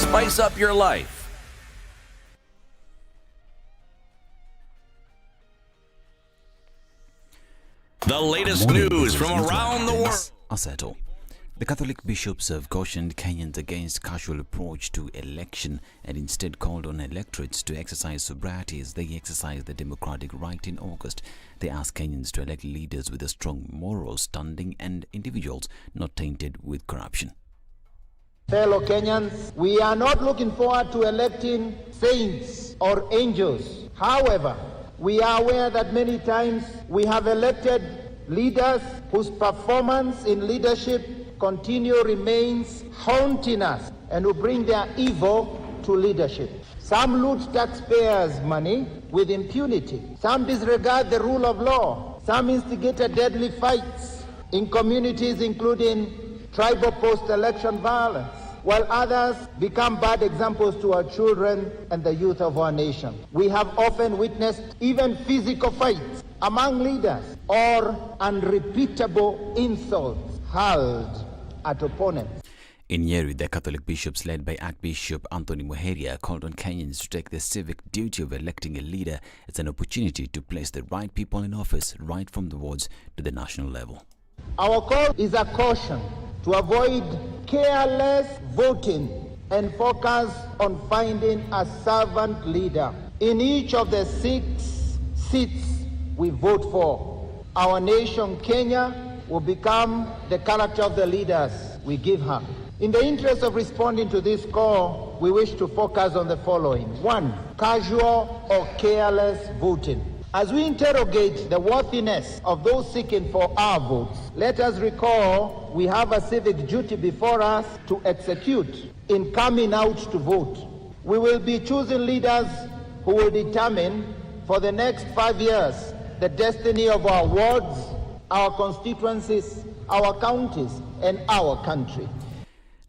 Spice up your life. The latest news from around the world. Aseto. The Catholic bishops have cautioned Kenyans against casual approach to election and instead called on electorates to exercise sobriety as they exercise their democratic right in August. They asked Kenyans to elect leaders with a strong moral standing and individuals not tainted with corruption. Fellow Kenyans, we are not looking forward to electing saints or angels. However, we are aware that many times we have elected leaders whose performance in leadership remains haunting us and who bring their evil to leadership. Some loot taxpayers' money with impunity. Some disregard the rule of law. Some instigated deadly fights in communities including tribal post-election violence, while others become bad examples to our children and the youth of our nation. We have often witnessed even physical fights among leaders or unrepeatable insults hurled at opponents. In Nyeri, the Catholic bishops led by Archbishop Anthony Muheria called on Kenyans to take the civic duty of electing a leader as an opportunity to place the right people in office right from the wards to the national level. Our call is a caution to avoid careless voting and focus on finding a servant leader in each of the 6 seats we vote for. Our nation, Kenya, will become the character of the leaders we give her. In the interest of responding to this call, we wish to focus on the following. 1, casual or careless voting. As we interrogate the worthiness of those seeking for our votes, let us recall we have a civic duty before us to execute in coming out to vote. We will be choosing leaders who will determine for the next 5 years the destiny of our wards, our constituencies, our counties, and our country.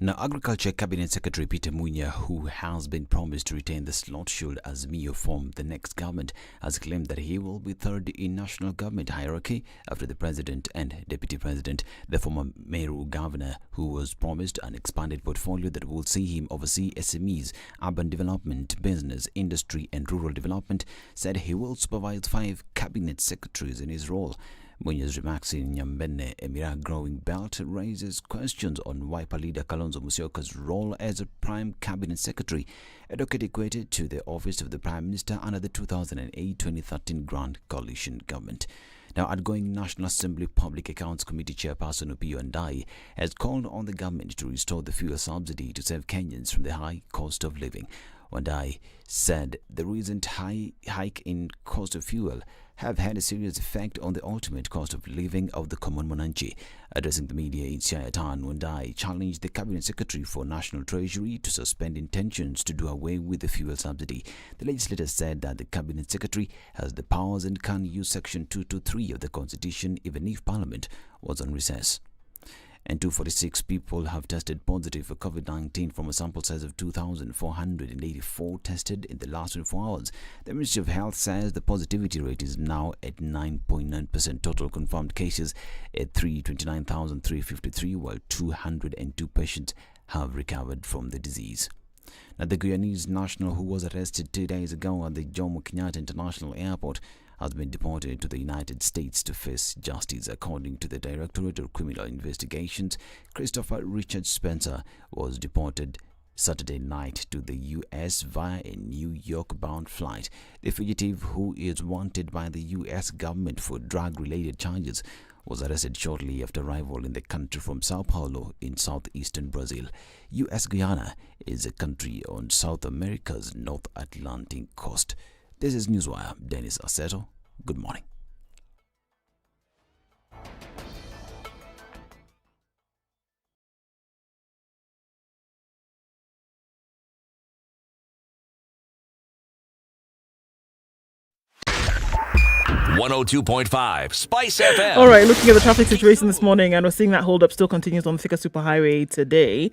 Now, Agriculture Cabinet Secretary Peter Munya, who has been promised to retain the slot should Azimio form the next government, has claimed that he will be third in national government hierarchy after the president and deputy president. The former Meru governor, who was promised an expanded portfolio that will see him oversee SMEs, urban development, business, industry and rural development, said he will supervise 5 cabinet secretaries in his role. Munya's remarks in Nyambene, Emira growing belt, raises questions on Wiper leader Kalonzo Musyoka's role as a prime cabinet secretary, a docket equated to the office of the Prime Minister under the 2008-2013 Grand Coalition government. Now, outgoing National Assembly Public Accounts Committee Chairperson Opiyo Ndai has called on the government to restore the fuel subsidy to save Kenyans from the high cost of living. Ndai said the recent hike in cost of fuel have had a serious effect on the ultimate cost of living of the common Mwananchi. Addressing the media in Siayatan, Ndai challenged the Cabinet Secretary for National Treasury to suspend intentions to do away with the fuel subsidy. The legislator said that the Cabinet Secretary has the powers and can use Section 223 of the Constitution even if Parliament was on recess. And 246 people have tested positive for COVID-19 from a sample size of 2,484 tested in the last 24 hours. The Ministry of Health says the positivity rate is now at 9.9%. Total confirmed cases at 329,353, while 202 patients have recovered from the disease. Now, the Guyanese national who was arrested 2 days ago at the Jomo Kenyatta International Airport has been deported to the United States to face justice. According to the Directorate of Criminal Investigations, Christopher Richard Spencer was deported Saturday night to the U.S. via a New York-bound flight. The fugitive, who is wanted by the U.S. government for drug-related charges, was arrested shortly after arrival in the country from Sao Paulo in southeastern Brazil. U.S. Guyana is a country on South America's North Atlantic coast. This is Newswire. Dennis Aceto. Good morning. .5 Spice FM. All right, looking at the traffic situation this morning, and we're seeing that hold up still continues on the Thika Superhighway today.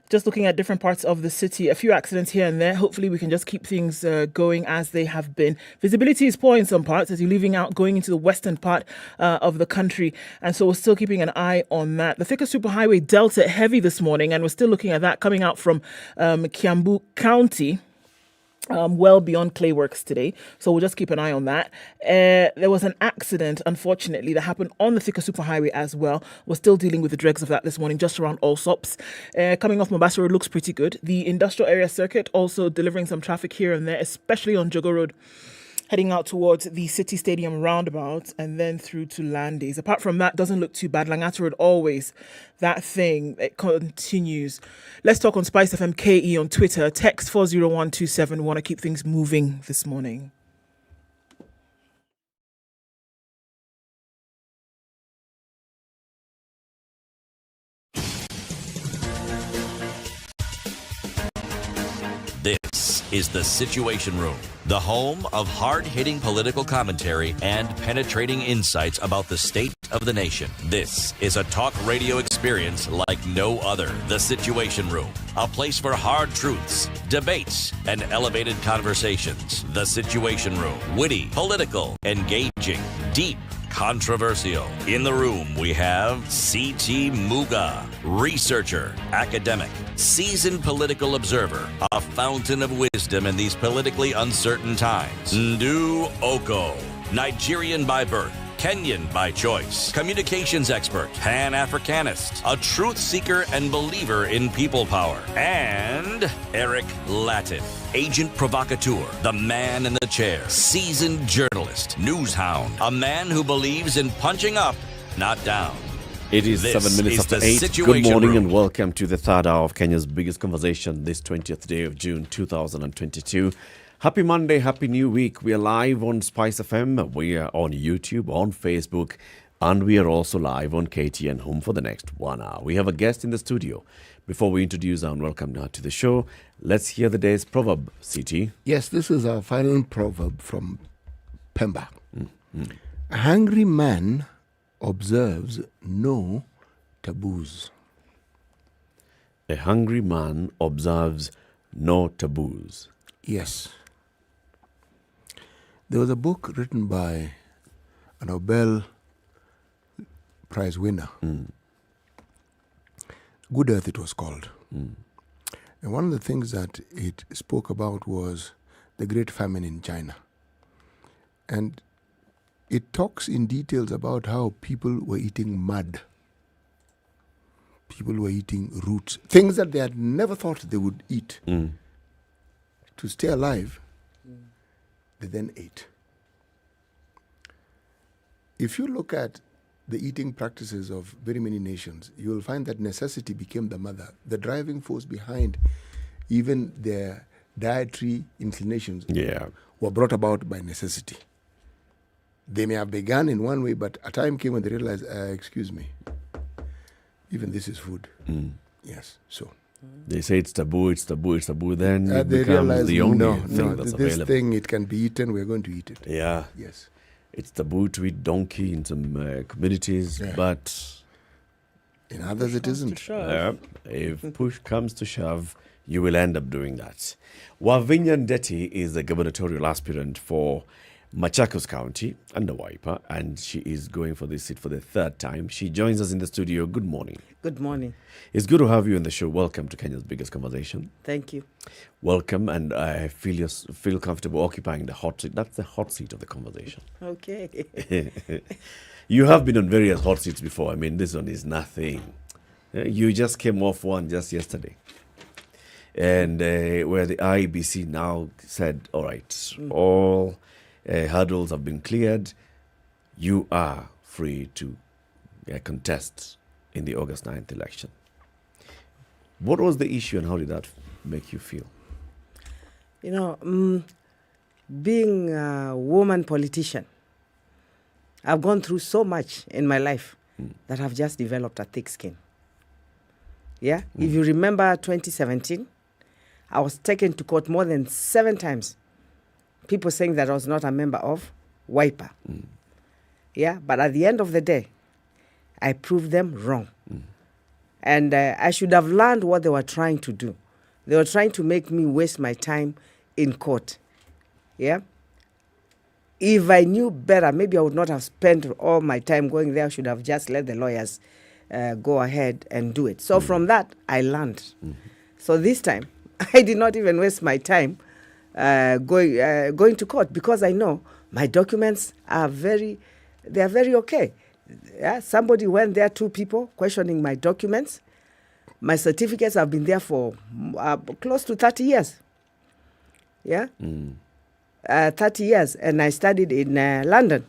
Just looking at different parts of the city, a few accidents here and there. Hopefully we can just keep things going as they have been. Visibility is poor in some parts as you're going into the western part of the country. And so we're still keeping an eye on that. The Thika Superhighway dealt it heavy this morning, and we're still looking at that coming out from Kiambu County. Well beyond Clayworks today. So we'll just keep an eye on that. There was an accident, unfortunately, that happened on the Thika Superhighway as well. We're still dealing with the dregs of that this morning, just around Allsops. Coming off Mombasa Road looks pretty good. The industrial area circuit also delivering some traffic here and there, especially on Jogo Road, heading out towards the City Stadium roundabout and then through to Landis. Apart from that, doesn't look too bad. Langata Road, always that thing. It continues. Let's talk on SpiceFM KE on Twitter. Text 40127. We want to keep things moving this morning. This is the Situation Room, the home of hard-hitting political commentary and penetrating insights about the state of the nation. This is a talk radio experience like no other. The Situation Room, a place for hard truths, debates, and elevated conversations. The Situation Room, witty, political, engaging, deep, controversial. In the room, we have C.T. Muga, researcher, academic, seasoned political observer, a fountain of wisdom in these politically uncertain times. Ndu Okoh, Nigerian by birth, Kenyan by choice, communications expert, Pan-Africanist, a truth seeker and believer in people power, and Eric Latiff, agent provocateur, the man in the chair, seasoned journalist, news hound, a man who believes in punching up, not down. It is 7 minutes after 8. Good morning and welcome to the third hour of Kenya's biggest conversation this 20th day of June 2022. Happy Monday, happy new week. We are live on SpiceFM, we are on YouTube, on Facebook, and we are also live on KTN Home for the next 1 hour. We have a guest in the studio. Before we introduce and welcome now to the show, let's hear the day's proverb, CT. Yes, this is our final proverb from Pemba. A hungry man observes no taboos. A hungry man observes no taboos. Yes. There was a book written by a Nobel Prize winner. Good Earth, it was called. And one of the things that it spoke about was the Great Famine in China. And it talks in details about how people were eating mud. People were eating roots, things that they had never thought they would eat. To stay alive, they then ate. If you look at the eating practices of very many nations, you will find that necessity became the mother, the driving force behind even their dietary inclinations were brought about by necessity. They may have begun in one way, but a time came when they realized, excuse me, even this is food. Yes, so. They say it's taboo, then it they becomes realize, the only no, thing that's this available. thing, it can be eaten, we're going to eat it. Yeah. Yes. It's taboo to eat donkey in some communities, but in others it isn't. If push comes to shove, you will end up doing that. Wavinya Ndeti is the gubernatorial aspirant for Machakos County under Wiper, and she is going for this seat for the third time. She joins us in the studio. Good morning. Good morning. It's good to have you on the show. Welcome to Kenya's biggest conversation. Thank you. Welcome, and I feel comfortable occupying the hot seat. That's the hot seat of the conversation. Okay. You have been on various hot seats before. I mean, this one is nothing. You just came off one just yesterday. And where the IEBC now said, all right, all hurdles have been cleared. You are free to contest in the August 9th election. What was the issue and how did that make you feel? You know, being a woman politician, I've gone through so much in my life that I've just developed a thick skin. Yeah? If you remember 2017, I was taken to court more than 7 times. People saying that I was not a member of WIPA. Yeah? But at the end of the day, I proved them wrong. And I should have learned what they were trying to do. They were trying to make me waste my time in court. Yeah? If I knew better, maybe I would not have spent all my time going there. I should have just let the lawyers go ahead and do it. So from that, I learned. So this time, I did not even waste my time going to court because I know my documents are very okay. Yeah? Somebody went there, 2 people, questioning my documents. My certificates have been there for close to 30 years. Yeah? 30 years. And I studied in London.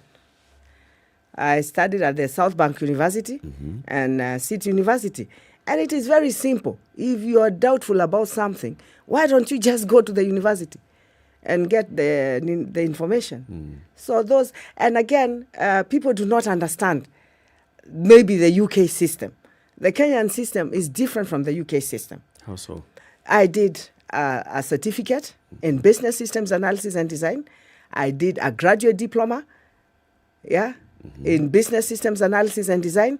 I studied at the South Bank University and City University. And it is very simple. If you are doubtful about something, why don't you just go to the university and get the information? So those, and again, people do not understand maybe the UK system. The Kenyan system is different from the UK system. How so? I did a certificate in business systems analysis and design. I did a graduate diploma, in business systems analysis and design.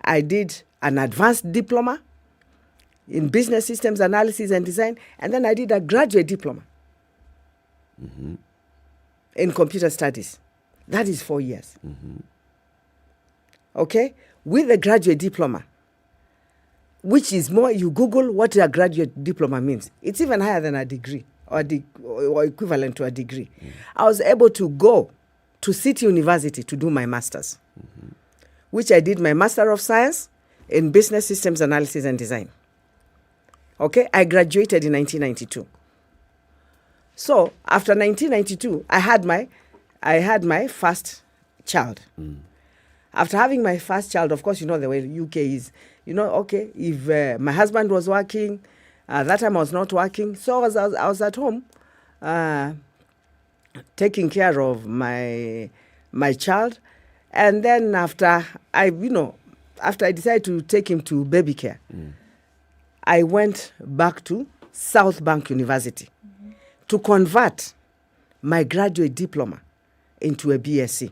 I did an advanced diploma in business systems analysis and design. And then I did a graduate diploma in computer studies. That is 4 years. Okay? With a graduate diploma, which is more, you Google what a graduate diploma means. It's even higher than a degree or equivalent to a degree. I was able to go to City University to do my master's, which I did my Master of Science in Business Systems Analysis and Design. Okay, I graduated in 1992. So after 1992, I had my first child. After having my first child, of course, you know the way the UK is. You know, okay, if my husband was working, that time I was not working. So I was at home taking care of my child. And then after I decided to take him to baby care, I went back to South Bank University to convert my graduate diploma into a BSc.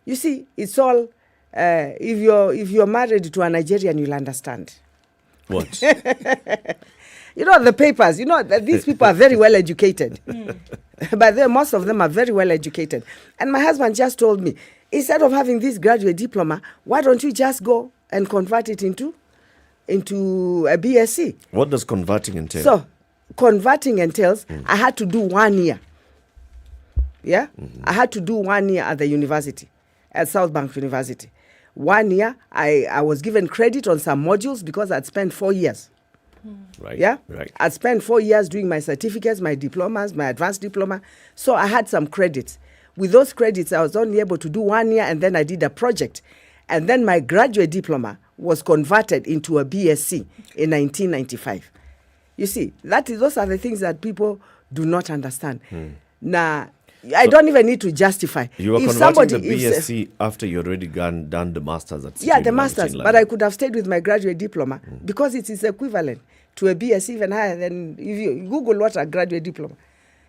You see, it's all, if you're married to a Nigerian, you'll understand. What? You know, the papers, these people are very well educated. But most of them are very well educated. And my husband just told me, instead of having this graduate diploma, why don't you just go and convert it into a BSc? What does converting entail? So, converting entails, I had to do 1 year. Yeah? I had to do 1 year at the university, at South Bank University. 1 year, I was given credit on some modules because I'd spent 4 years. Right. Yeah? Right. I'd spent 4 years doing my certificates, my diplomas, my advanced diploma. So I had some credits. With those credits, I was only able to do 1 year, and then I did a project. And then my graduate diploma was converted into a BSc in 1995. You see, those are the things that people do not understand. Now, I don't even need to justify. You were converting the BSc after you already done the masters at City the masters, but I could have stayed with my graduate diploma because it is equivalent to a BSc, even higher than if you Google what a graduate diploma.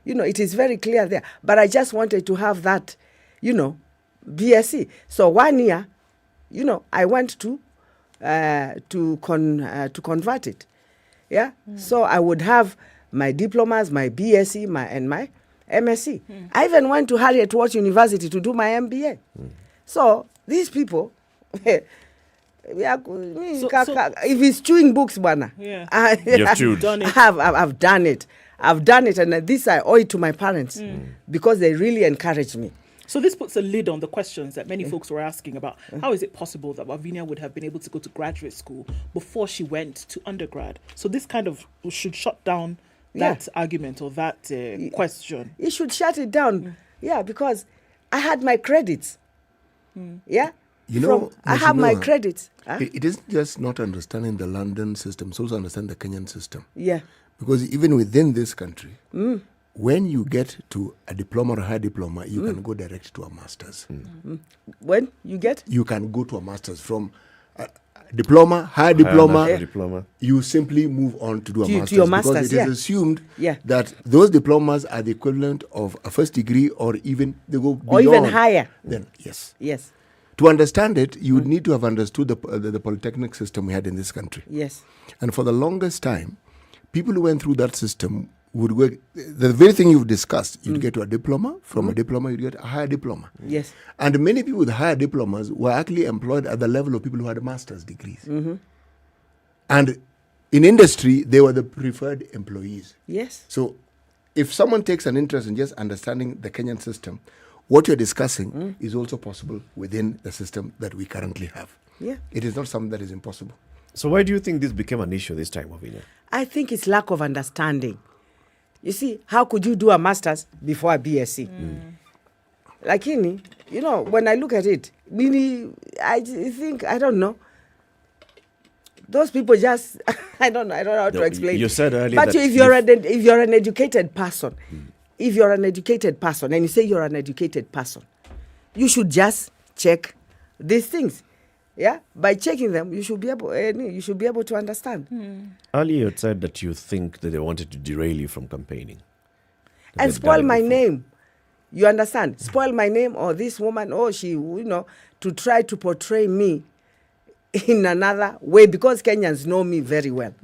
It is very clear there. But I just wanted to have that, BSc. So 1 year, I went to convert it. Yeah. So I would have my diplomas, my BSc, and my MSc. I even went to Harriet Watt University to do my MBA. So these people, if it's chewing books, bwana, you've done it. I've done it. I've done it, and this I owe it to my parents because they really encouraged me. So this puts a lid on the questions that many folks were asking about. How is it possible that Wavinya would have been able to go to graduate school before she went to undergrad? So this kind of should shut down that argument or that question. It should shut it down. Yeah, because I had my credits. Yeah? I have my credits. It isn't just not understanding the London system, it's also understand the Kenyan system. Yeah. Because even within this country, when you get to a diploma or a higher diploma, you can go direct to a master's. When you get? You can go to a master's. From diploma, higher diploma, you simply move on to do a master's. To your master's, because it is assumed that those diplomas are the equivalent of a first degree or even they go beyond. Or even higher. Then, yes. Yes. To understand it, you would need to have understood the polytechnic system we had in this country. Yes. And for the longest time, people who went through that system would work. The very thing you've discussed, you'd get to a diploma. From a diploma, you'd get a higher diploma. Yes. And many people with higher diplomas were actually employed at the level of people who had master's degrees. And in industry, they were the preferred employees. Yes. So if someone takes an interest in just understanding the Kenyan system, what you're discussing is also possible within the system that we currently have. Yeah. It is not something that is impossible. So why do you think this became an issue this time, Wavinya? I think it's lack of understanding. You see, how could you do a master's before a BSc? Lakini, when I look at it, I think, I don't know. Those people just, I don't know how to explain. You said earlier but that if you're an educated person, if you're an educated person and you say you're an educated person, you should just check these things. Yeah, by checking them, you should be able to understand. Earlier, you said that you think that they wanted to derail you from campaigning and spoil my name. You understand? Spoil my name, or this woman, or she, to try to portray me in another way, because Kenyans know me very well.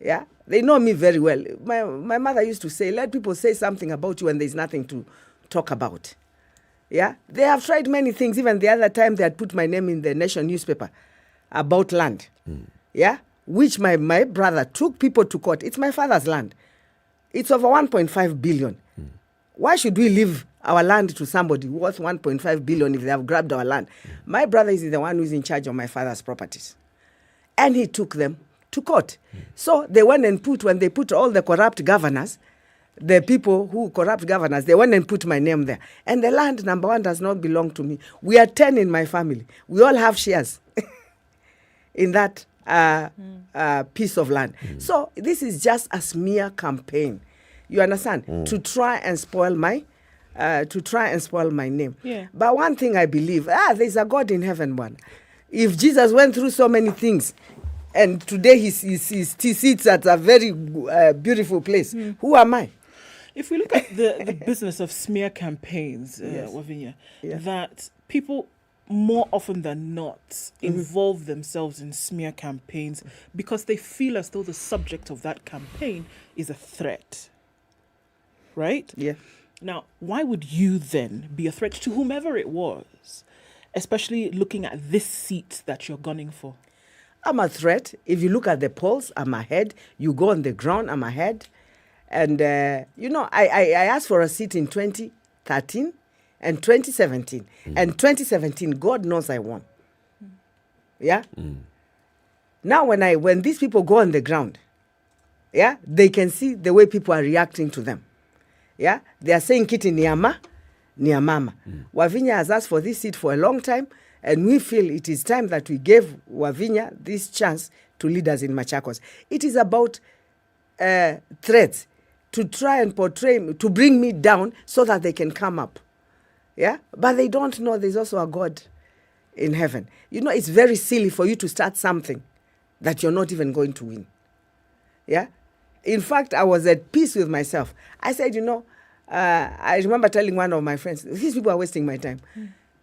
Yeah, they know me very well. My mother used to say, let people say something about you when there's nothing to talk about. Yeah, they have tried many things. Even the other time they had put my name in the Nation newspaper about land. Yeah, which my brother took people to court. It's my father's land. It's over 1.5 billion. Why should we leave our land to somebody worth 1.5 billion if they have grabbed our land? My brother is the one who's in charge of my father's properties. And he took them to court. So they went and when they put all the corrupt governors, the people who corrupt governors, they went and put my name there. And the land, number one, does not belong to me. We are 10 in my family. We all have shares in that piece of land. So this is just a smear campaign. You understand? To try and spoil my name. Yeah. But one thing I believe, there's a God in heaven, one. If Jesus went through so many things, and today he sits at a very beautiful place, who am I? If we look at the business of smear campaigns, Wavinya, that people more often than not involve themselves in smear campaigns because they feel as though the subject of that campaign is a threat. Right? Yeah. Now, why would you then be a threat to whomever it was, especially looking at this seat that you're gunning for? I'm a threat. If you look at the polls, I'm ahead. You go on the ground, I'm ahead. And, I asked for a seat in 2013 and 2017. And 2017, God knows I won. Yeah? Now, when these people go on the ground, yeah, they can see the way people are reacting to them. Yeah? They are saying, Kiti Niama, Niamama. Wavinya has asked for this seat for a long time, and we feel it is time that we gave Wavinya this chance to lead us in Machakos. It is about threats to try and portray me, to bring me down so that they can come up. Yeah? But they don't know there's also a God in heaven. It's very silly for you to start something that you're not even going to win. Yeah? In fact, I was at peace with myself. I said, I remember telling one of my friends, these people are wasting my time.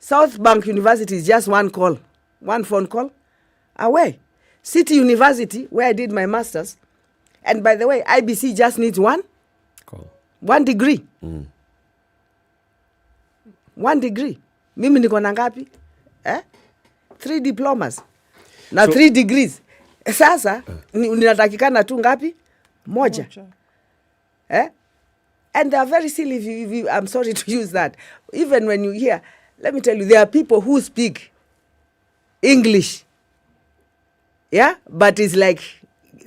South Bank University is just one phone call away. City University, where I did my master's, and by the way, IBC just needs one degree. 1 degree. Mimi niko na ngapi? 3 diplomas. Na 3 degrees. Sasa, ninatakikana tu ngapi? Moja. And they are very silly. If you, I'm sorry to use that. Even when you hear, let me tell you, there are people who speak English. Yeah? But it's like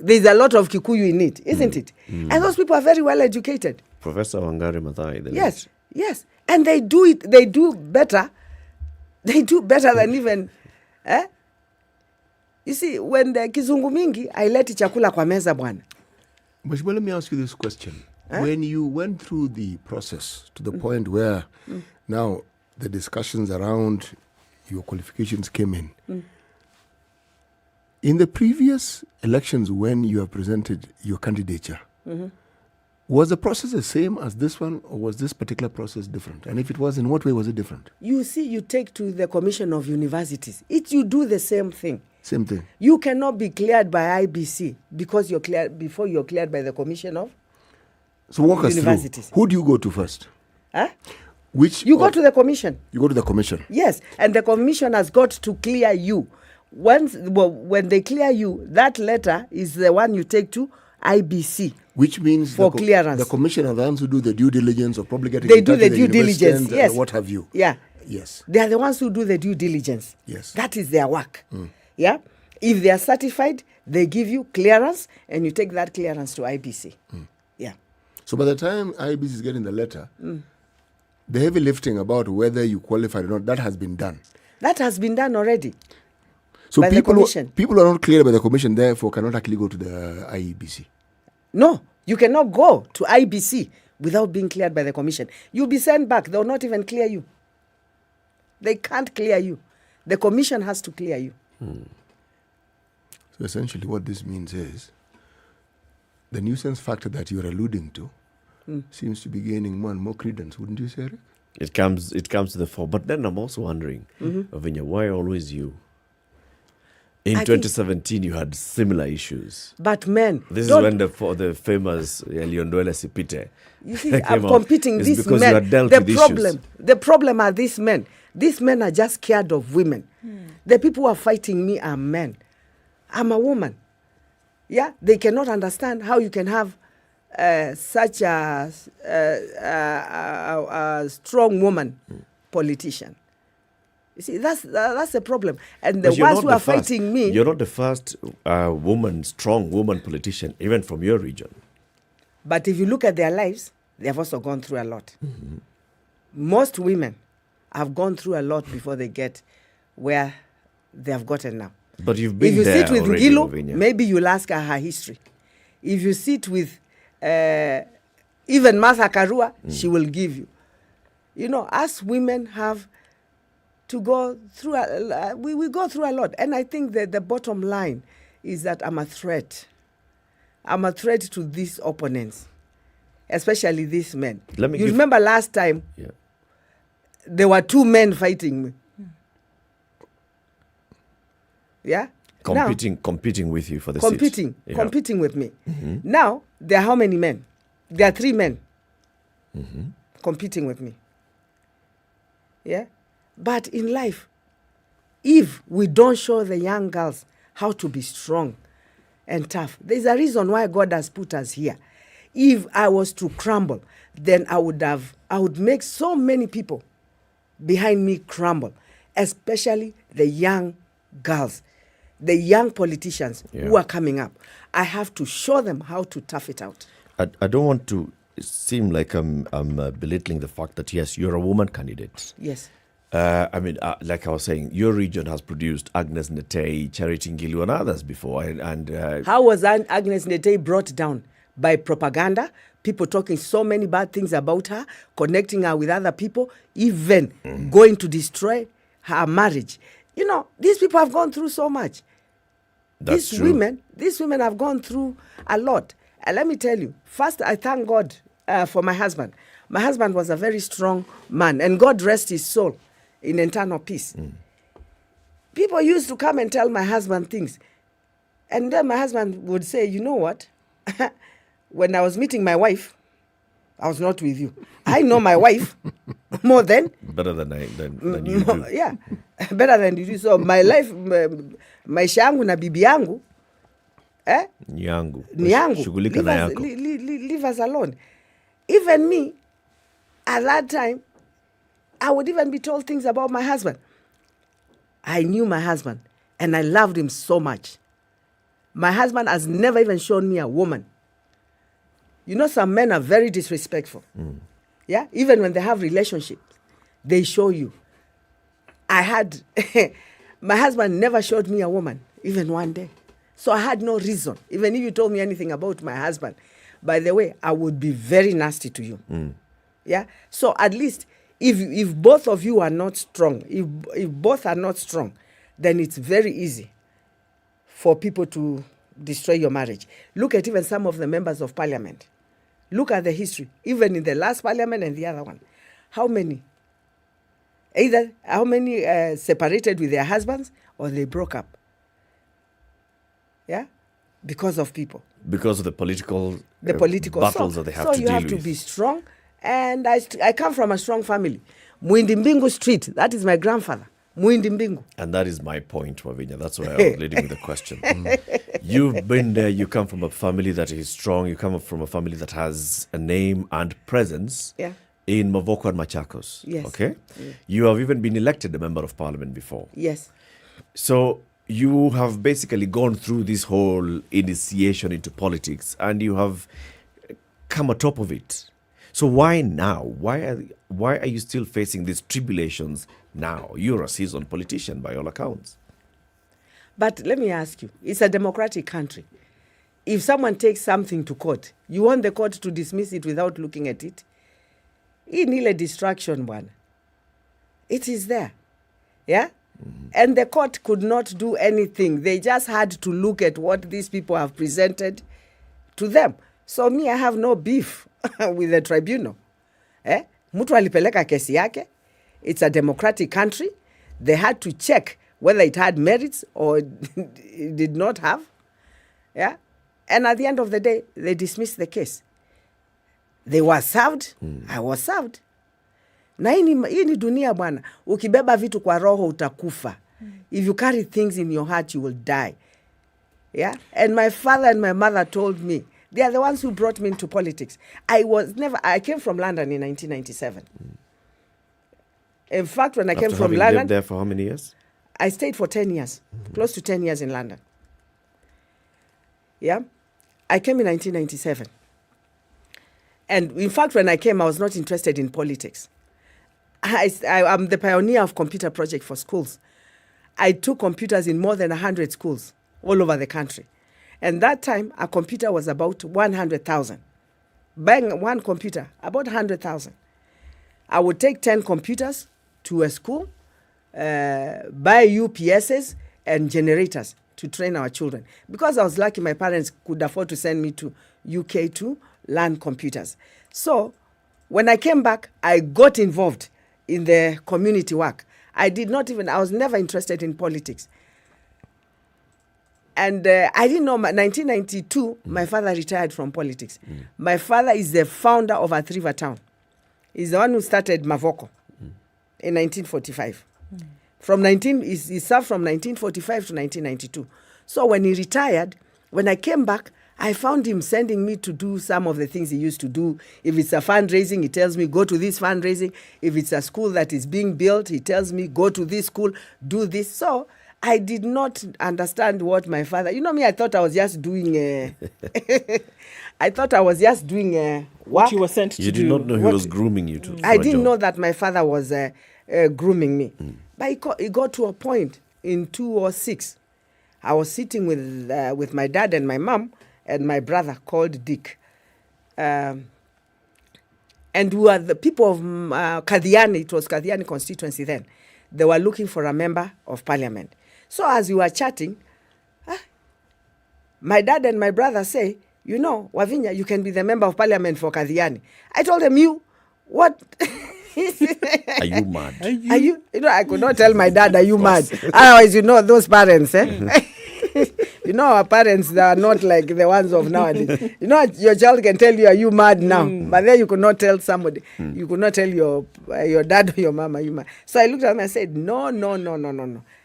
there's a lot of Kikuyu in it, isn't it? And those people are very well educated. Professor Wangari Maathai. Yes. And they do better. They do better than even... You see, when the kizungu mingi, haileti chakula kwa meza bwana. But let me ask you this question. When you went through the process to the point where now the discussions around your qualifications came in the previous elections when you have presented your candidature, was the process the same as this one, or was this particular process different? And if it was, in what way was it different? You see, you take to the Commission of Universities. You do the same thing. Same thing. You cannot be cleared by IBC because you're cleared before you're cleared by the Commission of So walk us Universities. through. Who do you go to first? You go to the Commission. You go to the Commission. Yes, and the Commission has got to clear you. When they clear you, that letter is the one you take to IBC. Which means for clearance. The Commission are the ones who do the due diligence of probably getting they do the due diligence, yes. What have you. Yeah. Yes. They are the ones who do the due diligence. Yes. That is their work. Yeah. If they are certified, they give you clearance and you take that clearance to IBC. Yeah. So by the time IBC is getting the letter, the heavy lifting about whether you qualified or not, that has been done. That has been done already. So by people the Commission. People are not cleared by the Commission, therefore cannot actually go to the IEBC. No, you cannot go to IBC without being cleared by the Commission. You'll be sent back. They'll not even clear you. They can't clear you. The Commission has to clear you. So essentially what this means is the nuisance factor that you're alluding to seems to be gaining more and more credence, wouldn't you say, Eric? It comes to the fore. But then I'm also wondering, Lavinia, why always you? In 2017, you had similar issues. But men... This is when the famous Eliondwele Sipite... You see, I'm competing these men. The problem are these men. These men are just scared of women. The people who are fighting me are men. I'm a woman. Yeah? They cannot understand how you can have such a strong woman politician. You see, that's the problem. And the ones who are fighting me... You're not the first strong woman politician, even from your region. But if you look at their lives, they have also gone through a lot. Most women have gone through a lot before they get where they have gotten now. But you've been there. If you there sit with already, Ngilu, Lavinia. Maybe you'll ask her history. If you sit with even Martha Karua, she will give you. You know, us women have to go through, we go through a lot. And I think that the bottom line is that I'm a threat. I'm a threat to these opponents, especially these men. You remember last time, there were 2 men fighting me. Yeah? Competing with you for the seat. Competing with me. Now, there are how many men? There are 3 men competing with me. Yeah? But in life, if we don't show the young girls how to be strong and tough, there's a reason why God has put us here. If I was to crumble, then I would make so many people behind me crumble, especially the young girls, the young politicians who are coming up. I have to show them how to tough it out. I don't want to seem like I'm belittling the fact that, yes, you're a woman candidate. Yes. Like I was saying, your region has produced Agnes Netei, Charity Ngilu, and others before. How was Agnes Netei brought down? By propaganda, people talking so many bad things about her, connecting her with other people, even going to destroy her marriage. You know, these people have gone through so much. That's these true. women have gone through a lot. And let me tell you, first, I thank God for my husband. My husband was a very strong man, and God rest his soul in eternal peace. People used to come and tell my husband things. And then my husband would say, you know what? When I was meeting my wife, I was not with you. I know my wife more than... Better than you do. Yeah, better than you do. So my life, maisha yangu na bibi yangu, ni yangu. Leave us alone. Even me, at that time, I would even be told things about my husband. I knew my husband, and I loved him so much. My husband has never even shown me a woman. You know, some men are very disrespectful. Yeah, even when they have relationships, they show you. My husband never showed me a woman, even one day. So I had no reason. Even if you told me anything about my husband, by the way, I would be very nasty to you. Yeah. So at least if both of you are not strong, if both are not strong, then it's very easy for people to destroy your marriage. Look at even some of the members of parliament. Look at the history, even in the last parliament and the other one. How many separated with their husbands or they broke up? Yeah? Because of people. Because of the political battles that they have to deal with. So you have to be strong. And I come from a strong family. Muindi Mbingu Street, that is my grandfather. Muindi Mbingu. And that is my point, Wavinya. That's why I was leading with the question. You've been there. You come from a family that is strong. You come from a family that has a name and presence in Mavoko and Machakos. Yes. Okay? Yeah. You have even been elected a member of parliament before. Yes. So you have basically gone through this whole initiation into politics and you have come atop of it. So why now? Why are you still facing these tribulations now? You're a seasoned politician by all accounts. But let me ask you, it's a democratic country. If someone takes something to court, you want the court to dismiss it without looking at it? In ile distraction, one. It is there. Yeah? And the court could not do anything. They just had to look at what these people have presented to them. So me, I have no beef with the tribunal. Mtu alipeleka kesi yake. It's a democratic country. They had to check whether it had merits or it did not have. Yeah? And at the end of the day, they dismissed the case. They were served. I was served. Na hii ni dunia bwana. Ukibeba vitu kwa roho utakufa. If you carry things in your heart, you will die. Yeah? And my father and my mother told me, they are the ones who brought me into politics. I came from London in 1997. In fact, when I came from London... lived there for how many years? I stayed for 10 years, close to 10 years in London. Yeah? I came in 1997. And in fact, when I came, I was not interested in politics. I'm the pioneer of computer project for schools. I took computers in more than 100 schools all over the country. And that time, a computer was about 100,000. Buying one computer, about 100,000. I would take 10 computers to a school, buy UPSs and generators to train our children. Because I was lucky, my parents could afford to send me to UK to learn computers. So when I came back, I got involved in the community work. I was never interested in politics. And I didn't know, 1992, my father retired from politics. My father is the founder of Athi River Town. He's the one who started Mavoko in 1945. He served from 1945 to 1992. So when he retired, when I came back, I found him sending me to do some of the things he used to do. If it's a fundraising, he tells me, go to this fundraising. If it's a school that is being built, he tells me, go to this school, do this. So I did not understand what my father... You know me, I thought I was just doing... work. What you were sent to do. You did not know he was grooming you to... I didn't know that my father was grooming me. But it got to a point in 2006. I was sitting with my dad and my mom and my brother called Dick. And we were the people of Kadhiani. It was Kadhiani constituency then. They were looking for a member of parliament. So as we were chatting, my dad and my brother say, you know, Wavinya, you can be the member of parliament for Kadhiani. I told them, you, what? Are you mad? Are you? You know, I could not tell my dad, are you mad? Otherwise, you know, those parents, You know, our parents, they are not like the ones of nowadays. You know, your child can tell you, are you mad now? But then you could not tell somebody. You could not tell your dad or your mama, are you mad? So I looked at him and I said, no.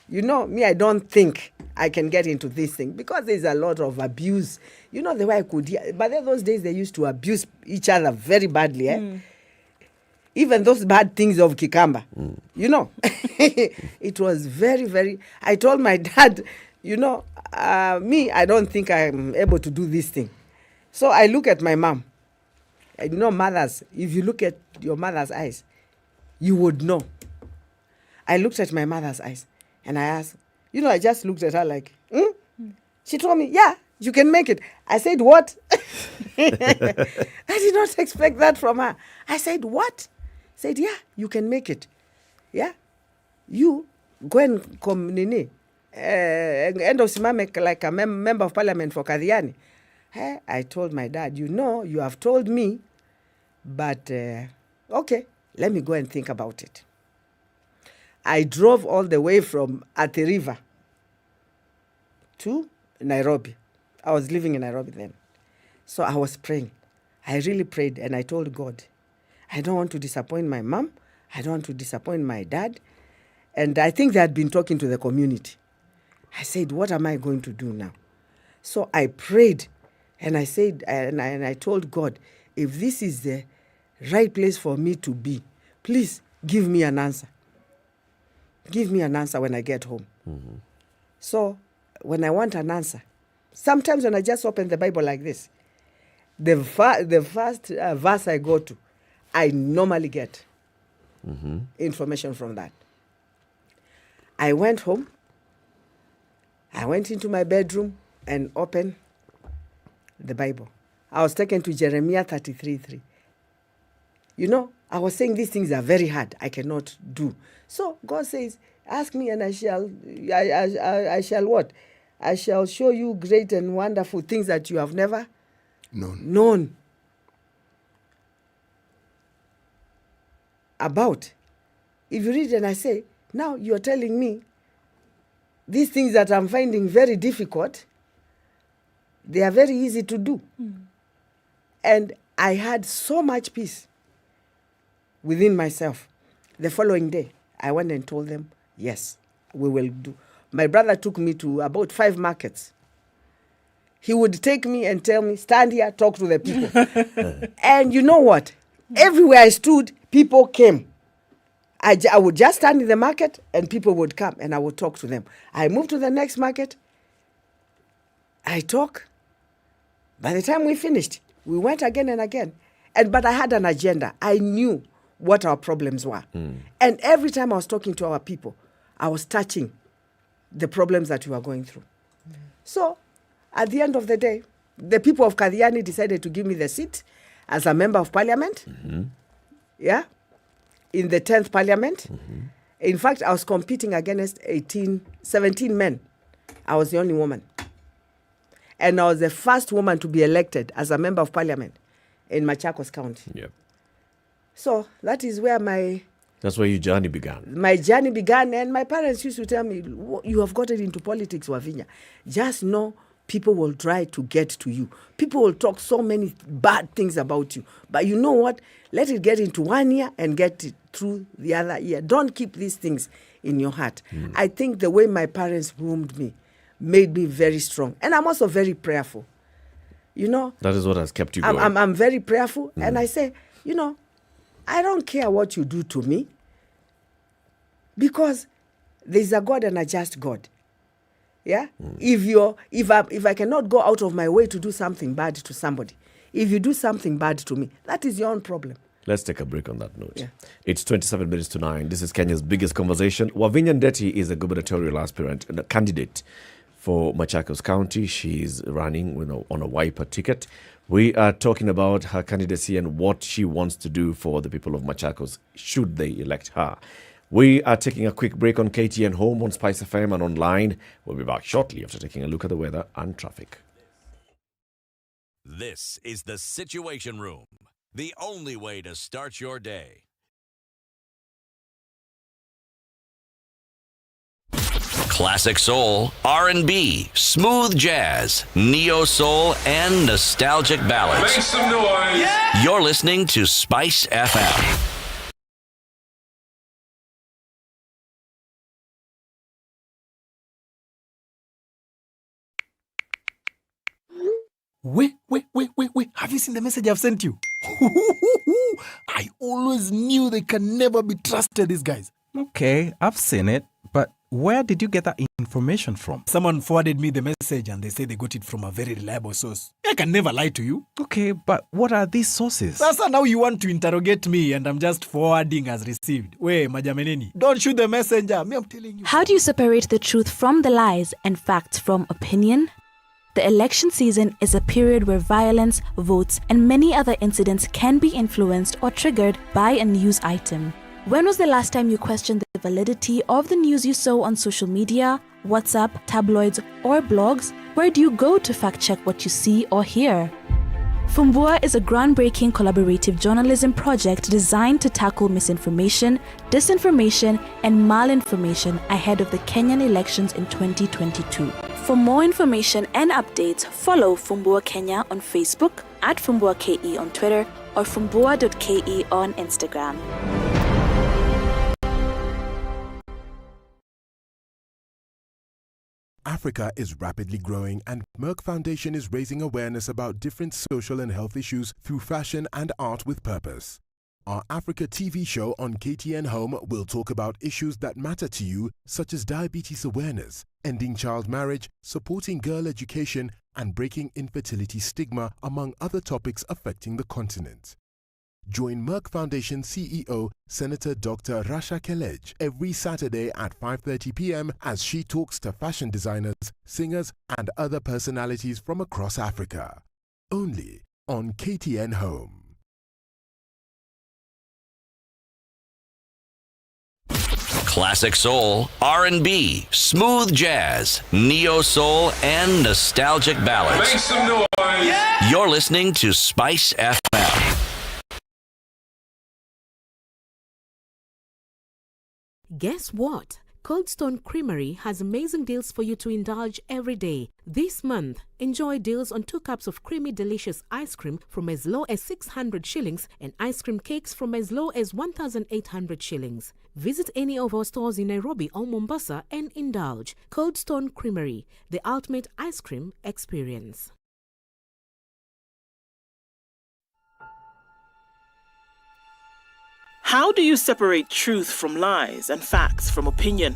You know, me, I don't think I can get into this thing, because there's a lot of abuse. You know, the way I could hear. But then those days, they used to abuse each other very badly. Even those bad things of Kikamba, you know. It was very, very... I told my dad, you know, me, I don't think I'm able to do this thing. So I look at my mom. And you know, mothers, if you look at your mother's eyes, you would know. I looked at my mother's eyes and I asked, you know, I just looked at her like, She told me, yeah, you can make it. I said, what? I did not expect that from her. I said, what? I said, yeah, you can make it. Yeah? You go and come, end of Simame like a member of parliament for Kadhiani. I told my dad, you know, you have told me, but okay, let me go and think about it. I drove all the way from Athi River to Nairobi. I was living in Nairobi then. So I was praying. I really prayed and I told God, I don't want to disappoint my mom. I don't want to disappoint my dad. And I think they had been talking to the community. I said, what am I going to do now? So I prayed. And I said, and I told God, if this is the right place for me to be, please give me an answer. Give me an answer when I get home. So when I want an answer, sometimes when I just open the Bible like this, the first verse I go to, I normally get information from that. I went home. I went into my bedroom and opened the Bible. I was taken to Jeremiah 33:3. You know, I was saying these things are very hard. I cannot do. So God says, ask me and I shall what? I shall show you great and wonderful things that you have never known about. If you read and I say, now you're telling me these things that I'm finding very difficult, they are very easy to do. And I had so much peace within myself. The following day, I went and told them, yes, we will do. My brother took me to about 5 markets. He would take me and tell me, stand here, talk to the people. And you know what? Everywhere I stood, people came. I would just stand in the market and people would come and I would talk to them. I moved to the next market. I talk. By the time we finished, we went again and again. But I had an agenda. I knew what our problems were. And every time I was talking to our people, I was touching the problems that we were going through. So at the end of the day, the people of Kadhiani decided to give me the seat as a member of parliament. Yeah. In the 10th parliament. In fact, I was competing against 17 men. I was the only woman. And I was the first woman to be elected as a member of parliament in Machakos County. Yep. So that is where that's where your journey began. My journey began, and my parents used to tell me, you have gotten into politics, Wavinya. Just know people will try to get to you. People will talk so many bad things about you. But you know what? Let it get into one ear and get it through the other ear. Don't keep these things in your heart. I think the way my parents groomed me made me very strong. And I'm also very prayerful. You know? That is what has kept you going. I'm very prayerful. And I say, you know, I don't care what you do to me, because there's a God and a just God. Yeah? If I cannot go out of my way to do something bad to somebody, if you do something bad to me, that is your own problem. Let's take a break on that note. Yeah. It's 27 minutes to 9. This is Kenya's biggest conversation. Wavinya Ndeti is a gubernatorial aspirant and a candidate for Machakos County. She's running on a Wiper ticket. We are talking about her candidacy and what she wants to do for the people of Machakos should they elect her. We are taking a quick break on KTN Home, on SpiceFM and online. We'll be back shortly after taking a look at the weather and traffic. This is the Situation Room, the only way to start your day. Classic soul, R&B, smooth jazz, neo soul, and nostalgic ballads. Make some noise. Yeah! You're listening to Spice FM. Wait. Have you seen the message I've sent you? I always knew they can never be trusted, these guys. Okay, I've seen it, but where did you get that information from? Someone forwarded me the message and they say they got it from a very reliable source. I can never lie to you. Okay, but what are these sources? Sasa, now you want to interrogate me and I'm just forwarding as received. Wait, majameneni, don't shoot the messenger. Me, I'm telling you. How do you separate the truth from the lies and facts from opinion? The election season is a period where violence, votes, and many other incidents can be influenced or triggered by a news item. When was the last time you questioned the validity of the news you saw on social media, WhatsApp, tabloids, or blogs? Where do you go to fact-check what you see or hear? Fumbua is a groundbreaking collaborative journalism project designed to tackle misinformation, disinformation, and malinformation ahead of the Kenyan elections in 2022. For more information and updates, follow Fumbua Kenya on Facebook, at Fumbua KE on Twitter, or fumbua.ke on Instagram. Africa is rapidly growing, and Merck Foundation is raising awareness about different social and health issues through fashion and art with purpose. Our Africa TV show on KTN Home will talk about issues that matter to you, such as diabetes awareness, ending child marriage, supporting girl education, and breaking infertility stigma, among other topics affecting the continent. Join Merck Foundation CEO Senator Dr. Rasha Kelej every Saturday at 5:30 p.m. as she talks to fashion designers, singers, and other personalities from across Africa. Only on KTN Home. Classic soul, R&B, smooth jazz, neo soul, and nostalgic ballads. Make some noise. Yeah. You're listening to SpiceFM. Guess what? Cold Stone Creamery has amazing deals for you to indulge every day. This month, enjoy deals on 2 cups of creamy delicious ice cream from as low as 600 shillings and ice cream cakes from as low as 1,800 shillings. Visit any of our stores in Nairobi or Mombasa and indulge. Cold Stone Creamery, the ultimate ice cream experience. How do you separate truth from lies and facts from opinion?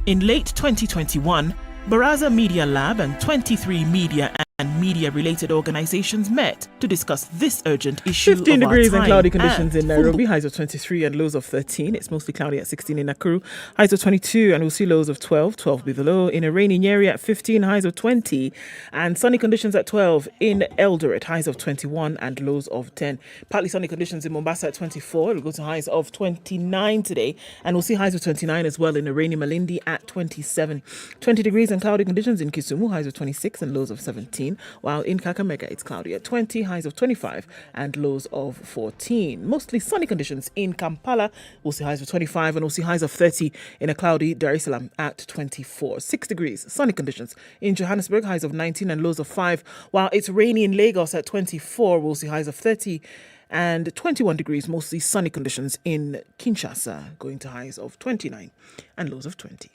In late 2021, Baraza Media Lab and 23 media and media-related organizations met to discuss this urgent issue 15 of our degrees time. and cloudy conditions in Nairobi, Fumbu- highs of 23 and lows of 13. It's mostly cloudy at 16 in Nakuru, highs of 22 and we'll see lows of 12. 12 will be the low. In a rainy Nyeri at 15, highs of 20 and sunny conditions at 12 in Eldoret, highs of 21 and lows of 10. Partly sunny conditions in Mombasa at 24. It'll go to highs of 29 today and we'll see highs of 29 as well in a rainy Malindi at 27. 20 degrees and cloudy conditions in Kisumu, highs of 26 and lows of 17. While in Kakamega, it's cloudy at 20, highs of 25 and lows of 14. Mostly sunny conditions in Kampala. We'll see highs of 25 and we'll see highs of 30 in a cloudy Dar es Salaam at 24. 6 degrees, sunny conditions in Johannesburg, highs of 19 and lows of 5. While it's rainy in Lagos at 24, we'll see highs of 30 and 21 degrees, mostly sunny conditions in Kinshasa, going to highs of 29 and lows of 20.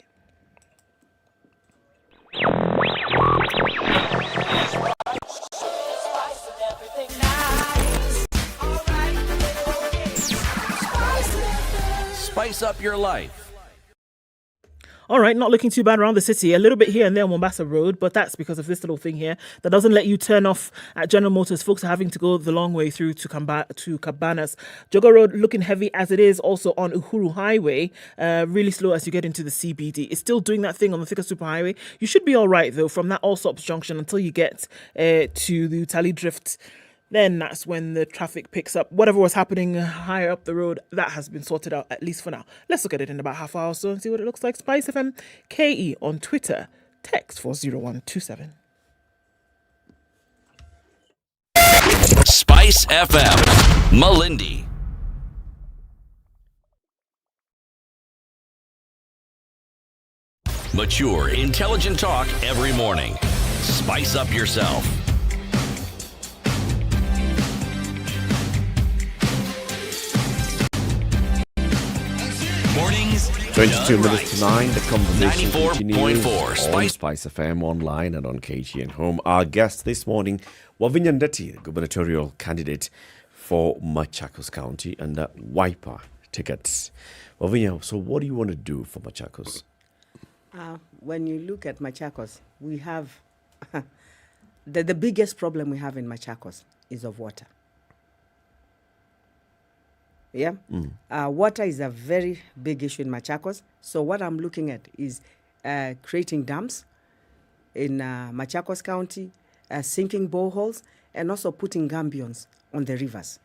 Spice up your life. All right, not looking too bad around the city. A little bit here and there on Mombasa Road, but that's because of this little thing here that doesn't let you turn off at General Motors. Folks are having to go the long way through to Cabanas. Jogo Road looking heavy as it is also on Uhuru Highway. Really slow as you get into the CBD. It's still doing that thing on the Thika Superhighway. You should be all right, though, from that Allsops junction until you get to the Utali Drift. Then that's when the traffic picks up. Whatever was happening higher up the road, that has been sorted out, at least for now. Let's look at it in about half hour or so and see what it looks like. SpiceFM KE on Twitter. Text 40127. Spice FM, Malindi. Mature, intelligent talk every morning. Spice up yourself. Mornings 22 minutes to 9. The conversation 94.4 continues on Spice. SpiceFM online and on KGN Home. Our guest this morning, Wavinya Ndeti, the gubernatorial candidate for Machakos County and the Wiper tickets. Wavinya, so what do you want to do for Machakos? When you look at Machakos, we have the biggest problem we have in Machakos is of water. Yeah, water is a very big issue in Machakos. So what I'm looking at is creating dams in Machakos County, sinking boreholes, and also putting gambions on the rivers,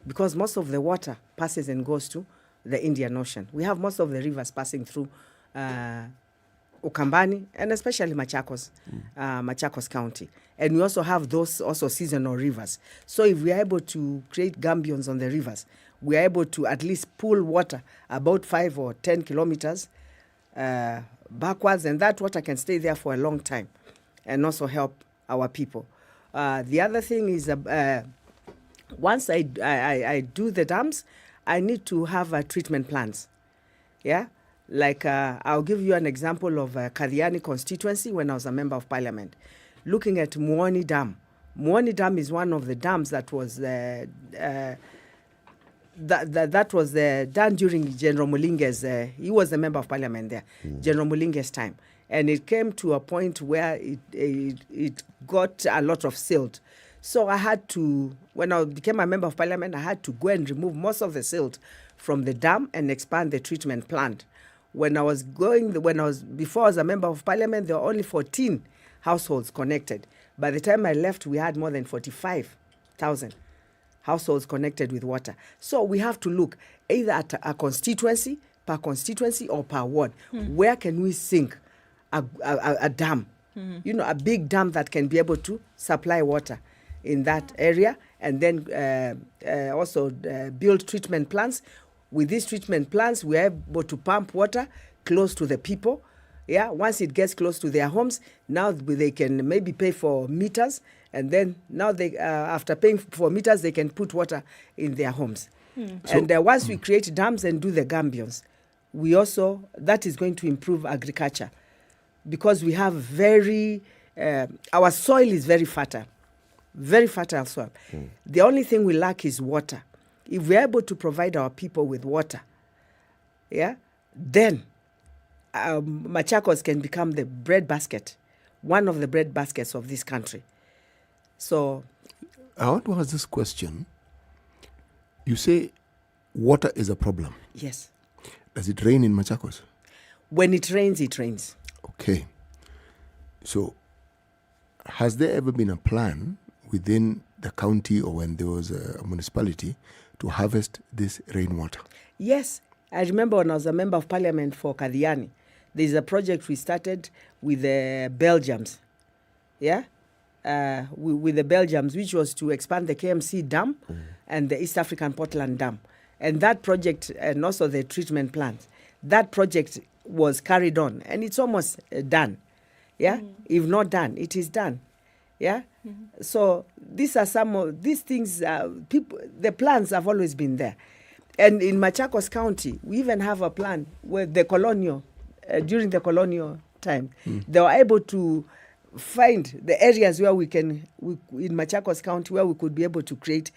because most of the water passes and goes to the Indian Ocean. We have most of the rivers passing through Ukambani and especially Machakos, Machakos County. And we also have those also seasonal rivers. So if we are able to create gambions on the rivers, we are able to at least pull water about 5 or 10 kilometers backwards, and that water can stay there for a long time and also help our people. The other thing is once I do the dams, I need to have treatment plans. Yeah? Like I'll give you an example of Kadhiani constituency when I was a member of parliament. Looking at Muoni Dam. Muoni Dam is one of the dams that was that was done during General Mulinge's, he was the member of parliament there, General Mulinge's time. And it came to a point where it got a lot of silt. So I had to, when I became a member of parliament, I had to go and remove most of the silt from the dam and expand the treatment plant. Before I was a member of parliament, there were only 14 households connected. By the time I left, we had more than 45,000 households connected with water. So we have to look either at a constituency, per constituency, or per ward. Where can we sink a dam? You know, a big dam that can be able to supply water in that area, and then also build treatment plants. With these treatment plants, we're able to pump water close to the people. Yeah, once it gets close to their homes, now they can maybe pay for meters, and then now they, after paying for meters, they can put water in their homes. And once we create dams and do the gambions, we also, that is going to improve agriculture, because we have our soil is very fertile soil. The only thing we lack is water. If we're able to provide our people with water, yeah, then Machakos can become the breadbasket, one of the breadbaskets of this country. So, I want to ask this question. You say water is a problem. Yes. Does it rain in Machakos? When it rains, it rains. Okay. So, has there ever been a plan within the county or when there was a municipality to harvest this rainwater? Yes. I remember when I was a member of parliament for Kadhiani, there's a project we started with the Belgians. Yeah? With the Belgians, which was to expand the KMC Dam and the East African Portland Dam. And that project, and also the treatment plant, that project was carried on, and it's almost done. Yeah? If not done, it is done. Yeah? So these are some of these things, the plans have always been there. And in Machakos County, we even have a plan where the colonial, during the colonial time, they were able to find the areas where in Machakos County, where we could be able to create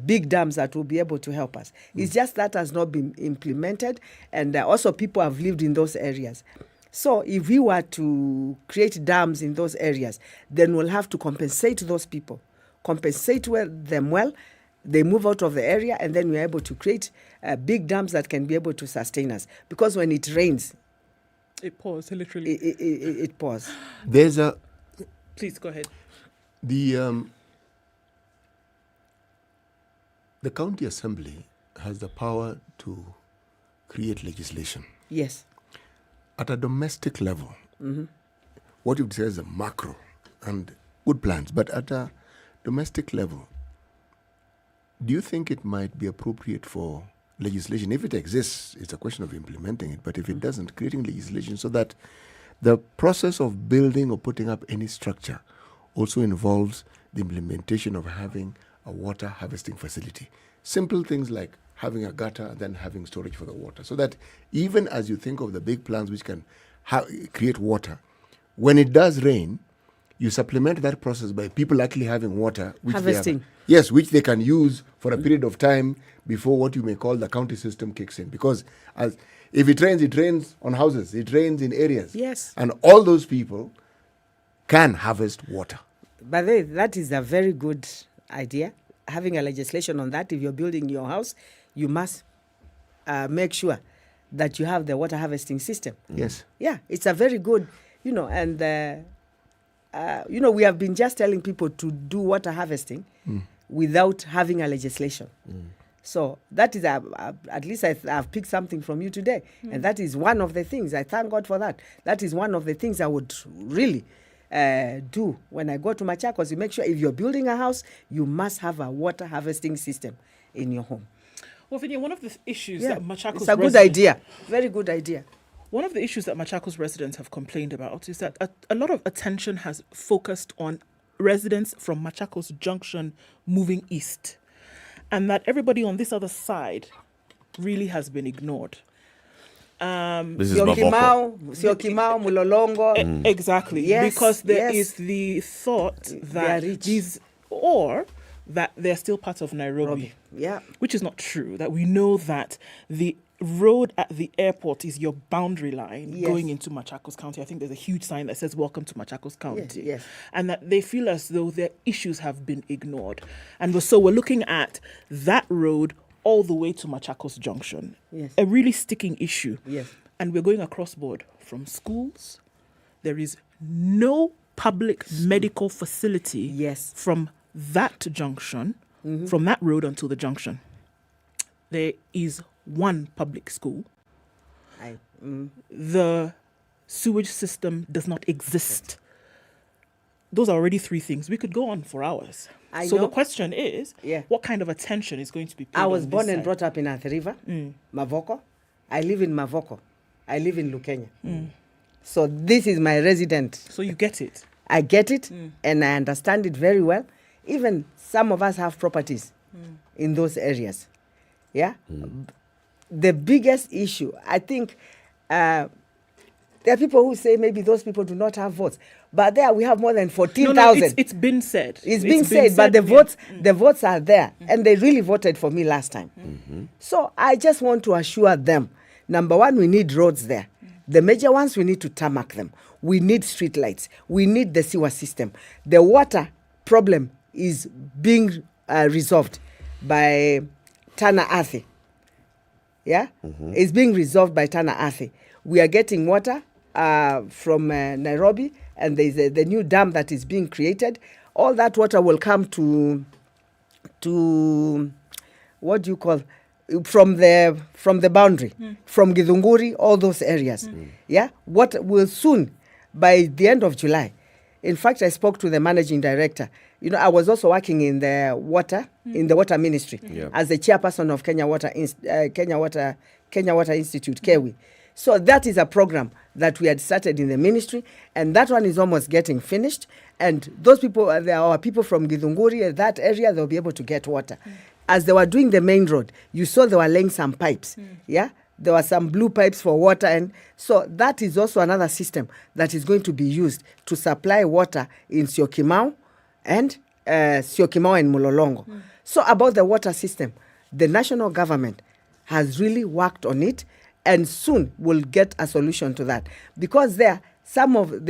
big dams that will be able to help us. It's just that has not been implemented, and also people have lived in those areas. So if we were to create dams in those areas, then we'll have to compensate those people, compensate them well. They move out of the area, and then we're able to create big dams that can be able to sustain us. Because when it rains, it pours, literally. It pours. There's a... Please, go ahead. The county assembly has the power to create legislation. Yes. At a domestic level, what you've said is a macro and good plans, but at a domestic level, do you think it might be appropriate for legislation? If it exists, it's a question of implementing it, but if it doesn't, creating legislation so that the process of building or putting up any structure also involves the implementation of having a water harvesting facility. Simple things like having a gutter, then having storage for the water. So that even as you think of the big plans which can create water, when it does rain, you supplement that process by people actually having water. Which Harvesting. Yes, which they can use for a period of time before what you may call the county system kicks in. Because if it rains on houses, it rains in areas. Yes. And all those people can harvest water. But that is a very good idea. Having a legislation on that, if you're building your house, you must make sure that you have the water harvesting system. Yes. Yeah, it's a very good, and, we have been just telling people to do water harvesting without having a legislation. So that is, at least I've picked something from you today. And that is one of the things, I thank God for that. That is one of the things I would really do when I go to Machakos. You make sure if you're building a house, you must have a water harvesting system in your home. Well, Vinny, one of the issues that Machakos... It's a good idea. Very good idea. One of the issues that Machakos residents have complained about is that a lot of attention has focused on residents from Machakos Junction moving east, and that everybody on this other side really has been ignored. This is Syokimau, Mulolongo. Exactly. Yes, because there is the thought that that they're still part of Nairobi. Yeah. Which is not true. That we know that the road at the airport is your boundary line going into Machakos County. I think there's a huge sign that says "Welcome to Machakos County." Yes. And that they feel as though their issues have been ignored. And so we're looking at that road all the way to Machakos Junction. Yes. A really sticking issue. Yes. And we're going across board from schools. There is no public medical facility from that junction, from that road until the junction. There is one public school. The sewage system does not exist. Those are already three things. We could go on for hours. The question is, what kind of attention is going to be paid? I was born and brought up in Athi River, Mavoko. I live in Mavoko. I live in Lukenya. So this is my resident. So you get it. I get it, and I understand it very well. Even some of us have properties in those areas. Yeah? The biggest issue, I think, there are people who say maybe those people do not have votes. But there we have more than 14,000. No, it's been said. It's been said, but the votes are there. And they really voted for me last time. So I just want to assure them, number one, we need roads there. The major ones, we need to tarmac them. We need street lights. We need the sewer system. The water problem is being resolved by Tana Athi. Yeah? It's being resolved by Tana Athi. We are getting water from Nairobi, and there's the new dam that is being created. All that water will come to what do you call, from the boundary, from Githunguri, all those areas. Yeah? What will soon, by the end of July. In fact, I spoke to the managing director. I was also working in the water ministry as the chairperson of Kenya Water Institute, KEWI. So that is a program that we had started in the ministry, and that one is almost getting finished. And those people, there are people from Githunguri, that area, they'll be able to get water. As they were doing the main road, you saw they were laying some pipes. Yeah, there were some blue pipes for water, and so that is also another system that is going to be used to supply water in Syokimau and Mulolongo. So about the water system, the national government has really worked on it, and soon we'll get a solution to that. Because they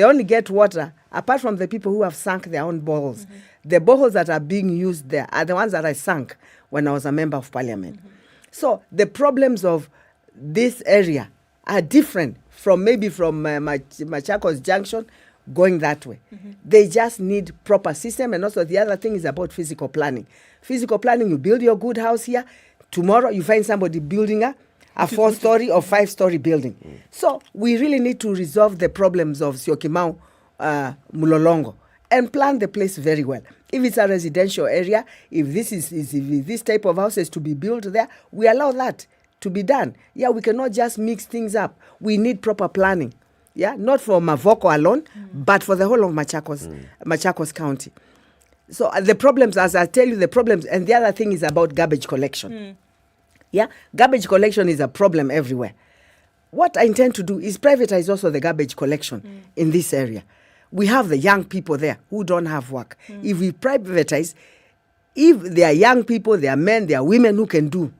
only get water, apart from the people who have sunk their own boreholes. The boreholes that are being used there are the ones that I sank when I was a member of parliament. So the problems of this area are different from Machakos Junction going that way. They just need proper system. And also the other thing is about physical planning. Physical planning, you build your good house here. Tomorrow you find somebody building a 4-story or 5-story building. So we really need to resolve the problems of Syokimau, Mulolongo, and plan the place very well. If it's a residential area, if this type of house is to be built there, we allow that to be done. Yeah, we cannot just mix things up. We need proper planning. Yeah, not for Mavoko alone, but for the whole of Machakos County. So the problems, as I tell you, and the other thing is about garbage collection. Yeah, garbage collection is a problem everywhere. What I intend to do is privatize also the garbage collection in this area. We have the young people there who don't have work. If we privatize, if they are young people, they are men, they are women who can do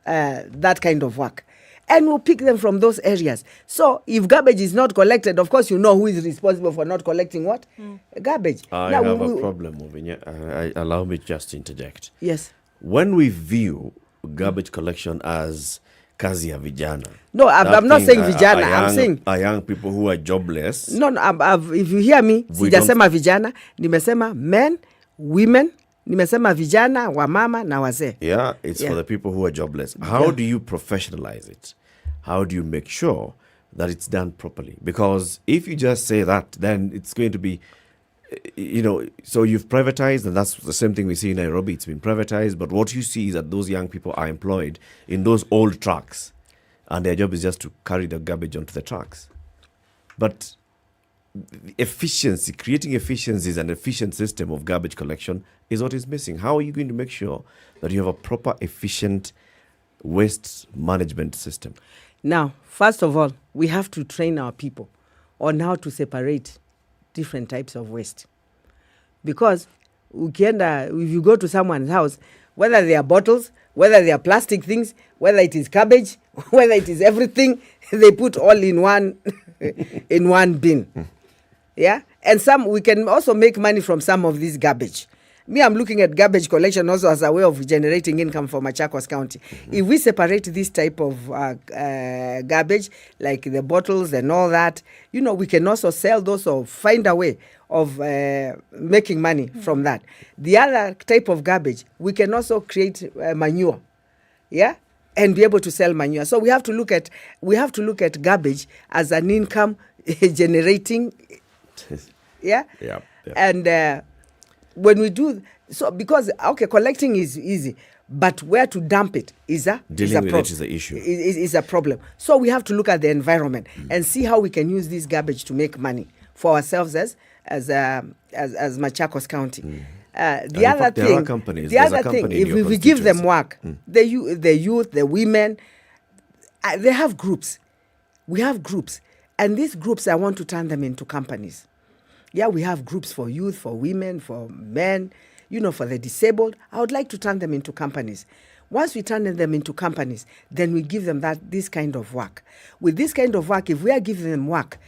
that kind of work. And we'll pick them from those areas. So if garbage is not collected, of course you know who is responsible for not collecting what? Garbage. I Now, have a problem, Movinya. Allow me just to interject. Yes. When we view garbage collection as kazi ya vijana. No, I'm not saying vijana. I'm saying young people who are jobless. No, if you hear me, sijasema vijana, nimesema men, women, nimesema vijana, wamama na wazee. Yeah, it's for the people who are jobless. How do you professionalize it? How do you make sure that it's done properly? Because if you just say that, then it's going to be, so you've privatized, and that's the same thing we see in Nairobi. It's been privatized, but what you see is that those young people are employed in those old trucks, and their job is just to carry the garbage onto the trucks. But efficiency, creating efficiencies and efficient system of garbage collection is what is missing. How are you going to make sure that you have a proper, efficient waste management system? Now, first of all, we have to train our people on how to separate different types of waste. Because if you go to someone's house, whether they are bottles, whether they are plastic things, whether it is cabbage, whether it is everything, they put all in one in one bin. Yeah? And we can also make money from some of this garbage. Me, I'm looking at garbage collection also as a way of generating income for Machakos County. If we separate this type of garbage, like the bottles and all that, we can also sell those or find a way of making money from that. The other type of garbage, we can also create manure, yeah, and be able to sell manure. So we have to look at garbage as an income generating, yeah, and. When we do so, because collecting is easy, but where to dump it is a issue. Is a problem. So we have to look at the environment and see how we can use this garbage to make money for ourselves as Machakos County. The other thing, if we give them work, the youth, the women, they have groups. We have groups, and these groups, I want to turn them into companies. Yeah, we have groups for youth, for women, for men, for the disabled. I would like to turn them into companies. Once we turn them into companies, then we give them this kind of work. With this kind of work, if we are giving them work,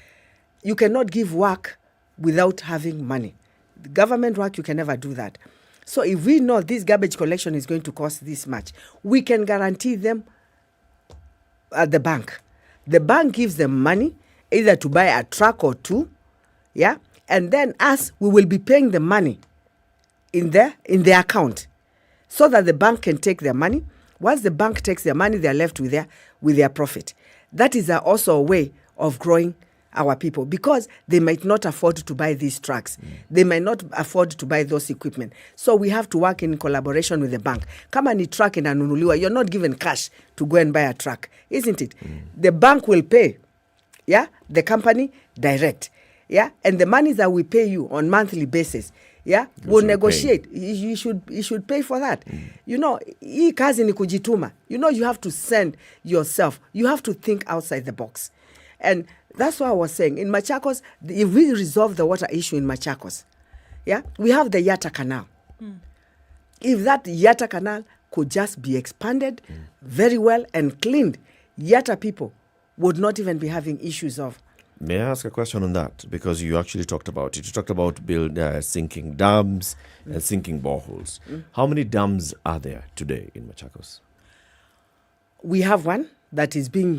you cannot give work without having money. The government work, you can never do that. So if we know this garbage collection is going to cost this much, we can guarantee them at the bank. The bank gives them money, either to buy a truck or two, yeah? And then we will be paying the money in their account so that the bank can take their money. Once the bank takes their money, they are left with their profit. That is also a way of growing our people, because they might not afford to buy these trucks. They might not afford to buy those equipment. So we have to work in collaboration with the bank. Kama ni truck inanunuliwa, you're not given cash to go and buy a truck, isn't it? The bank will pay, yeah, the company direct. Yeah, and the money that we pay you on monthly basis, yeah, we'll negotiate. You should pay for that. Hii kazi ni kujituma. You have to send yourself. You have to think outside the box. And that's what I was saying. In Machakos, if we resolve the water issue in Machakos, yeah, we have the Yatta Canal. If that Yatta Canal could just be expanded very well and cleaned, Yatta people would not even be having issues of. May I ask a question on that? Because you actually talked about it. You talked about sinking dams and sinking boreholes. How many dams are there today in Machakos? We have one that is being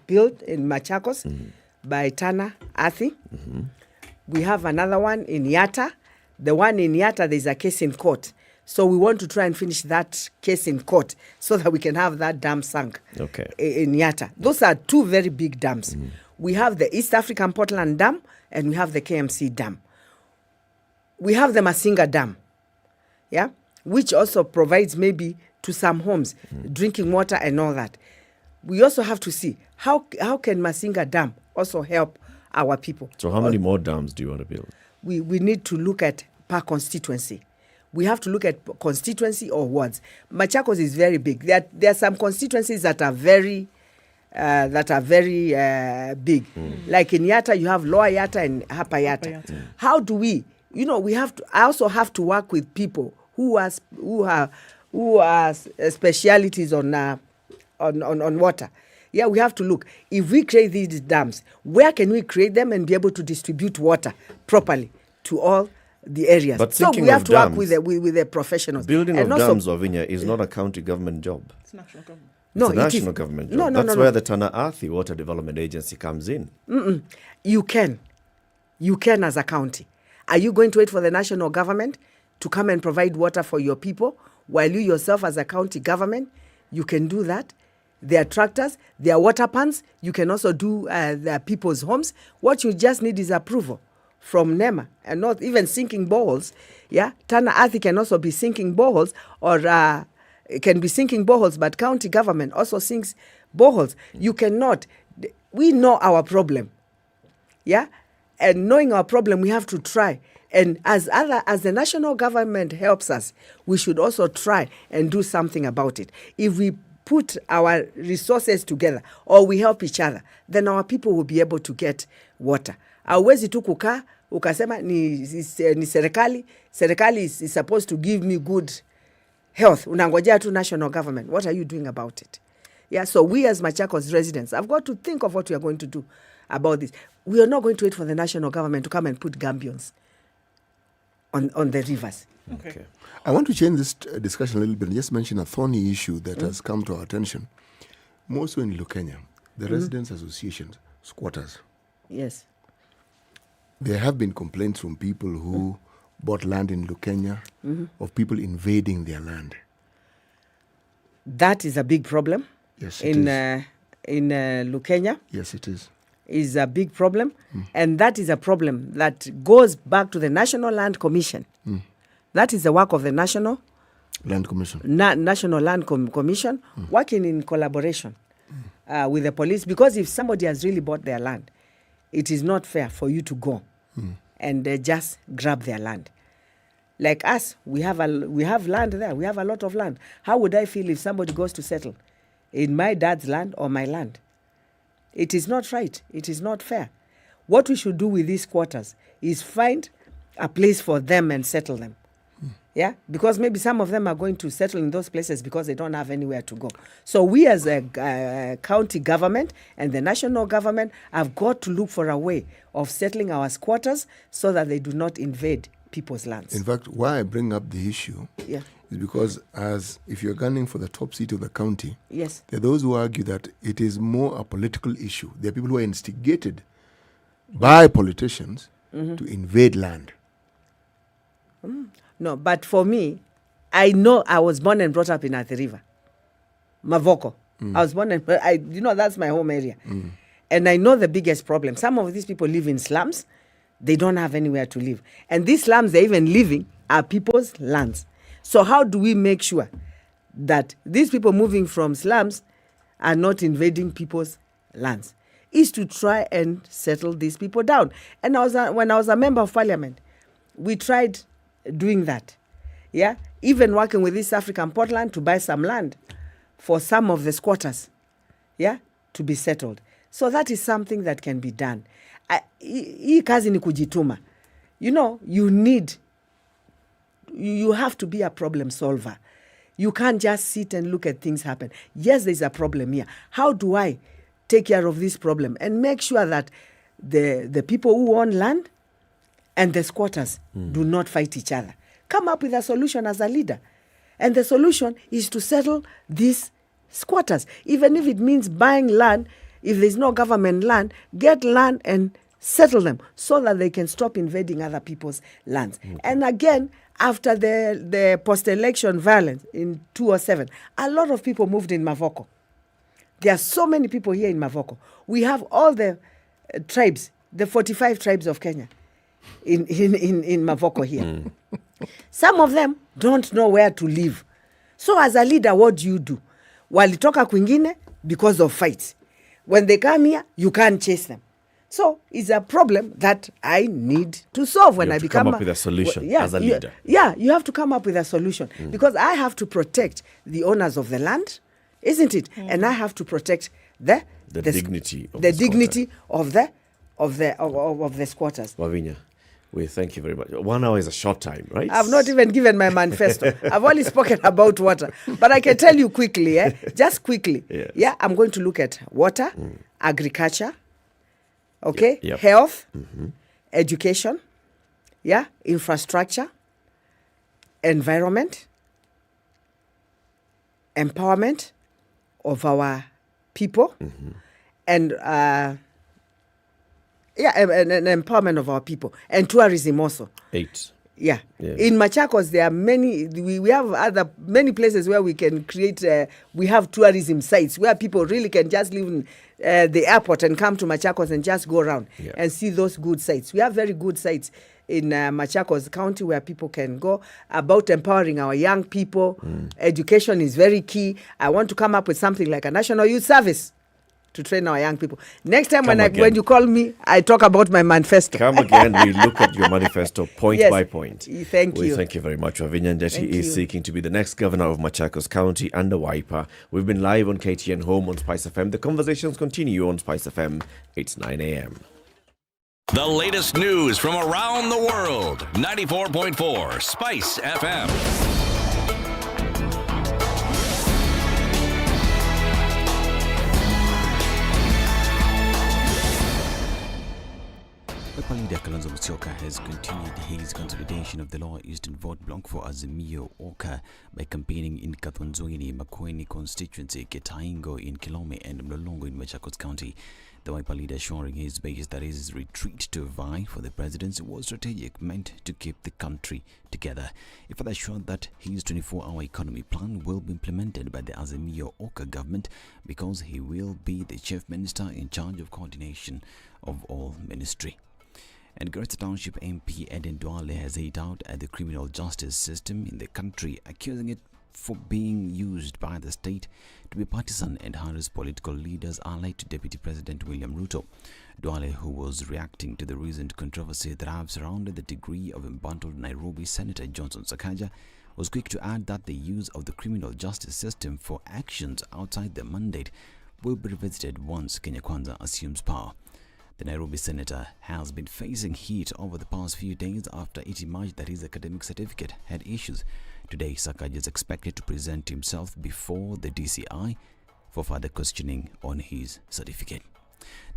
built in Machakos by Tana Athi. We have another one in Yatta. The one in Yatta, there's a case in court. So we want to try and finish that case in court so that we can have that dam sunk in Yatta. Those are two very big dams. We have the East African Portland Dam and we have the KMC Dam. We have the Masinga Dam, yeah, which also provides maybe to some homes drinking water and all that. We also have to see how can Masinga Dam also help our people. So how many more dams do you want to build? We need to look at per constituency. we have to look at constituency or wards. Machakos is very big. There are some constituencies that are very big. Like in Yatta, you have Lower Yatta and Upper Yatta. How do we? We have to. I also have to work with people who are specialities on water. Yeah, we have to look. If we create these dams, where can we create them and be able to distribute water properly to all the areas? But so we have to work with the professionals. Building of dams, Wavinya, is not a county government job. It's national government. It's a national government job. That's where the Tana Athi Water Development Agency comes in. You can as a county. Are you going to wait for the national government to come and provide water for your people while you yourself as a county government, you can do that? There are tractors, there are water pans. You can also do the people's homes. What you just need is approval from NEMA, and not even sinking boreholes. Yeah, Tana Athi can also be sinking boreholes, or it can be sinking boreholes, but county government also sinks boreholes. You cannot. We know our problem. Yeah, and knowing our problem, we have to try. And as the national government helps us, we should also try and do something about it. If we put our resources together or we help each other, then our people will be able to get water. Hauwezi tu kukaa ukasema ni serikali is supposed to give me good health. Unangojea tu national government. What are you doing about it? Yeah, so we as Machakos residents have got to think of what we are going to do about this. We are not going to wait for the national government to come and put gambions on the rivers. Okay. I want to change this discussion a little bit and just mention a thorny issue that has come to our attention. More so in Lukenya, the residents' associations, squatters. Yes. There have been complaints from people who bought land in Lukenya of people invading their land. That is a big problem. Yes, it is. In Lukenya. Yes, it is. Is a big problem, and that is a problem that goes back to the National Land Commission. That is the work of the National Land Commission. National Land Commission, working in collaboration with the police, because if somebody has really bought their land, it is not fair for you to go and just grab their land. Like us, we have land there. We have a lot of land. How would I feel if somebody goes to settle in my dad's land or my land? It is not right. It is not fair. What we should do with these quarters is find a place for them and settle them. Yeah, because maybe some of them are going to settle in those places because they don't have anywhere to go. So we as a county government and the national government have got to look for a way of settling our squatters so that they do not invade people's lands. In fact, why I bring up the issue is because if you're gunning for the top seat of the county, there are those who argue that it is more a political issue. There are people who are instigated by politicians to invade land. No, but for me, I know I was born and brought up in Athi River, Mavoko. I was born and that's my home area. And I know the biggest problem. Some of these people live in slums. They don't have anywhere to live. And these slums they're even living are people's lands. So how do we make sure that these people moving from slums are not invading people's lands? Is to try and settle these people down. And when I was a member of parliament, we tried doing that. Yeah, even working with East African Portland to buy some land for some of the squatters, to be settled. So that is something that can be done. Hii kazi ni kujituma. You have to be a problem solver. You can't just sit and look at things happen. Yes, there's a problem here. How do I take care of this problem and make sure that the people who own land and the squatters do not fight each other? Come up with a solution as a leader. And the solution is to settle these squatters. Even if it means buying land, if there's no government land, get land and settle them so that they can stop invading other people's lands. And again, after the post-election violence in 2007, a lot of people moved in Mavoko. There are so many people here in Mavoko. We have all the tribes, the 45 tribes of Kenya in Mavoko here. Some of them don't know where to live. So as a leader, what do? Walitoka kwingine because of fights. When they come here, you can't chase them. So it's a problem that I need to solve when You I have to become come up with a solution as a leader. Yeah, you have to come up with a solution because I have to protect the owners of the land, isn't it? And I have to protect the dignity of the dignity of the squatters. Wavinya, we thank you very much. 1 hour is a short time, right? I've not even given my manifesto. I've only spoken about water. But I can tell you quickly, just quickly. Yes. Yeah, I'm going to look at water, agriculture, okay, Yep. health, education, infrastructure, environment, empowerment of our people, and empowerment of our people, and tourism also. 8. Yeah. Yeah. In Machakos, there are many, we have many places where we can create, we have tourism sites where people really can just live in the airport and come to Machakos and just go around and see those good sites. We have very good sites in Machakos County where people can go, about empowering our young people. Education is very key. I want to come up with something like a national youth service to train our young people. Next time when you call me, I talk about my manifesto. Come again, we look at your manifesto point by point. Thank you. We thank you very much. Wavinya Ndeti is seeking to be the next governor of Machakos County under Wiper. We've been live on KTN Home on SpiceFM. The conversations continue on SpiceFM. It's 9 a.m. The latest news from around the world. 94.4 Spice FM. Leader Kalonzo Musyoka has continued his consolidation of the Lower Eastern vote bloc for Azimio Okoh by campaigning in Kathmanzweni, Makueni constituency, Ketaingo in Kilome and Mlolongo in Machakos County. The Wiper leader assuring his base that his retreat to vie for the presidency was strategic, meant to keep the country together. He further assured that his 24-hour economy plan will be implemented by the Azimio Okoh government because he will be the chief minister in charge of coordination of all ministry. And Garissa Township MP Ednah Duale has hit out at the criminal justice system in the country, accusing it for being used by the state to be partisan and harass political leaders allied to Deputy President William Ruto. Duale, who was reacting to the recent controversy that have surrounded the degree of embattled Nairobi Senator Johnson Sakaja, was quick to add that the use of the criminal justice system for actions outside the mandate will be revisited once Kenya Kwanza assumes power. The Nairobi senator has been facing heat over the past few days after it emerged that his academic certificate had issues. Today, Sakaja is expected to present himself before the DCI for further questioning on his certificate.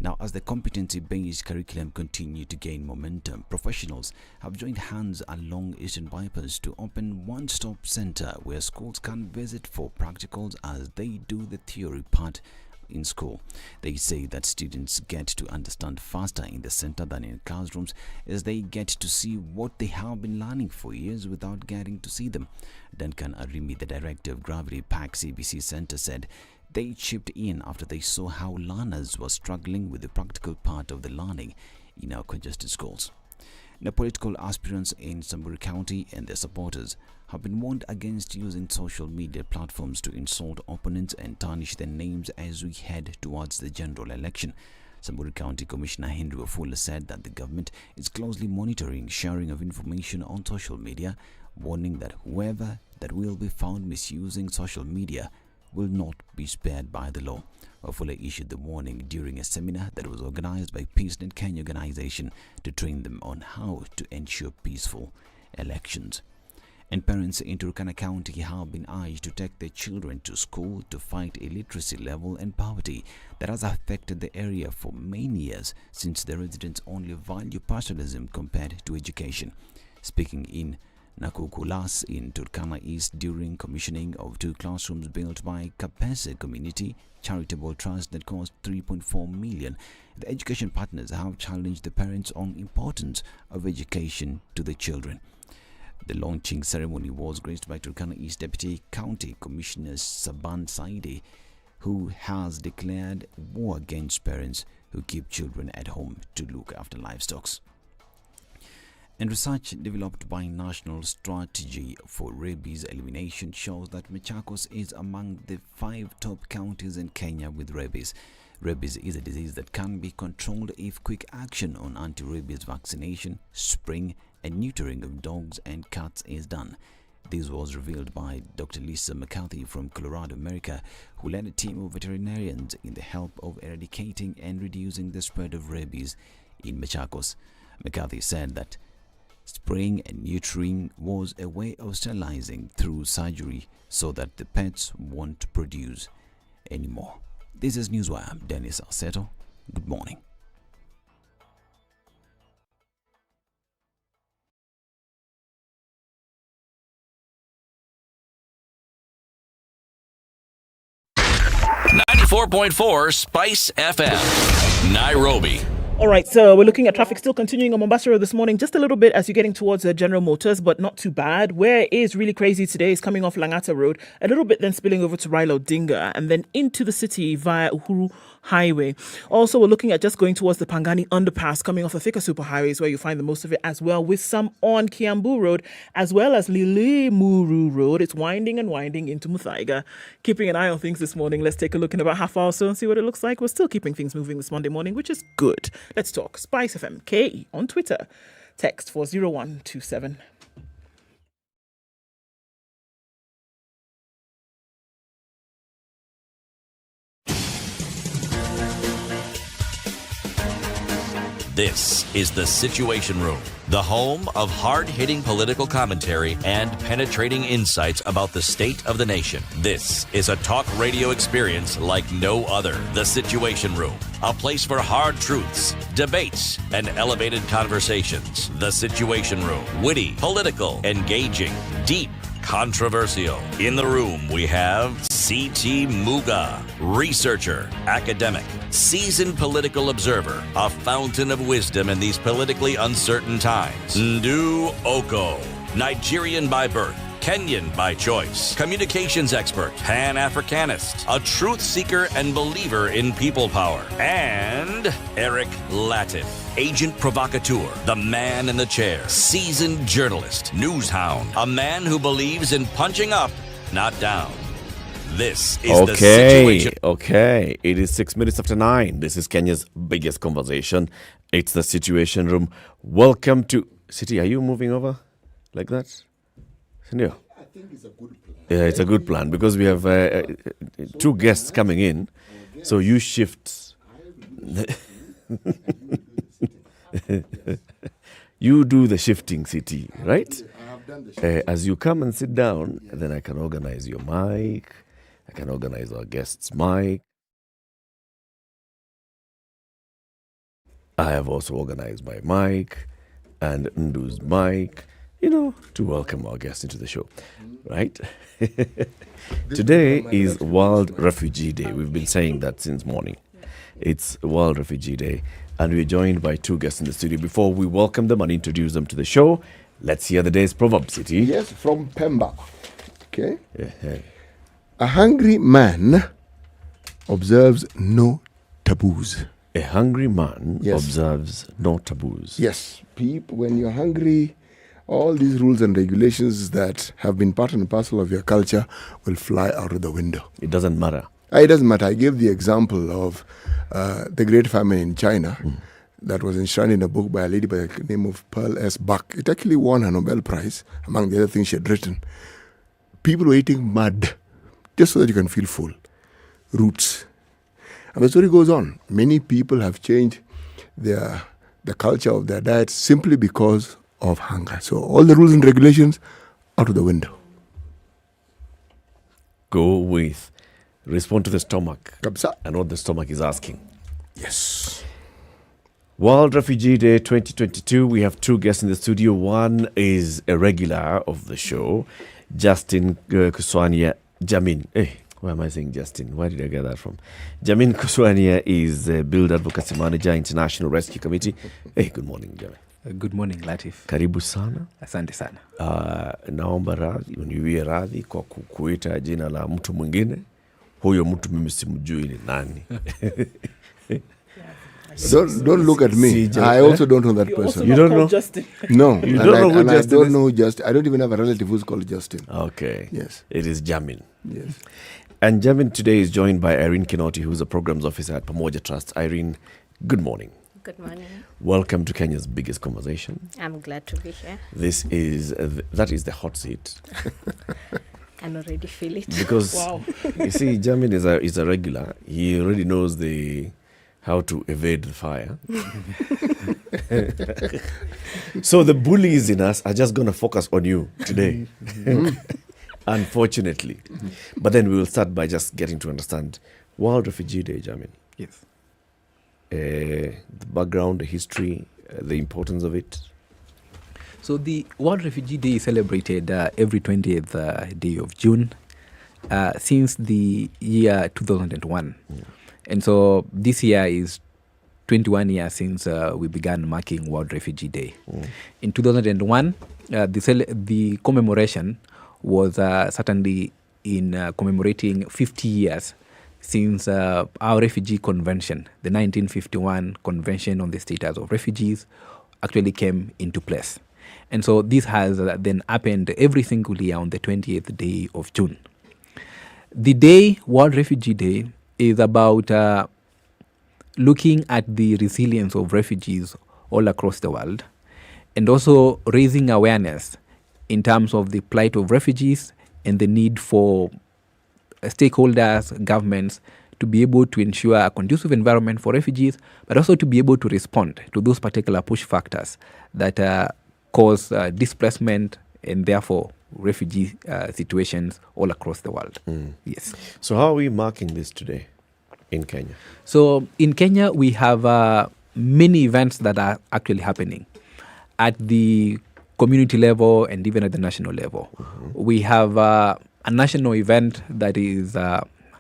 Now, as the competency-based curriculum continue to gain momentum, professionals have joined hands along Eastern Bypass to open one-stop center where schools can visit for practicals as they do the theory part in school. They say that students get to understand faster in the center than in classrooms as they get to see what they have been learning for years without getting to see them. Duncan Arimi, the director of Gravity Park CBC Center, said they chipped in after they saw how learners were struggling with the practical part of the learning in our congested schools. Now, political aspirants in Samburu County and their supporters have been warned against using social media platforms to insult opponents and tarnish their names as we head towards the general election. Samburu County Commissioner Henry Wafula said that the government is closely monitoring sharing of information on social media, warning that whoever that will be found misusing social media will not be spared by the law. Wafula issued the warning during a seminar that was organized by PeaceNet Kenya organization to train them on how to ensure peaceful elections. And parents in Turkana County have been urged to take their children to school to fight illiteracy level and poverty that has affected the area for many years, since the residents only value pastoralism compared to education. Speaking in Nakuru in Turkana East during commissioning of 2 classrooms built by Kapese Community Charitable Trust that cost 3.4 million, the education partners have challenged the parents on importance of education to the children. The launching ceremony was graced by Turkana East Deputy County Commissioner Saban Saidi, who has declared war against parents who keep children at home to look after livestock. And research developed by National Strategy for Rabies Elimination shows that Machakos is among the 5 top counties in Kenya with rabies. Rabies is a disease that can be controlled if quick action on anti-rabies vaccination, spraying and neutering of dogs and cats is done. This was revealed by Dr. Lisa McCarthy from Colorado, America, who led a team of veterinarians in the help of eradicating and reducing the spread of rabies in Machakos. McCarthy said that spraying and neutering was a way of sterilizing through surgery so that the pets won't produce anymore. This is Newswire. I'm Dennis Arseto. Good morning. .4 Spice FM, Nairobi. All right, so we're looking at traffic still continuing on Mombasa Road this morning, just a little bit as you're getting towards General Motors, but not too bad. Where it is really crazy today is coming off Langata Road, a little bit then spilling over to Raila Odinga, and then into the city via Uhuru Highway. Also, we're looking at just going towards the Pangani Underpass, coming off of Thika Superhighways, where you find the most of it as well, with some on Kiambu Road, as well as Lilimuru Road. It's winding and winding into Muthaiga. Keeping an eye on things this morning. Let's take a look in about half hour or so and see what it looks like. We're still keeping things moving this Monday morning, which is good. Let's talk. SpiceFM KE on Twitter. Text 40127. This is the Situation Room, the home of hard-hitting political commentary and penetrating insights about the state of the nation. This is a talk radio experience like no other. The Situation Room, a place for hard truths, debates, and elevated conversations. The Situation Room, witty, political, engaging, deep, controversial. In the room, we have C.T. Muga, researcher, academic, seasoned political observer, a fountain of wisdom in these politically uncertain times. Ndu Okoh, Nigerian by birth, Kenyan by choice, communications expert, Pan-Africanist, a truth seeker and believer in people power, and Eric Latiff, agent provocateur, the man in the chair, seasoned journalist, news hound, a man who believes in punching up, not down. This is the Situation. Okay. It is 6 minutes after 9. This is Kenya's biggest conversation. It's the Situation Room. Welcome to... City, are you moving over like that? Senor? I think it's a good plan. Yeah, it's a good plan because we have two guests coming in. So you shift. You do the shifting, City, right? I have done the shifting. As you come and sit down, then I can organize your mic. I can organize our guest's mic. I have also organized my mic and Ndu's mic, to welcome our guest into the show, right? Today is World Refugee Day. We've been saying that since morning. It's World Refugee Day, and we're joined by two guests in the studio. Before we welcome them and introduce them to the show, let's hear the day's proverb, City. Yes, from Pemba. Okay. Yeah. A hungry man observes no taboos. A hungry man observes no taboos. Yes. People, when you're hungry, all these rules and regulations that have been part and parcel of your culture will fly out of the window. It doesn't matter. It doesn't matter. I gave the example of the Great Famine in China that was enshrined in a book by a lady by the name of Pearl S. Buck. It actually won a Nobel Prize, among the other things she had written. People were eating mud just so that you can feel full. Roots. And the story goes on. Many people have changed the culture of their diet simply because of hunger. So all the rules and regulations out of the window. Go with respond to the stomach Kapsa. And what the stomach is asking. Yes. World Refugee Day 2022. We have two guests in the studio. One is a regular of the show, Justin Kuswania Jamin. Why am I saying Justin? Where did I get that from? Jamin Kuswania is a Build Advocacy Manager, International Rescue Committee. Good morning, Jamin. Good morning, Latiff. Karibu sana. Asante sana. Naomba radhi, uniwie radhi kwa kukuita jina la mtu mwingine. Huyo mtu mimi simjui ni nani. Don't look at me. I also don't know that person. You don't know? Justin. No. You don't know who Justin is? I don't know Justin. I don't even have a relative who's called Justin. Okay. Yes. It is Jamin. Yes. And Jamin today is joined by Irene Kinoti, who's a programs officer at Pamoja Trust. Irene, good morning. Good morning. Welcome to Kenya's biggest conversation. I'm glad to be here. This is that is the hot seat. Can already feel it. Because you see, Jamin is a regular. He already knows how to evade the fire. So the bullies in us are just going to focus on you today. Unfortunately. But then we will start by just getting to understand World Refugee Day, Jamin. Yes. The background, the history, the importance of it. So the World Refugee Day is celebrated every 20th day of June since the year 2001. And so this year is 21 years since we began marking World Refugee Day. In 2001, the commemoration was certainly in commemorating 50 years since our refugee convention, the 1951 Convention on the Status of Refugees, actually came into place. And so this has then happened every single year on the 20th day of June. The day, World Refugee Day, is about looking at the resilience of refugees all across the world and also raising awareness in terms of the plight of refugees and the need for stakeholders, governments, to be able to ensure a conducive environment for refugees, but also to be able to respond to those particular push factors that cause displacement and therefore refugee situations all across the world. Yes. So how are we marking this today in Kenya? So in Kenya, we have many events that are actually happening at the community level and even at the national level. We have a national event that is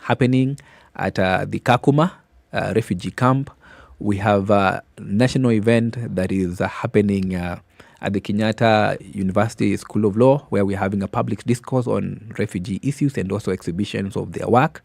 happening at the Kakuma refugee camp. We have a national event that is happening at the Kenyatta University School of Law, where we're having a public discourse on refugee issues and also exhibitions of their work,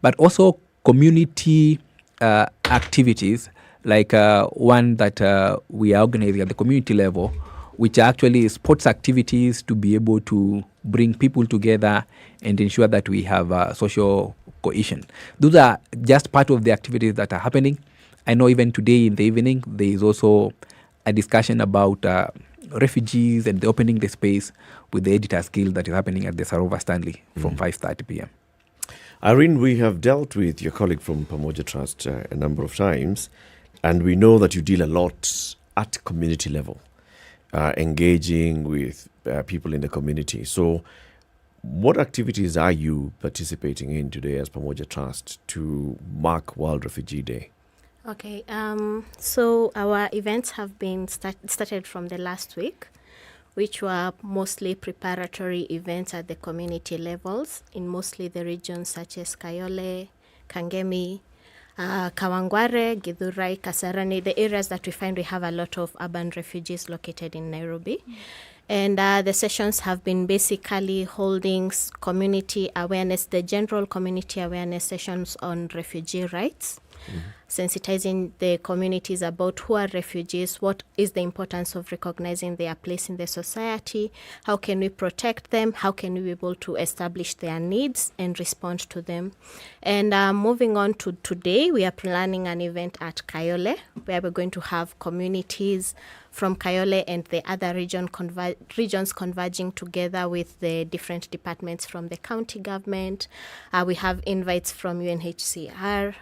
but also community activities like one that we are organizing at the community level, which are actually sports activities to be able to bring people together and ensure that we have social cohesion. Those are just part of the activities that are happening. I know even today in the evening, there is also a discussion about refugees and the opening the space with the Editors Guild that is happening at the Sarova Stanley from 5:30 p.m. Irene, we have dealt with your colleague from Pamoja Trust a number of times, and we know that you deal a lot at community level, engaging with people in the community. So what activities are you participating in today as Pamoja Trust to mark World Refugee Day? Okay, so our events have been started from the last week, which were mostly preparatory events at the community levels in mostly the regions such as Kayole, Kangemi, Kawangware, Githurai, Kasarani, the areas that we find we have a lot of urban refugees located in Nairobi. And the sessions have been basically holding community awareness, the general community awareness sessions on refugee rights, sensitizing the communities about who are refugees, what is the importance of recognizing their place in the society, how can we protect them, how can we be able to establish their needs and respond to them. And moving on to today, we are planning an event at Kayole, where we're going to have communities from Kayole and the other regions converging together with the different departments from the county government. We have invites from UNHCR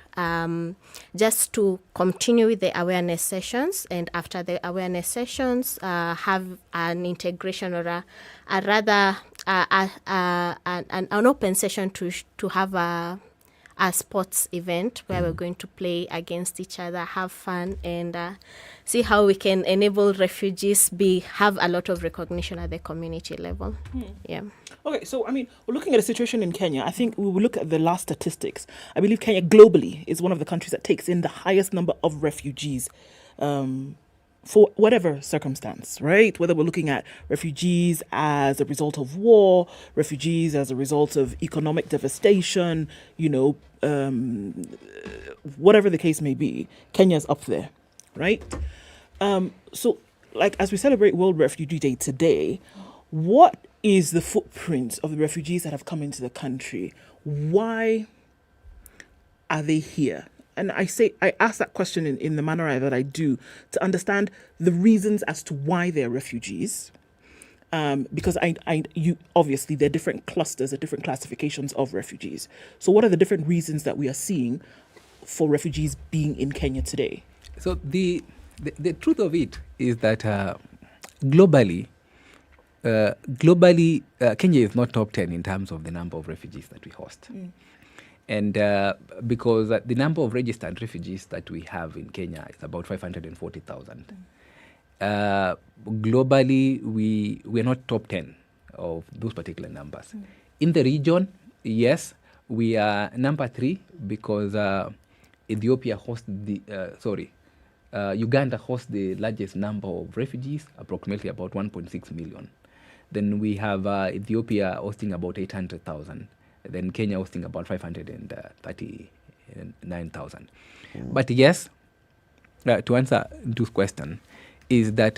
just to continue with the awareness sessions, and after the awareness sessions have an integration or an open session to have a sports event where we're going to play against each other, have fun, and see how we can enable refugees have a lot of recognition at the community level. Yeah. Okay, so I mean, we're looking at a situation in Kenya. I think we will look at the last statistics. I believe Kenya globally is one of the countries that takes in the highest number of refugees for whatever circumstance, right? Whether we're looking at refugees as a result of war, refugees as a result of economic devastation, whatever the case may be, Kenya's up there, right? So, like, as we celebrate World Refugee Day today, What is the footprint of the refugees that have come into the country? Why are they here? And I ask that question in the manner that I do to understand the reasons as to why they're refugees. Because you obviously there are different clusters, there are different classifications of refugees. So what are the different reasons that we are seeing for refugees being in Kenya today? So the truth of it is that globally, Kenya is not top 10 in terms of the number of refugees that we host. And because the number of registered refugees that we have in Kenya is about 540,000. Globally, we're not top 10 of those particular numbers. In the region, yes, we are number 3 because Uganda hosts the largest number of refugees, approximately about 1.6 million. Then we have Ethiopia hosting about 800,000. Then Kenya hosting about 539,000. But yes, to answer this question, is that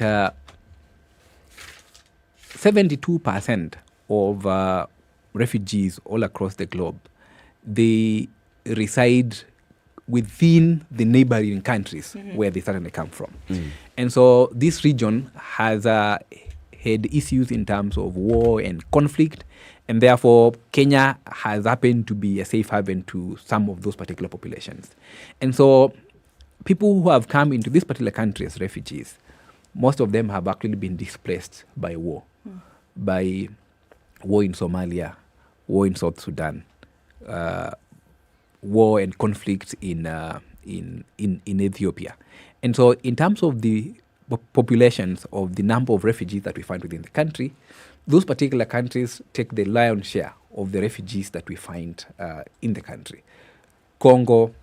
72% of refugees all across the globe, they reside within the neighboring countries where they certainly come from. And so this region has had issues in terms of war and conflict, and therefore Kenya has happened to be a safe haven to some of those particular populations. And so people who have come into this particular country as refugees, most of them have actually been displaced by war, by war in Somalia, war in South Sudan, war and conflict in Ethiopia. And so in terms of the populations of the number of refugees that we find within the country, those particular countries take the lion's share of the refugees that we find in the country. Congo,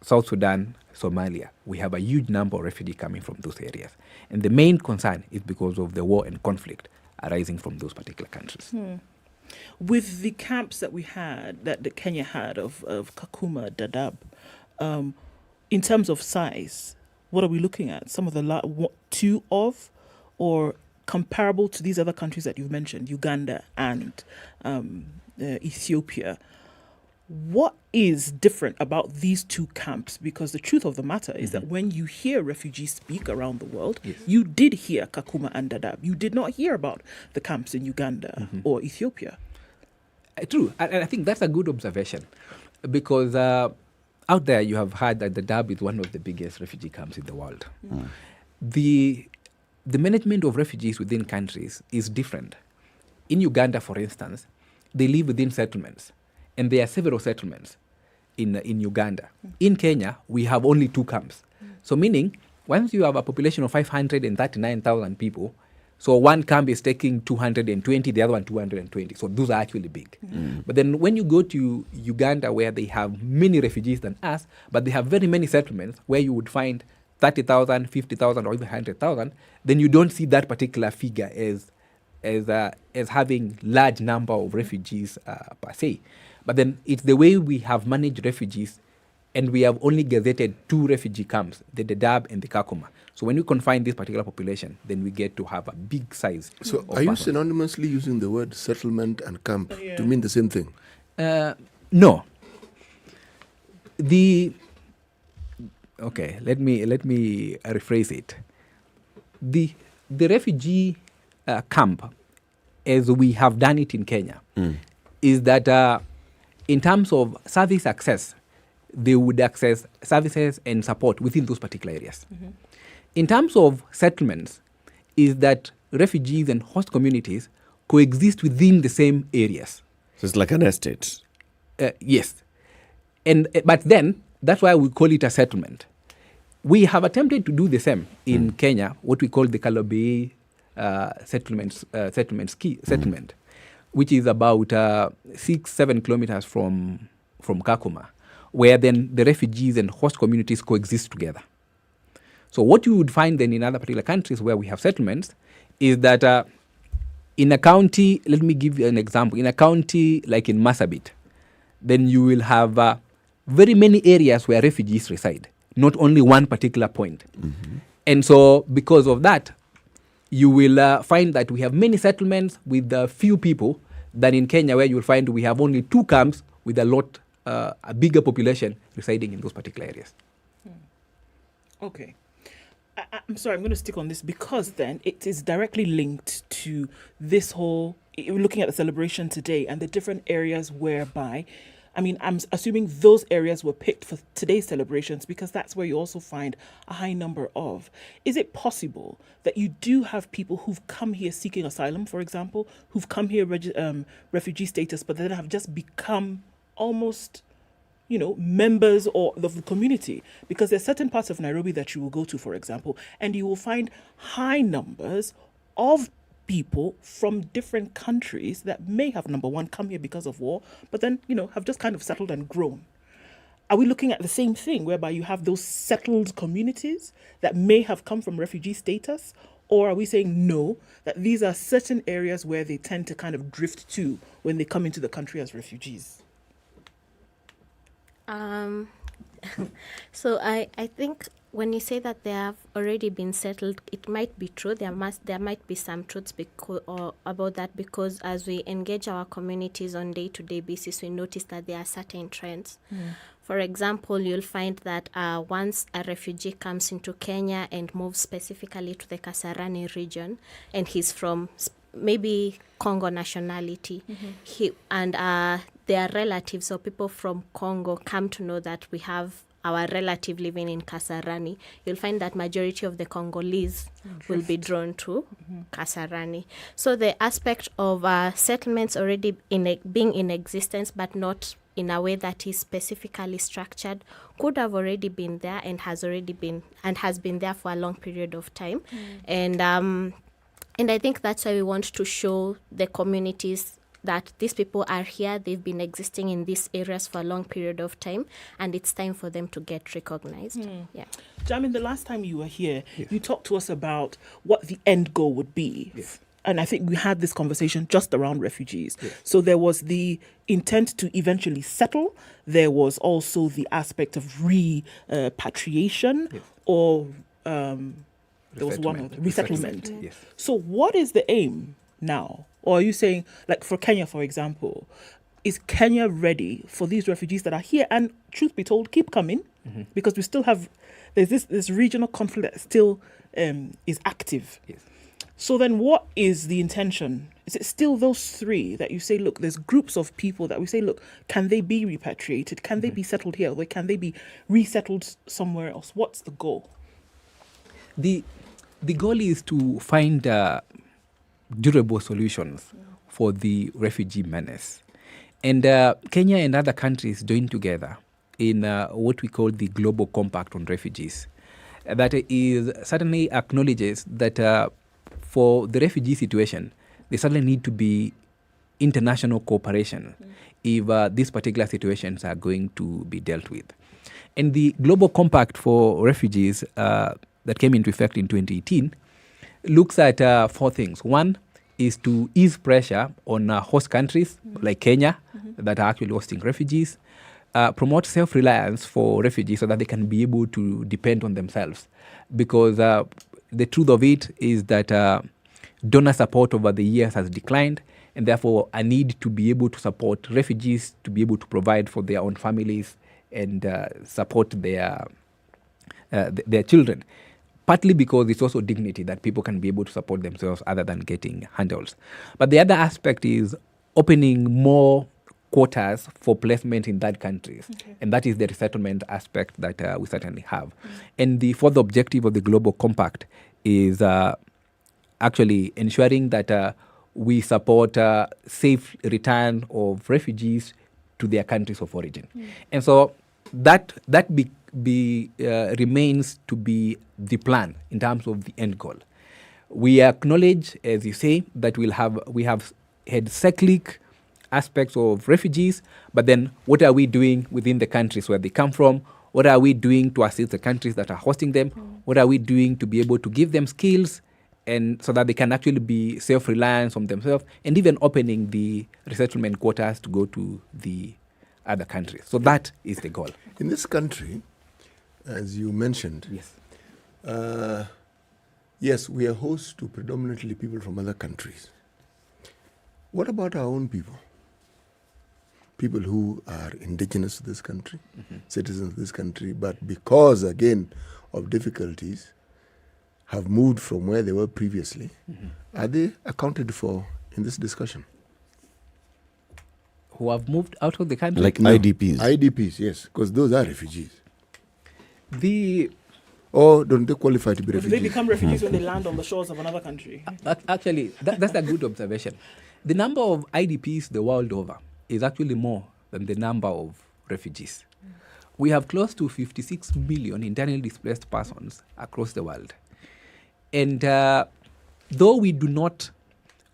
South Sudan, Somalia, we have a huge number of refugees coming from those areas. And the main concern is because of the war and conflict arising from those particular countries. With the camps that we had, that Kenya had of Kakuma, Dadaab, in terms of size, what are we looking at? Some of the two of, or comparable to these other countries that you've mentioned, Uganda and Ethiopia. What is different about these two camps? Because the truth of the matter is that when you hear refugees speak around the world, you did hear Kakuma and Dadaab. You did not hear about the camps in Uganda or Ethiopia. True. And I think that's a good observation because out there you have heard that Dadaab is one of the biggest refugee camps in the world. The management of refugees within countries is different. In Uganda, for instance, they live within settlements. And there are several settlements in Uganda. In Kenya, we have only 2 camps. So meaning, once you have a population of 539,000 people, so one camp is taking 220, the other one 220. So those are actually big. But then when you go to Uganda, where they have many refugees than us, but they have very many settlements where you would find 30,000, 50,000, or even 100,000, then you don't see that particular figure as having large number of refugees per se. But then it's the way we have managed refugees, and we have only gazetted 2 refugee camps, the Dadaab and the Kakuma. So when we confine this particular population, then we get to have a big size. So are you synonymously using the word settlement and camp to mean the same thing? No. Okay, let me rephrase it. The refugee camp, as we have done it in Kenya, is that in terms of service access, they would access services and support within those particular areas. In terms of settlements, is that refugees and host communities coexist within the same areas. So it's like an estate. Yes. But then, that's why we call it a settlement. We have attempted to do the same in Kenya, what we call the Kalobei settlement, which is about 6-7 kilometers from Kakuma, where then the refugees and host communities coexist together. So what you would find then in other particular countries where we have settlements is that in a county, let me give you an example, in a county like in Marsabit, then you will have very many areas where refugees reside, not only one particular point. And so because of that, you will find that we have many settlements with few people than in Kenya, where you will find we have only 2 camps with a bigger population residing in those particular areas. Okay. I'm sorry, I'm going to stick on this because then it is directly linked to this whole, looking at the celebration today and the different areas whereby, I mean, I'm assuming those areas were picked for today's celebrations because that's where you also find a high number of. Is it possible that you do have people who've come here seeking asylum, for example, who've come here refugee status, but then have just become almost, members of the community? Because there's certain parts of Nairobi that you will go to, for example, and you will find high numbers of people from different countries that may have, number one, come here because of war, but then, have just kind of settled and grown. Are we looking at the same thing whereby you have those settled communities that may have come from refugee status? Or are we saying no, that these are certain areas where they tend to kind of drift to when they come into the country as refugees? So I think when you say that they have already been settled, it might be true. There might be some truths about that, because as we engage our communities on day-to-day basis, we notice that there are certain trends. For example, you'll find that once a refugee comes into Kenya and moves specifically to the Kasarani region, and he's from maybe Congo nationality, their relatives or people from Congo come to know that we have our relative living in Kasarani, you'll find that majority of the Congolese will be drawn to Kasarani. So the aspect of settlements already being in existence, but not in a way that is specifically structured, could have already been there and has been there for a long period of time. And I think that's why we want to show the communities that these people are here, they've been existing in these areas for a long period of time, and it's time for them to get recognized. Yeah. Jamin, the last time you were here, you talked to us about what the end goal would be. And I think we had this conversation just around refugees. So there was the intent to eventually settle. There was also the aspect of repatriation or there was one other, resettlement. So what is the aim now? Or are you saying, like for Kenya, for example, is Kenya ready for these refugees that are here? And truth be told, keep coming, because we still have, there's this regional conflict that still is active. So then what is the intention? Is it still those 3 that you say, look, there's groups of people that we say, look, can they be repatriated? Can they be settled here? Or can they be resettled somewhere else? What's the goal? The goal is to find durable solutions for the refugee menace. And Kenya and other countries join together in what we call the Global Compact on Refugees. That is certainly acknowledges that for the refugee situation, there certainly need to be international cooperation if these particular situations are going to be dealt with. And the Global Compact for Refugees that came into effect in 2018 looks at 4 things. One is to ease pressure on host countries like Kenya that are actually hosting refugees, promote self-reliance for refugees so that they can be able to depend on themselves. Because the truth of it is that donor support over the years has declined, and therefore a need to be able to support refugees to be able to provide for their own families and support their children. Partly because it's also dignity that people can be able to support themselves other than getting handouts. But the other aspect is opening more quotas for placement in third countries. And that is the resettlement aspect that we certainly have. And the fourth objective of the Global Compact is actually ensuring that we support safe return of refugees to their countries of origin. And so that remains to be the plan in terms of the end goal. We acknowledge, as you say, that we have had cyclic aspects of refugees, but then what are we doing within the countries where they come from? What are we doing to assist the countries that are hosting them? What are we doing to be able to give them skills and so that they can actually be self-reliant on themselves, and even opening the resettlement quotas to go to the other countries. So that is the goal. In this country, as you mentioned, Yes, we are host to predominantly people from other countries. What about our own people? People who are indigenous to this country, citizens of this country, but because, again, of difficulties, have moved from where they were previously. Are they accounted for in this discussion? Who have moved out of the country? Like IDPs? IDPs, yes, because those are refugees. Or don't they qualify to be Do refugees? they become refugees when they land on the shores of another country? Actually, that's a good observation. The number of IDPs the world over is actually more than the number of refugees. We have close to 56 million internally displaced persons across the world. And though we would not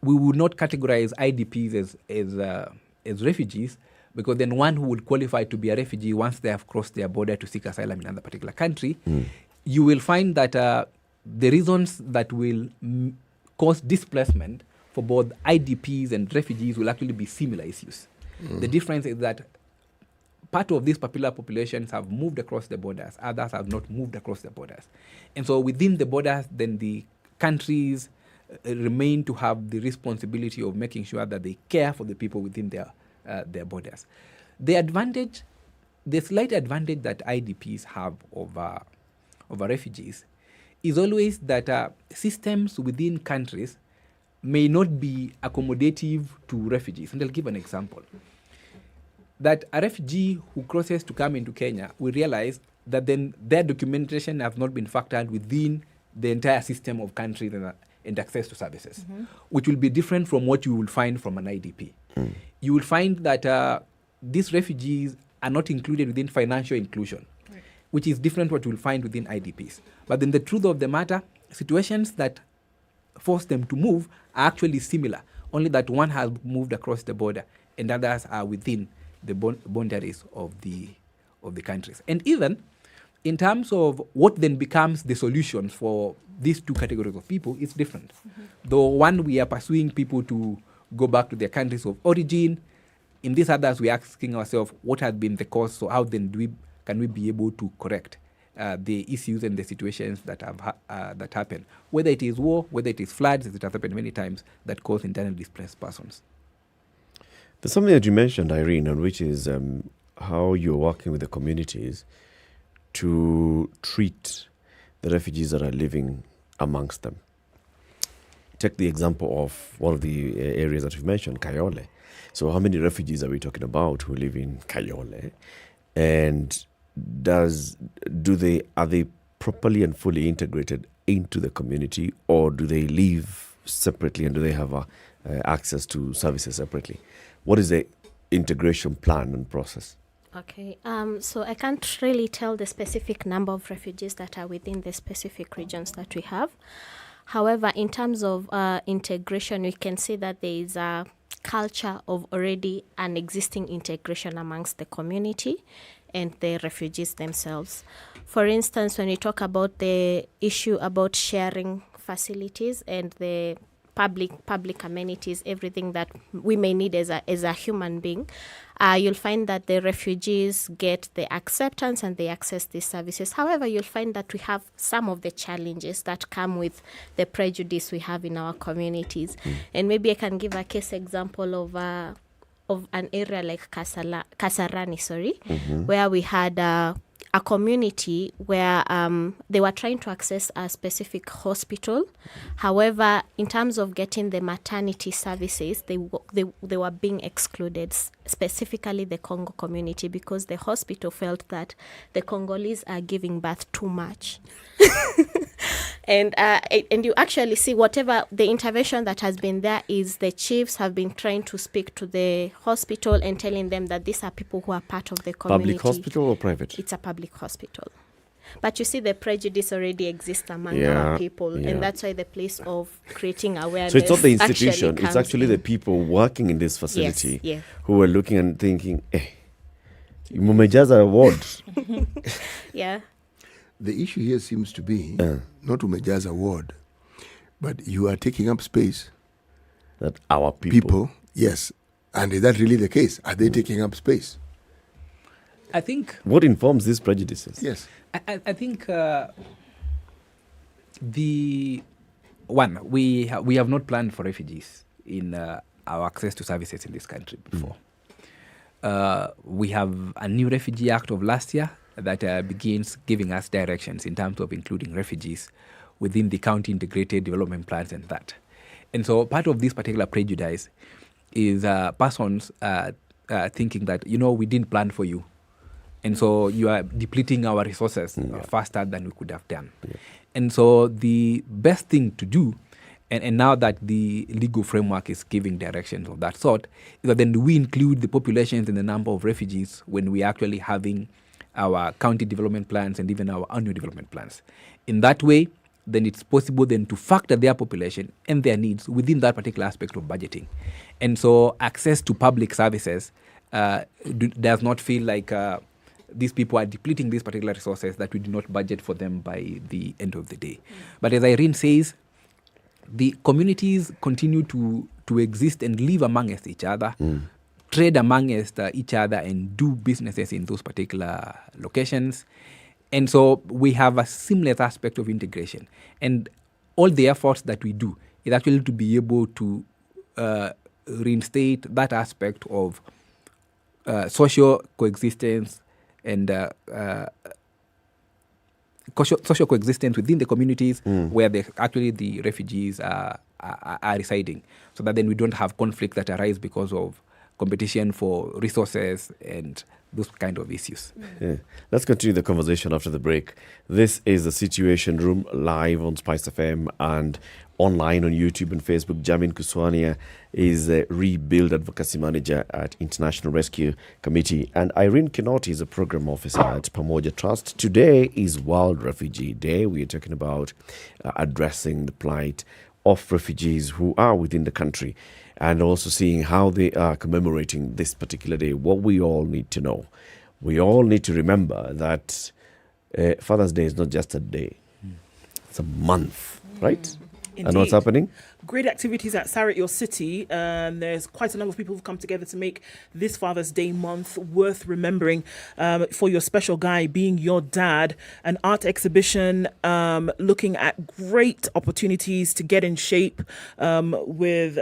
categorize IDPs as refugees, because then one who would qualify to be a refugee once they have crossed their border to seek asylum in another particular country, you will find that the reasons that will cause displacement for both IDPs and refugees will actually be similar issues. The difference is that part of these popular populations have moved across the borders, others have not moved across the borders. And so within the borders, then the countries remain to have the responsibility of making sure that they care for the people within their borders. The slight advantage that IDPs have over refugees is always that systems within countries may not be accommodative to refugees. And I'll give an example. That a refugee who crosses to come into Kenya will realize that then their documentation has not been factored within the entire system of countries and access to services, which will be different from what you will find from an IDP. You will find that these refugees are not included within financial inclusion, which is different what you will find within IDPs. But then the truth of the matter, situations that force them to move are actually similar, only that one has moved across the border and others are within the boundaries of the countries. And even in terms of what then becomes the solutions for these two categories of people, it's different. Though one, we are pursuing people to go back to their countries of origin. In these others, we are asking ourselves, what has been the cause? So how then can we be able to correct the issues and the situations that that happen, whether it is war, whether it is floods, as it has happened many times, that cause internally displaced persons. There's something that you mentioned, Irene, on which is how you're working with the communities to treat the refugees that are living amongst them. Take the example of one of the areas that you've mentioned, Kayole. So how many refugees are we talking about who live in Kayole? And are they properly and fully integrated into the community, or do they live separately and do they have access to services separately? What is the integration plan and process? Okay, so I can't really tell the specific number of refugees that are within the specific regions that we have. However, in terms of integration, we can see that there is a culture of already an existing integration amongst the community and the refugees themselves. For instance, when we talk about the issue about sharing facilities and the public amenities, everything that we may need as a human being, you'll find that the refugees get the acceptance and they access these services. However, you'll find that we have some of the challenges that come with the prejudice we have in our communities. And maybe I can give a case example of an area like Kasarani, where we had a community where they were trying to access a specific hospital. However, in terms of getting the maternity services, they were being excluded, specifically the Congo community, because the hospital felt that the Congolese are giving birth too much. And you actually see whatever the intervention that has been there is the chiefs have been trying to speak to the hospital and telling them that these are people who are part of the community. Public hospital or private? It's a public hospital. But you see the prejudice already exists among our people, and that's why the place of creating awareness. So it's not the institution, it's actually the people working in this facility who are looking and thinking, mumejaza ward. Yeah. The issue here seems to be not umejaza ward, but you are taking up space. That our people. Yes. And is that really the case? Are they taking up space? I think... What informs these prejudices? Yes. I think the one, we have not planned for refugees in our access to services in this country before. We have a new Refugee Act of last year that begins giving us directions in terms of including refugees within the county integrated development plans and that. And so part of this particular prejudice is persons thinking that, we didn't plan for you. And so you are depleting our resources faster than we could have done. Yeah. And so the best thing to do, and now that the legal framework is giving directions of that sort, is that then we include the populations and the number of refugees when we are actually having our county development plans and even our annual development plans. In that way, then it's possible then to factor their population and their needs within that particular aspect of budgeting. And so access to public services does not feel like these people are depleting these particular resources that we do not budget for them by the end of the day. But as Irene says, the communities continue to exist and live amongst each other, trade amongst each other and do businesses in those particular locations. And so we have a seamless aspect of integration. And all the efforts that we do is actually to be able to reinstate that aspect of social coexistence and social coexistence within the communities where the refugees are residing, so that then we don't have conflict that arise because of competition for resources and those kind of issues. Yeah. Let's continue the conversation after the break. This is the Situation Room live on SpiceFM and online on YouTube and Facebook. Jamin Kuswania is a Rebuild Advocacy Manager at International Rescue Committee, and Irene Kinoti is a Program Officer at Pamoja Trust. Today is World Refugee Day. We are talking about addressing the plight of refugees who are within the country, and also seeing how they are commemorating this particular day. What we all need to know. We all need to remember that Father's Day is not just a day. It's a month, right? Indeed. And what's happening? Great activities at Sarah Your City. There's quite a number of people who've come together to make this Father's Day month worth remembering for your special guy being your dad. An art exhibition looking at great opportunities to get in shape with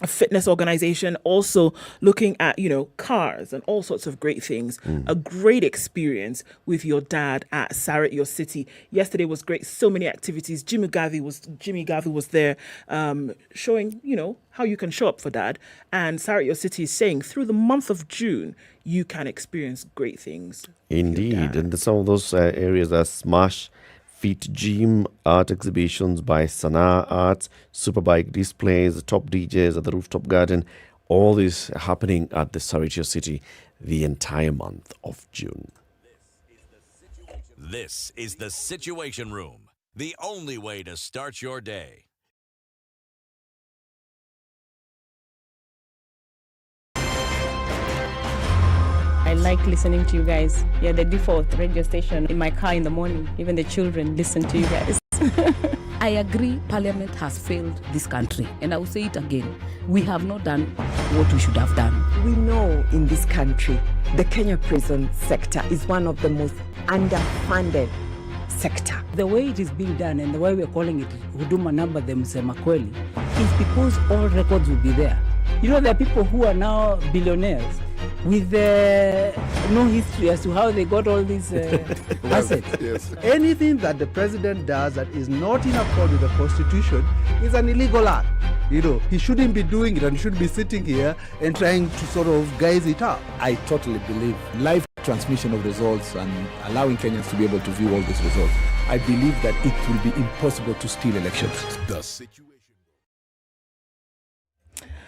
a fitness organization, also looking at, cars and all sorts of great things. A great experience with your dad at Sarah Your City. Yesterday was great. So many activities. Jimmy Gavi was there showing, how you can show up for dad. And Sarah Your City is saying through the month of June, you can experience great things. Indeed. And some of those areas are Smash Fit Gym, art exhibitions by Sana Arts, superbike displays, top DJs at the rooftop garden. All this happening at the Saratoga City the entire month of June. This is the Situation Room, the only way to start your day. I like listening to you guys. You're the default radio station in my car in the morning. Even the children listen to you guys. I agree Parliament has failed this country. And I will say it again. We have not done what we should have done. We know in this country, the Kenya prison sector is one of the most underfunded sector. The way it is being done and the way we're calling it Huduma Number Them Sema Kweli is because all records will be there. There are people who are now billionaires with no history as to how they got all these assets. Yes. Anything that the president does that is not in accord with the Constitution is an illegal act. He shouldn't be doing it and shouldn't be sitting here and trying to sort of guise it up. I totally believe live transmission of results and allowing Kenyans to be able to view all these results. I believe that it will be impossible to steal elections. The Situation.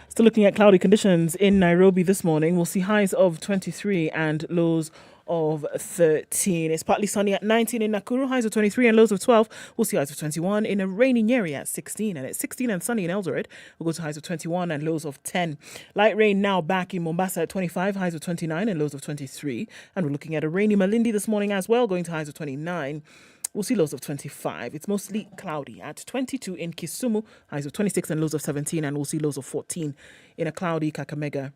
Still looking at cloudy conditions in Nairobi this morning. We'll see highs of 23 and lows of 13. It's partly sunny at 19 in Nakuru, highs of 23 and lows of 12. We'll see highs of 21 in a rainy Nyeri at 16. And it's 16 and sunny in Eldoret. We'll go to highs of 21 and lows of 10. Light rain now back in Mombasa at 25, highs of 29 and lows of 23. And we're looking at a rainy Malindi this morning as well, going to highs of 29. We'll see lows of 25. It's mostly cloudy at 22 in Kisumu, highs of 26 and lows of 17. And we'll see lows of 14 in a cloudy Kakamega.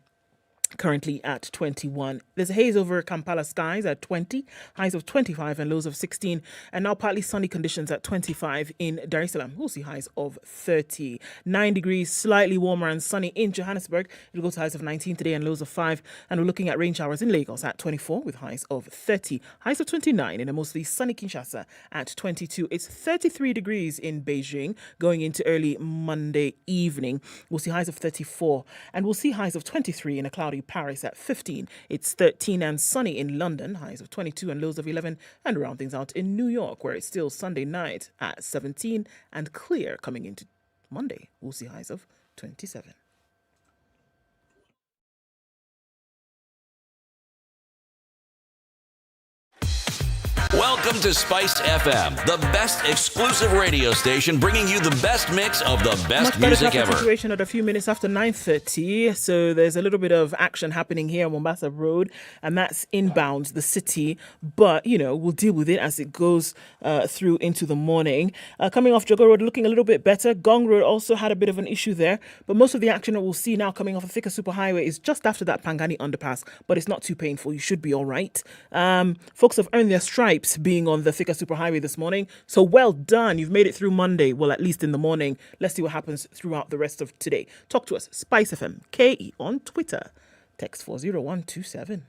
currently at 21. There's a haze over Kampala skies at 20, highs of 25 and lows of 16. And now partly sunny conditions at 25 in Dar es Salaam. We'll see highs of 30. 9 degrees, slightly warmer and sunny in Johannesburg. It'll go to highs of 19 today and lows of 5. And we're looking at rain showers in Lagos at 24 with highs of 30. Highs of 29 in a mostly sunny Kinshasa at 22. It's 33 degrees in Beijing going into early Monday evening. We'll see highs of 34. And we'll see highs of 23 in a cloudy Paris at 15. It's 13 and sunny in London, highs of 22 and lows of 11, and round things out in New York, where it's still Sunday night at 17 and clear coming into Monday. We'll see highs of 27. Welcome to SpiceFM, the best exclusive radio station bringing you the best mix of the best music ever. Situation at a few minutes after 9:30, so there's a little bit of action happening here on Mombasa Road, and that's inbound the city, but, you know, we'll deal with it as it goes through into the morning. Coming off Jogo Road, looking a little bit better. Gong Road also had a bit of an issue there, but most of the action that we'll see now coming off the Thika Superhighway is just after that Pangani underpass, but it's not too painful. You should be all right. Folks have earned their stripes being on the Thika Superhighway this morning. So well done. You've made it through Monday. Well, at least in the morning. Let's see what happens throughout the rest of today. Talk to us. SpiceFM KE on Twitter. Text 40127.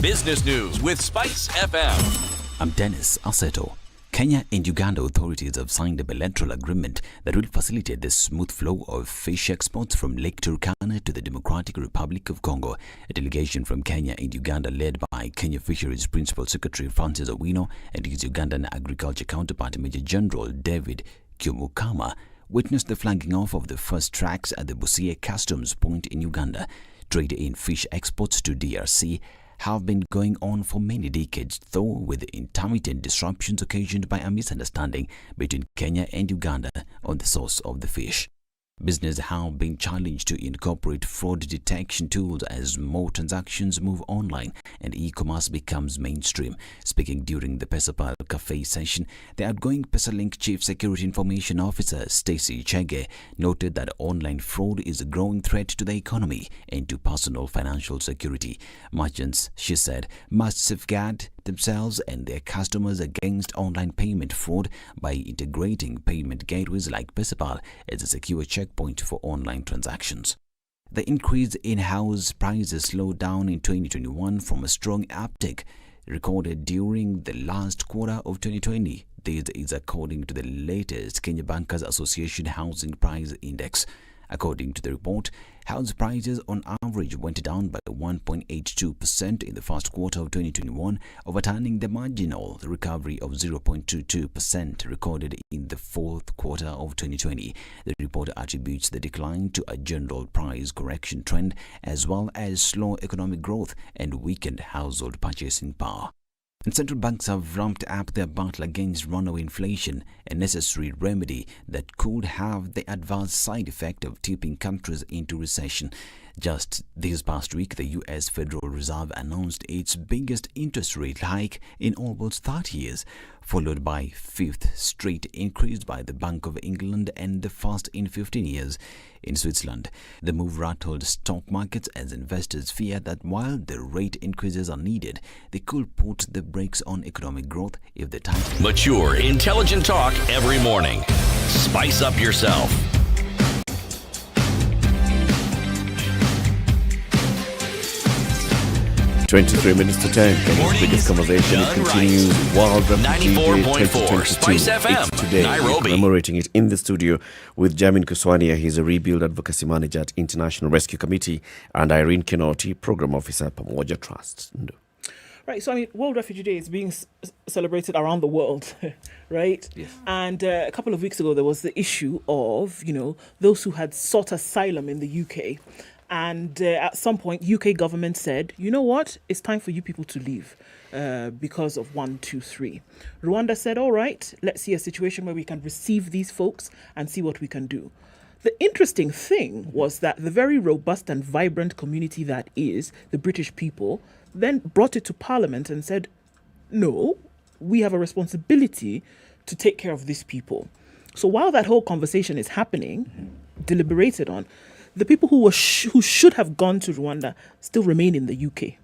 Business news with SpiceFM. I'm Dennis Aseto. Kenya and Uganda authorities have signed an electoral agreement that will facilitate the smooth flow of fish exports from Lake Turkana to the Democratic Republic of Congo. A delegation from Kenya and Uganda led by Kenya Fisheries Principal Secretary Francis Owino and his Ugandan Agriculture counterpart Major General David Kyomukama witnessed the flagging off of the first tracks at the Busia Customs Point in Uganda. Trade in fish exports to DRC have been going on for many decades, though with intermittent disruptions occasioned by a misunderstanding between Kenya and Uganda on the source of the fish. Business have been challenged to incorporate fraud detection tools as more transactions move online and e-commerce becomes mainstream. Speaking during the Pesapal Cafe session, the outgoing Pesalink Chief Security Information Officer Stacey Chege noted that online fraud is a growing threat to the economy and to personal financial security. Merchants, she said, must safeguard themselves and their customers against online payment fraud by integrating payment gateways like Pesapal as a secure checkpoint for online transactions. The increase in house prices slowed down in 2021 from a strong uptick recorded during the last quarter of 2020. This is according to the latest Kenya Bankers Association Housing Price Index. According to the report, house prices on average went down by 1.82% in the first quarter of 2021, overturning the marginal recovery of 0.22% recorded in the fourth quarter of 2020. The report attributes the decline to a general price correction trend as well as slow economic growth and weakened household purchasing power. And central banks have ramped up their battle against runaway inflation, a necessary remedy that could have the adverse side effect of tipping countries into recession. Just this past week, the U.S. Federal Reserve announced its biggest interest rate hike in almost 30 years, followed by fifth straight increase by the Bank of England and the first in 15 years in Switzerland. The move rattled stock markets as investors fear that while the rate increases are needed, they could put the brakes on economic growth if the time. Mature, intelligent talk every morning. Spice up yourself. 23 minutes to 10. Kenya's biggest conversation. It continues. World Refugee Day 2022. Spice FM, it's today. Nairobi. We're commemorating it in the studio with Jamin Kuswania. He's a rebuild advocacy manager at International Rescue Committee, and Irene Kinoti, program officer, Pamoja Trust. Right, so I mean, World Refugee Day is being celebrated around the world, right? Yes. And a couple of weeks ago, there was the issue of, those who had sought asylum in the UK. And at some point, UK government said, you know what? It's time for you people to leave because of 1, 2, 3. Rwanda said, all right, let's see a situation where we can receive these folks and see what we can do. The interesting thing was that the very robust and vibrant community that is the British people then brought it to Parliament and said, no, we have a responsibility to take care of these people. So while that whole conversation is happening, deliberated on, the people who should have gone to Rwanda still remain in the UK.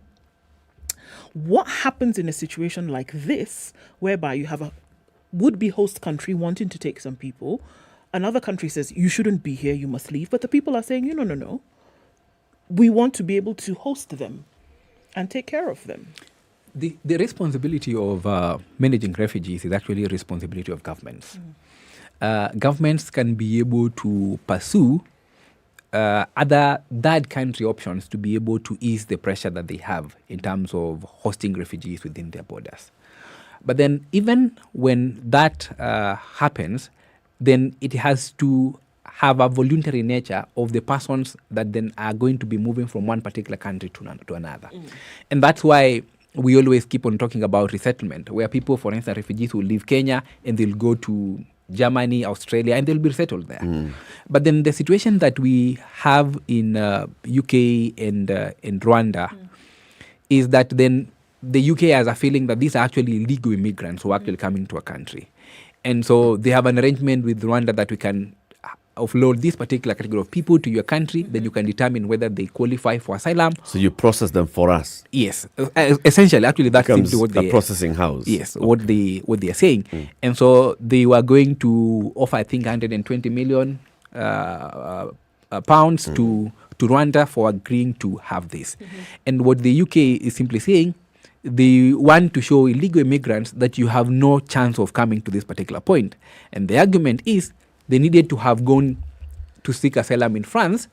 What happens in a situation like this, whereby you have a would-be host country wanting to take some people, another country says, you shouldn't be here, you must leave, but the people are saying, no, we want to be able to host them and take care of them. The responsibility of managing refugees is actually a responsibility of governments. Governments can be able to pursue other third country options to be able to ease the pressure that they have in terms of hosting refugees within their borders. But then even when that happens, then it has to have a voluntary nature of the persons that then are going to be moving from one particular country to another. And that's why we always keep on talking about resettlement, where people, for instance, refugees will leave Kenya and they'll go to Germany, Australia, and they'll be resettled there. But then the situation that we have in UK and in Rwanda is that then the UK has a feeling that these are actually illegal immigrants who are actually coming to a country. And so they have an arrangement with Rwanda that we can offload this particular category of people to your country, then you can determine whether they qualify for asylum. So you process them for us? Yes. Essentially, actually, that's simply what the processing house. Yes, what they are saying. And so they were going to offer, I think, 120 million pounds to Rwanda for agreeing to have this. And what the UK is simply saying, they want to show illegal immigrants that you have no chance of coming to this particular point. And the argument is they needed to have gone to seek asylum in France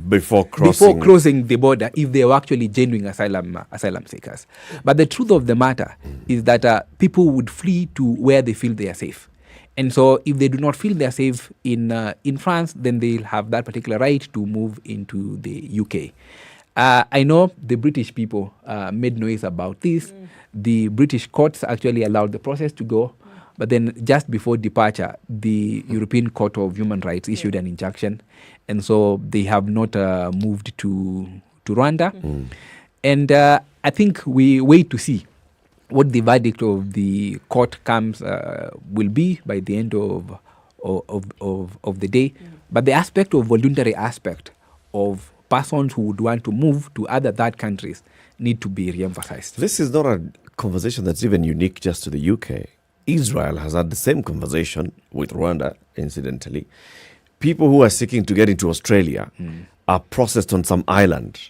before crossing the border if they were actually genuine asylum seekers. But the truth of the matter is that people would flee to where they feel they are safe. And so if they do not feel they are safe in France, then they'll have that particular right to move into the UK. I know the British people made noise about this. The British courts actually allowed the process to go. But then just before departure, the European Court of Human Rights issued an injunction. And so they have not moved to Rwanda. And I think we wait to see what the verdict of the court will be by the end of the day. But the aspect of voluntary aspect of persons who would want to move to other third countries need to be re-emphasized. This is not a conversation that's even unique just to the UK. Israel has had the same conversation with Rwanda, incidentally. People who are seeking to get into Australia are processed on some island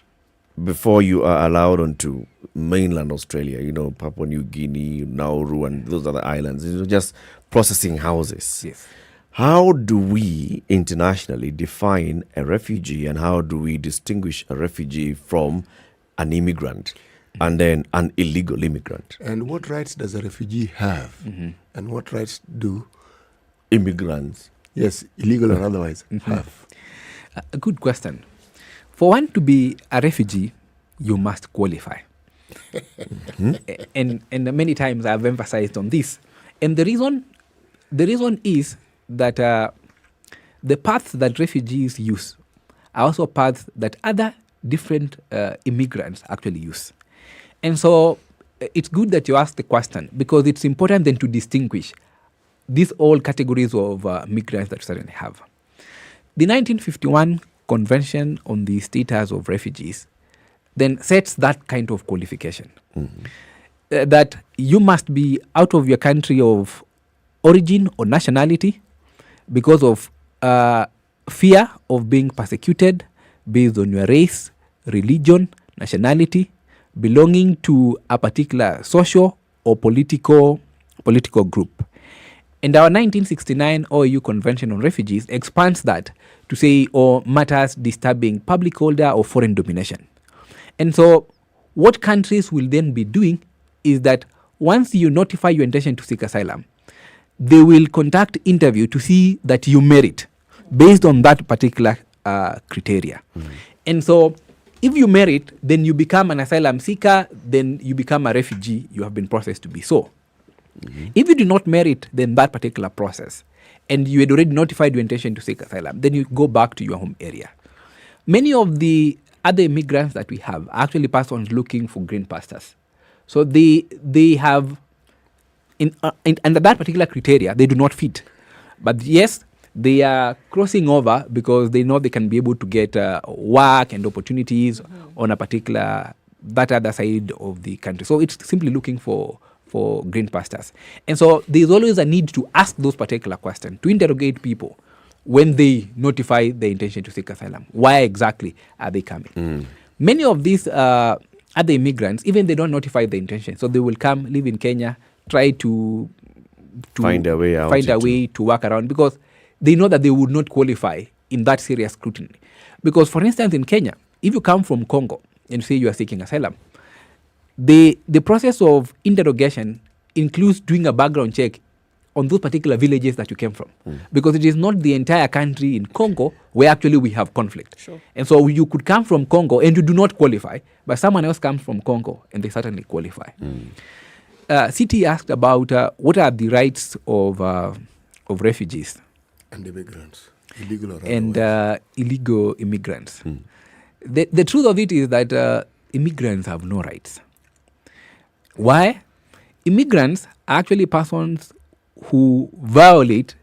before you are allowed onto mainland Australia, Papua New Guinea, Nauru, and those other islands. Just processing houses. Yes. How do we internationally define a refugee, and how do we distinguish a refugee from an immigrant and then an illegal immigrant? And what rights does a refugee have? And what rights do immigrants, yes, illegal or otherwise, have? A good question. For one to be a refugee, you must qualify. And many times I've emphasized on this. And the reason is that the paths that refugees use are also paths that other different immigrants actually use. And so it's good that you ask the question, because it's important then to distinguish these all categories of migrants that we certainly have. The 1951 Convention on the Status of Refugees then sets that kind of qualification. That you must be out of your country of origin or nationality because of fear of being persecuted based on your race, religion, nationality, belonging to a particular social or political group. And our 1969 OAU Convention on Refugees expands that to say, or matters disturbing public order or foreign domination. And so what countries will then be doing is that once you notify your intention to seek asylum, they will conduct interview to see that you merit based on that particular criteria. And so if you merit, then you become an asylum seeker, then you become a refugee, you have been processed to be so. If you do not merit then that particular process, and you had already notified your intention to seek asylum, then you go back to your home area. Many of the other immigrants that we have are actually persons looking for green pastures. So they have, under that particular criteria, they do not fit. But yes, they are crossing over because they know they can be able to get work and opportunities on a particular, that other side of the country. So it's simply looking for green pastures. And so there's always a need to ask those particular questions, to interrogate people when they notify their intention to seek asylum. Why exactly are they coming? Many of these other immigrants, even they don't notify their intention, so they will come, live in Kenya, try to find a way out, to work around, because they know that they would not qualify in that serious scrutiny. Because, for instance, in Kenya, if you come from Congo and say you are seeking asylum, the process of interrogation includes doing a background check on those particular villages that you came from. Because it is not the entire country in Congo where actually we have conflict. Sure. And so you could come from Congo and you do not qualify, but someone else comes from Congo and they certainly qualify. CT asked about what are the rights of refugees and immigrants, illegal or and illegal immigrants. The truth of it is that immigrants have no rights. Why? Immigrants are actually persons who violate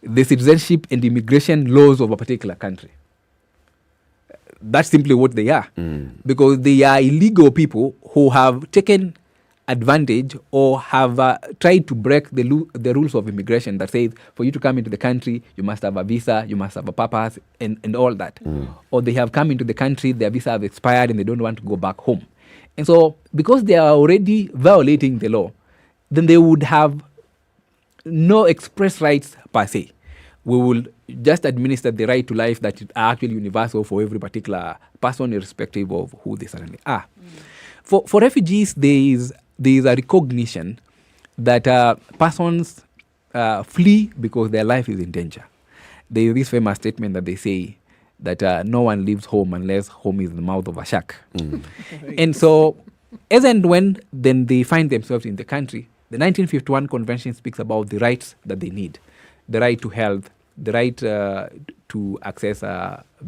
the citizenship and immigration laws of a particular country. That's simply what they are. Because they are illegal people who have taken advantage or have tried to break the rules of immigration that says for you to come into the country, you must have a visa, you must have a purpose, and all that. Or they have come into the country, their visa have expired and they don't want to go back home. And so because they are already violating the law, then they would have no express rights per se. We will just administer the right to life that is actually universal for every particular person, irrespective of who they certainly are. For refugees, there is a recognition that persons flee because their life is in danger. There is this famous statement that they say that no one leaves home unless home is the mouth of a shark. And so, as and when then they find themselves in the country, the 1951 Convention speaks about the rights that they need. The right to health, the right to access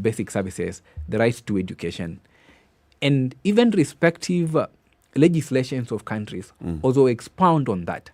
basic services, the right to education. And even respective legislations of countries also expound on that.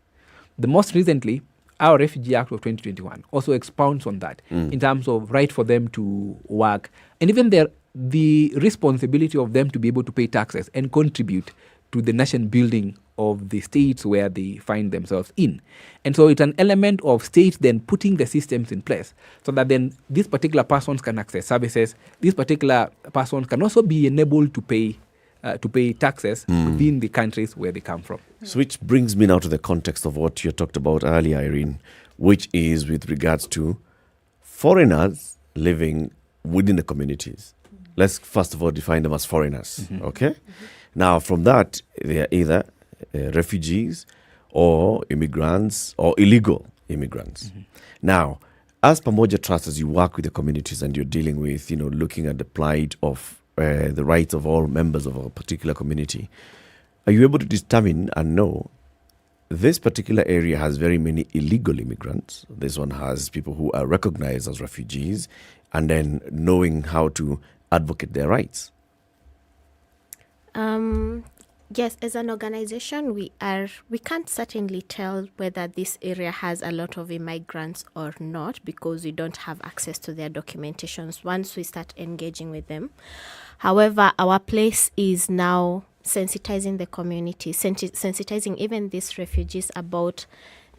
The most recently, our Refugee Act of 2021 also expounds on that in terms of right for them to work, and even the responsibility of them to be able to pay taxes and contribute to the nation building of the states where they find themselves in. And so it's an element of states then putting the systems in place so that then these particular persons can access services. These particular persons can also be enabled to pay taxes within the countries where they come from. So which brings me now to the context of what you talked about earlier, Irene, which is with regards to foreigners living within the communities. Let's first of all define them as foreigners, okay? Now, from that, they are either refugees or immigrants or illegal immigrants. Now, as Pamoja Trust, as you work with the communities and you're dealing with, looking at the plight of the rights of all members of a particular community, are you able to determine and know this particular area has very many illegal immigrants? This one has people who are recognized as refugees, and then knowing how to advocate their rights? Yes, as an organization, we can't certainly tell whether this area has a lot of immigrants or not, because we don't have access to their documentations once we start engaging with them. However, our place is now sensitizing the community, sensitizing even these refugees about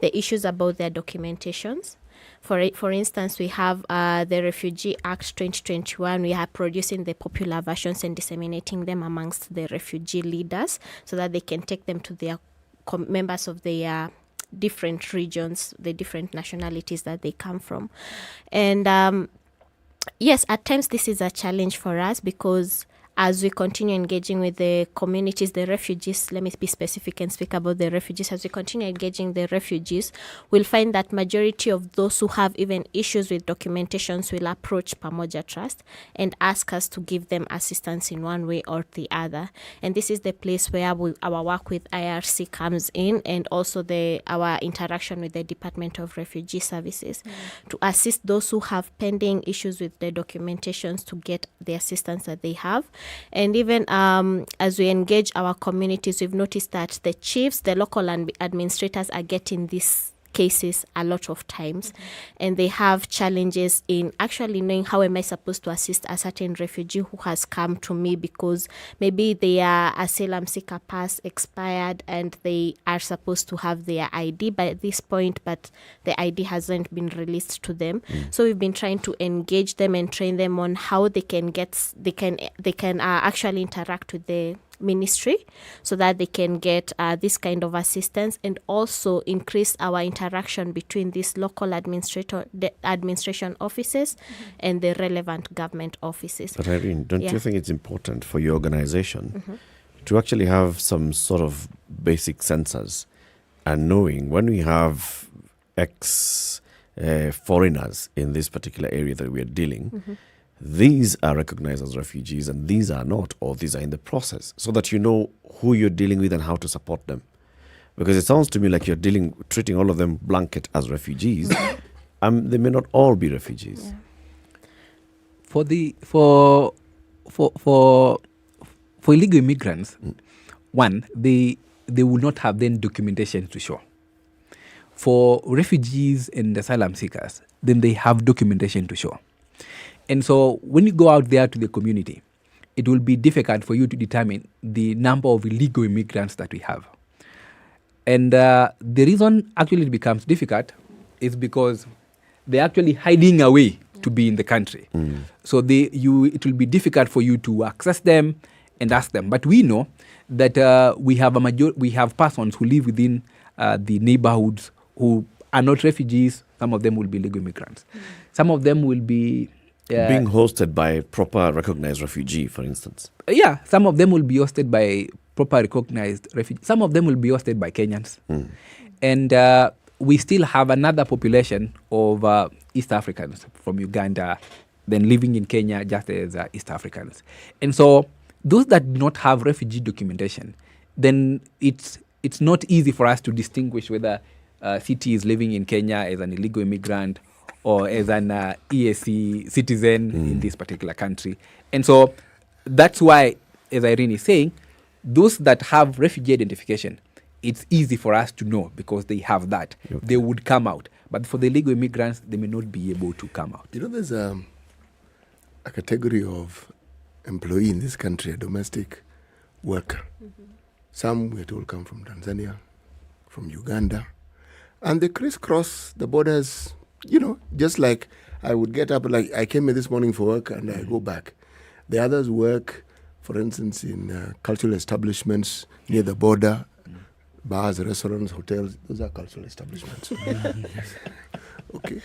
the issues about their documentations. For instance, we have the Refugee Act 2021. We are producing the popular versions and disseminating them amongst the refugee leaders so that they can take them to their members of their different regions, the different nationalities that they come from. And yes, at times this is a challenge for us because as we continue engaging with the communities, the refugees, let me be specific and speak about the refugees. As we continue engaging the refugees, we'll find that majority of those who have even issues with documentations will approach Pamoja Trust and ask us to give them assistance in one way or the other. And this is the place where our work with IRC comes in, and also our interaction with the Department of Refugee Services to assist those who have pending issues with the documentations to get the assistance that they have. And even as we engage our communities, we've noticed that the chiefs, the local administrators are getting these cases a lot of times, and they have challenges in actually knowing how am I supposed to assist a certain refugee who has come to me because maybe their asylum seeker pass expired and they are supposed to have their ID by this point, but the ID hasn't been released to them. So we've been trying to engage them and train them on how they can actually interact with the ministry so that they can get this kind of assistance, and also increase our interaction between these local administration offices and the relevant government offices. But Irene, don't you think it's important for your organization to actually have some sort of basic sensors and knowing when we have foreigners in this particular area that we are dealing, these are recognized as refugees and these are not, or these are in the process, so that you know who you're dealing with and how to support them? Because it sounds to me like you're treating all of them blanket as refugees. They may not all be refugees. For illegal immigrants, one, they will not have then documentation to show. For refugees and asylum seekers, then they have documentation to show. And so when you go out there to the community, it will be difficult for you to determine the number of illegal immigrants that we have. And the reason actually it becomes difficult is because they're actually hiding away to be in the country. So it will be difficult for you to access them and ask them. But we know that we have persons who live within the neighborhoods who are not refugees. Some of them will be legal immigrants. Some of them will be being hosted by proper recognized refugee, for instance. Some of them will be hosted by proper recognized refugees. Some of them will be hosted by Kenyans. And we still have another population of East Africans from Uganda, then living in Kenya just as East Africans. And so those that do not have refugee documentation, then it's not easy for us to distinguish whether CT is living in Kenya as an illegal immigrant or as an EAC citizen in this particular country. And so that's why, as Irene is saying, those that have refugee identification, it's easy for us to know because they have that. Okay. They would come out. But for the illegal immigrants, they may not be able to come out. You know, there's a category of employee in this country, a domestic worker. Some, we're told, come from Tanzania, from Uganda. And they crisscross the borders, you know, just like I would get up, like I came here this morning for work and I go back. The others work, for instance, in cultural establishments near the border, bars, restaurants, hotels. Those are cultural establishments. Okay.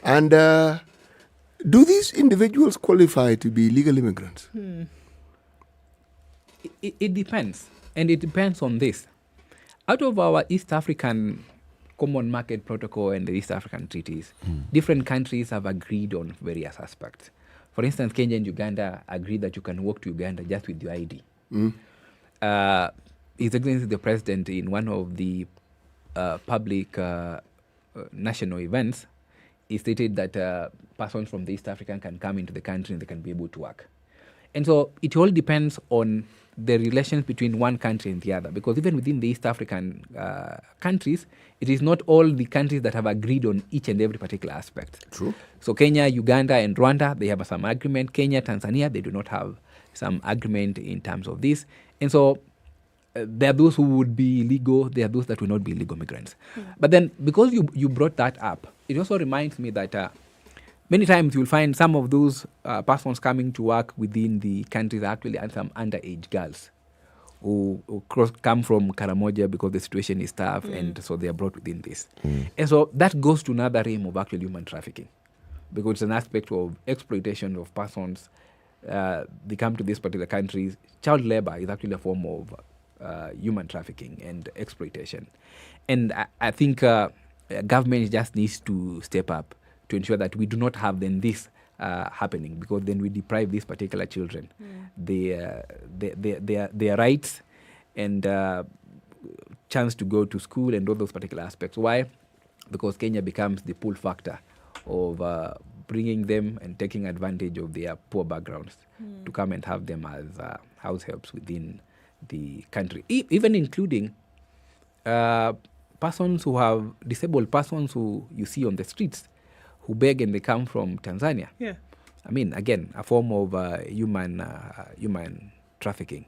And do these individuals qualify to be legal immigrants? It depends. And it depends on this. Out of our East African Common Market Protocol and the East African treaties, different countries have agreed on various aspects. For instance, Kenya and Uganda agree that you can walk to Uganda just with your ID. His Excellency the President, in one of the public national events, he stated that persons from the East African can come into the country and they can be able to work. And so it all depends on the relations between one country and the other, because even within the East African countries, it is not all the countries that have agreed on each and every particular aspect. True. So Kenya, Uganda, and Rwanda, they have some agreement. Kenya, Tanzania, they do not have some agreement in terms of this. And so there are those who would be legal, there are those that will not be legal migrants. But then, because you brought that up, it also reminds me that many times you'll find some of those persons coming to work within the countries are actually some underage girls who come from Karamoja because the situation is tough, and so they are brought within this. And so that goes to another realm of actual human trafficking, because it's an aspect of exploitation of persons they come to these particular countries, child labor is actually a form of human trafficking and exploitation. And I think government just needs to step up to ensure that we do not have then this happening, because then we deprive these particular children their rights and chance to go to school and all those particular aspects. Why? Because Kenya becomes the pull factor of bringing them and taking advantage of their poor backgrounds to come and have them as house helps within the country, even including persons who have disabled persons who you see on the streets who beg and they come from Tanzania. Yeah. I mean, again, a form of human trafficking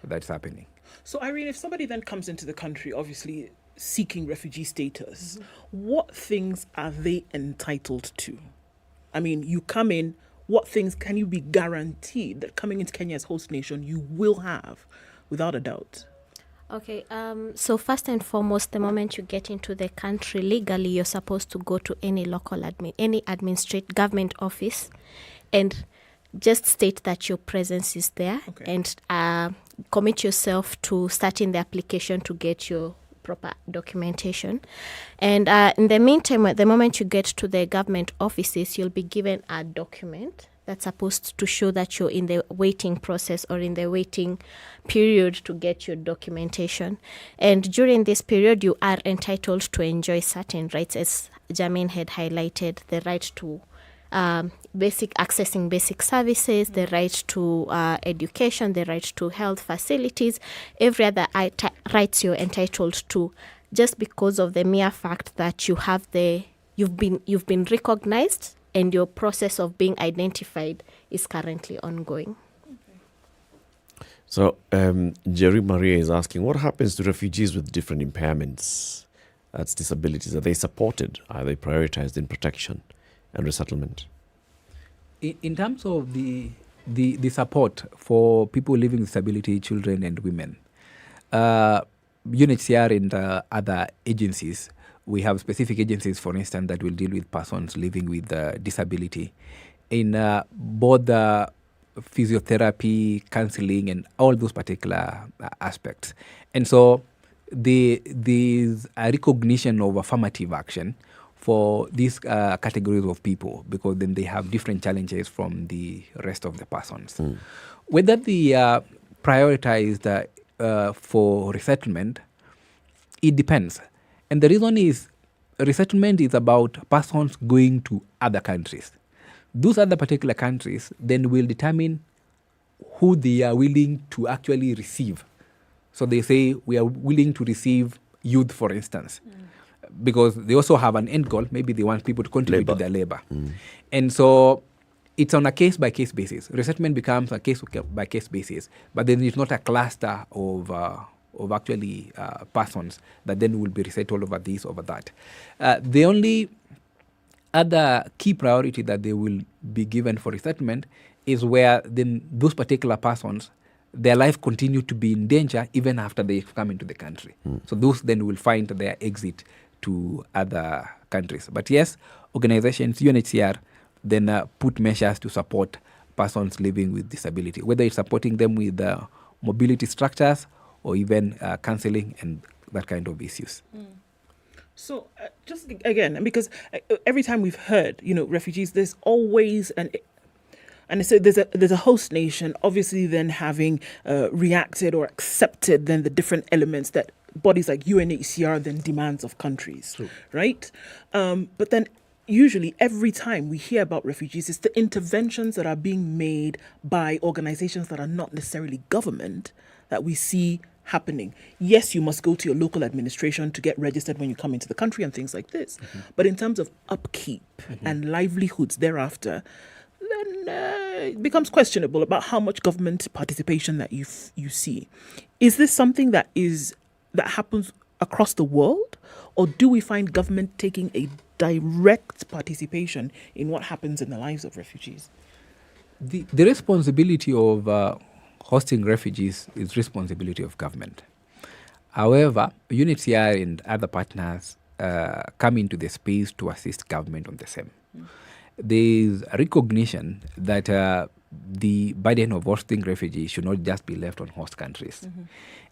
that's happening. So, Irene, if somebody then comes into the country, obviously seeking refugee status, what things are they entitled to? I mean, you come in, what things can you be guaranteed that coming into Kenya as host nation you will have without a doubt? Okay, so first and foremost, the moment you get into the country legally, you're supposed to go to any local administrative government office and just state that your presence is there and commit yourself to starting the application to get your proper documentation. And in the meantime, at the moment you get to the government offices, you'll be given a document that's supposed to show that you're in the waiting process or in the waiting period to get your documentation. And during this period, you are entitled to enjoy certain rights, as Jamin had highlighted, the right to accessing basic services, the right to education, the right to health facilities, every other rights you're entitled to, just because of the mere fact that you've been recognized and your process of being identified is currently ongoing. So, Jerry Maria is asking, what happens to refugees with different impairments, that's disabilities? Are they supported? Are they prioritized in protection and resettlement? In terms of the support for people living with disability, children and women, UNHCR and other agencies, we have specific agencies, for instance, that will deal with persons living with disability in both the physiotherapy, counseling, and all those particular aspects. And so there's a recognition of affirmative action for these categories of people, because then they have different challenges from the rest of the persons. Whether they are prioritized for resettlement, it depends. And the reason is resettlement is about persons going to other countries. Those other particular countries then will determine who they are willing to actually receive. So they say, we are willing to receive youth, for instance, because they also have an end goal. Maybe they want people to contribute to their labor. And so it's on a case-by-case basis. Resettlement becomes a case-by-case basis, but then it's not a cluster of actually persons that then will be resettled over this, over that. The only other key priority that they will be given for resettlement is where then those particular persons, their life continue to be in danger even after they've come into the country. So those then will find their exit to other countries. But yes, organizations, UNHCR, then put measures to support persons living with disability, whether it's supporting them with mobility structures or even counseling and that kind of issues. So just again, because every time we've heard, refugees, there's always and so there's a host nation, obviously then having reacted or accepted then the different elements that bodies like UNHCR then demands of countries, right? But then usually every time we hear about refugees, it's the interventions that are being made by organizations that are not necessarily government that we see happening. Yes, you must go to your local administration to get registered when you come into the country and things like this. But in terms of upkeep and livelihoods thereafter, then it becomes questionable about how much government participation that you see. Is this something that happens across the world, or do we find government taking a direct participation in what happens in the lives of refugees? The responsibility of hosting refugees is responsibility of government. However, UNHCR and other partners come into the space to assist government on the same. There is a recognition that the burden of hosting refugees should not just be left on host countries.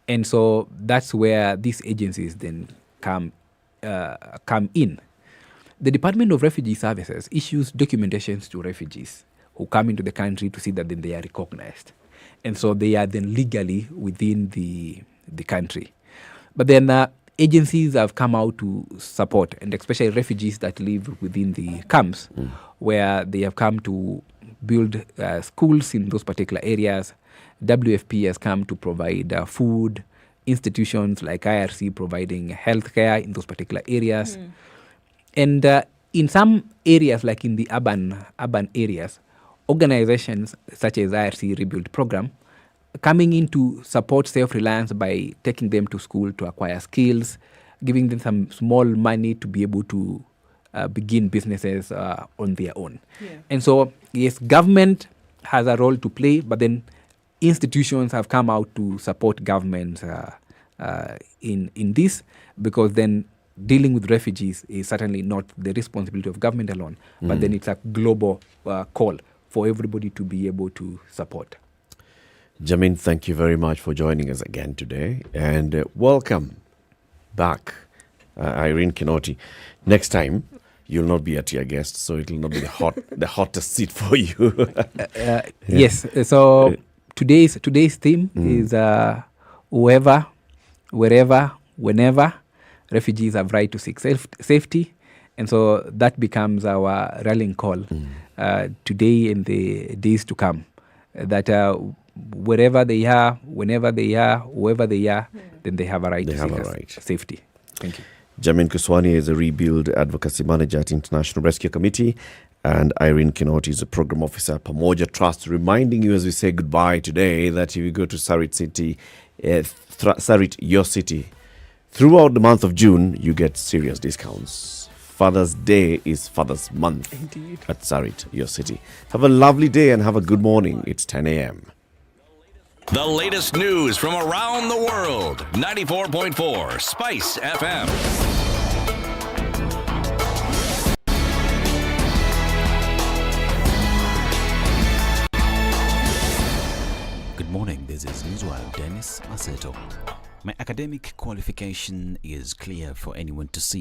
And so that's where these agencies then come in. The Department of Refugee Services issues documentations to refugees who come into the country to see that then they are recognized. And so they are then legally within the country. But then agencies have come out to support, and especially refugees that live within the camps, where they have come to build schools in those particular areas. WFP has come to provide food, institutions like IRC providing healthcare in those particular areas. And in some areas, like in the urban areas, organizations such as IRC Rebuild Program coming in to support self-reliance by taking them to school to acquire skills, giving them some small money to be able to begin businesses on their own. And so, yes, government has a role to play, but then institutions have come out to support governments in this, because then dealing with refugees is certainly not the responsibility of government alone, but then it's a global call for everybody to be able to support. Jamin, thank you very much for joining us again today, and welcome back, Irene Kinoti. Next time, you'll not be a tear guest, so it'll not be the hottest seat for you. Yes. So today's theme is whoever, wherever, whenever refugees have right to seek safety, and so that becomes our rallying call today and the days to come. That wherever they are, whenever they are, whoever they are, then they have a right to seek safety. Thank you. Jamin Kuswani is a Rebuild Advocacy Manager at International Rescue Committee, and Irene Kinoti is a Program Officer at Pamoja Trust, reminding you as we say goodbye today that if you go to Sarit City, Sarit, your city, throughout the month of June, you get serious discounts. Father's Day is Father's Month. Indeed. At Sarit, your city. Have a lovely day and have a good morning. It's 10 a.m. The latest news from around the world. 94.4 Spice FM. Good morning, this is Newswire Dennis Maseto. My academic qualification is clear for anyone to see.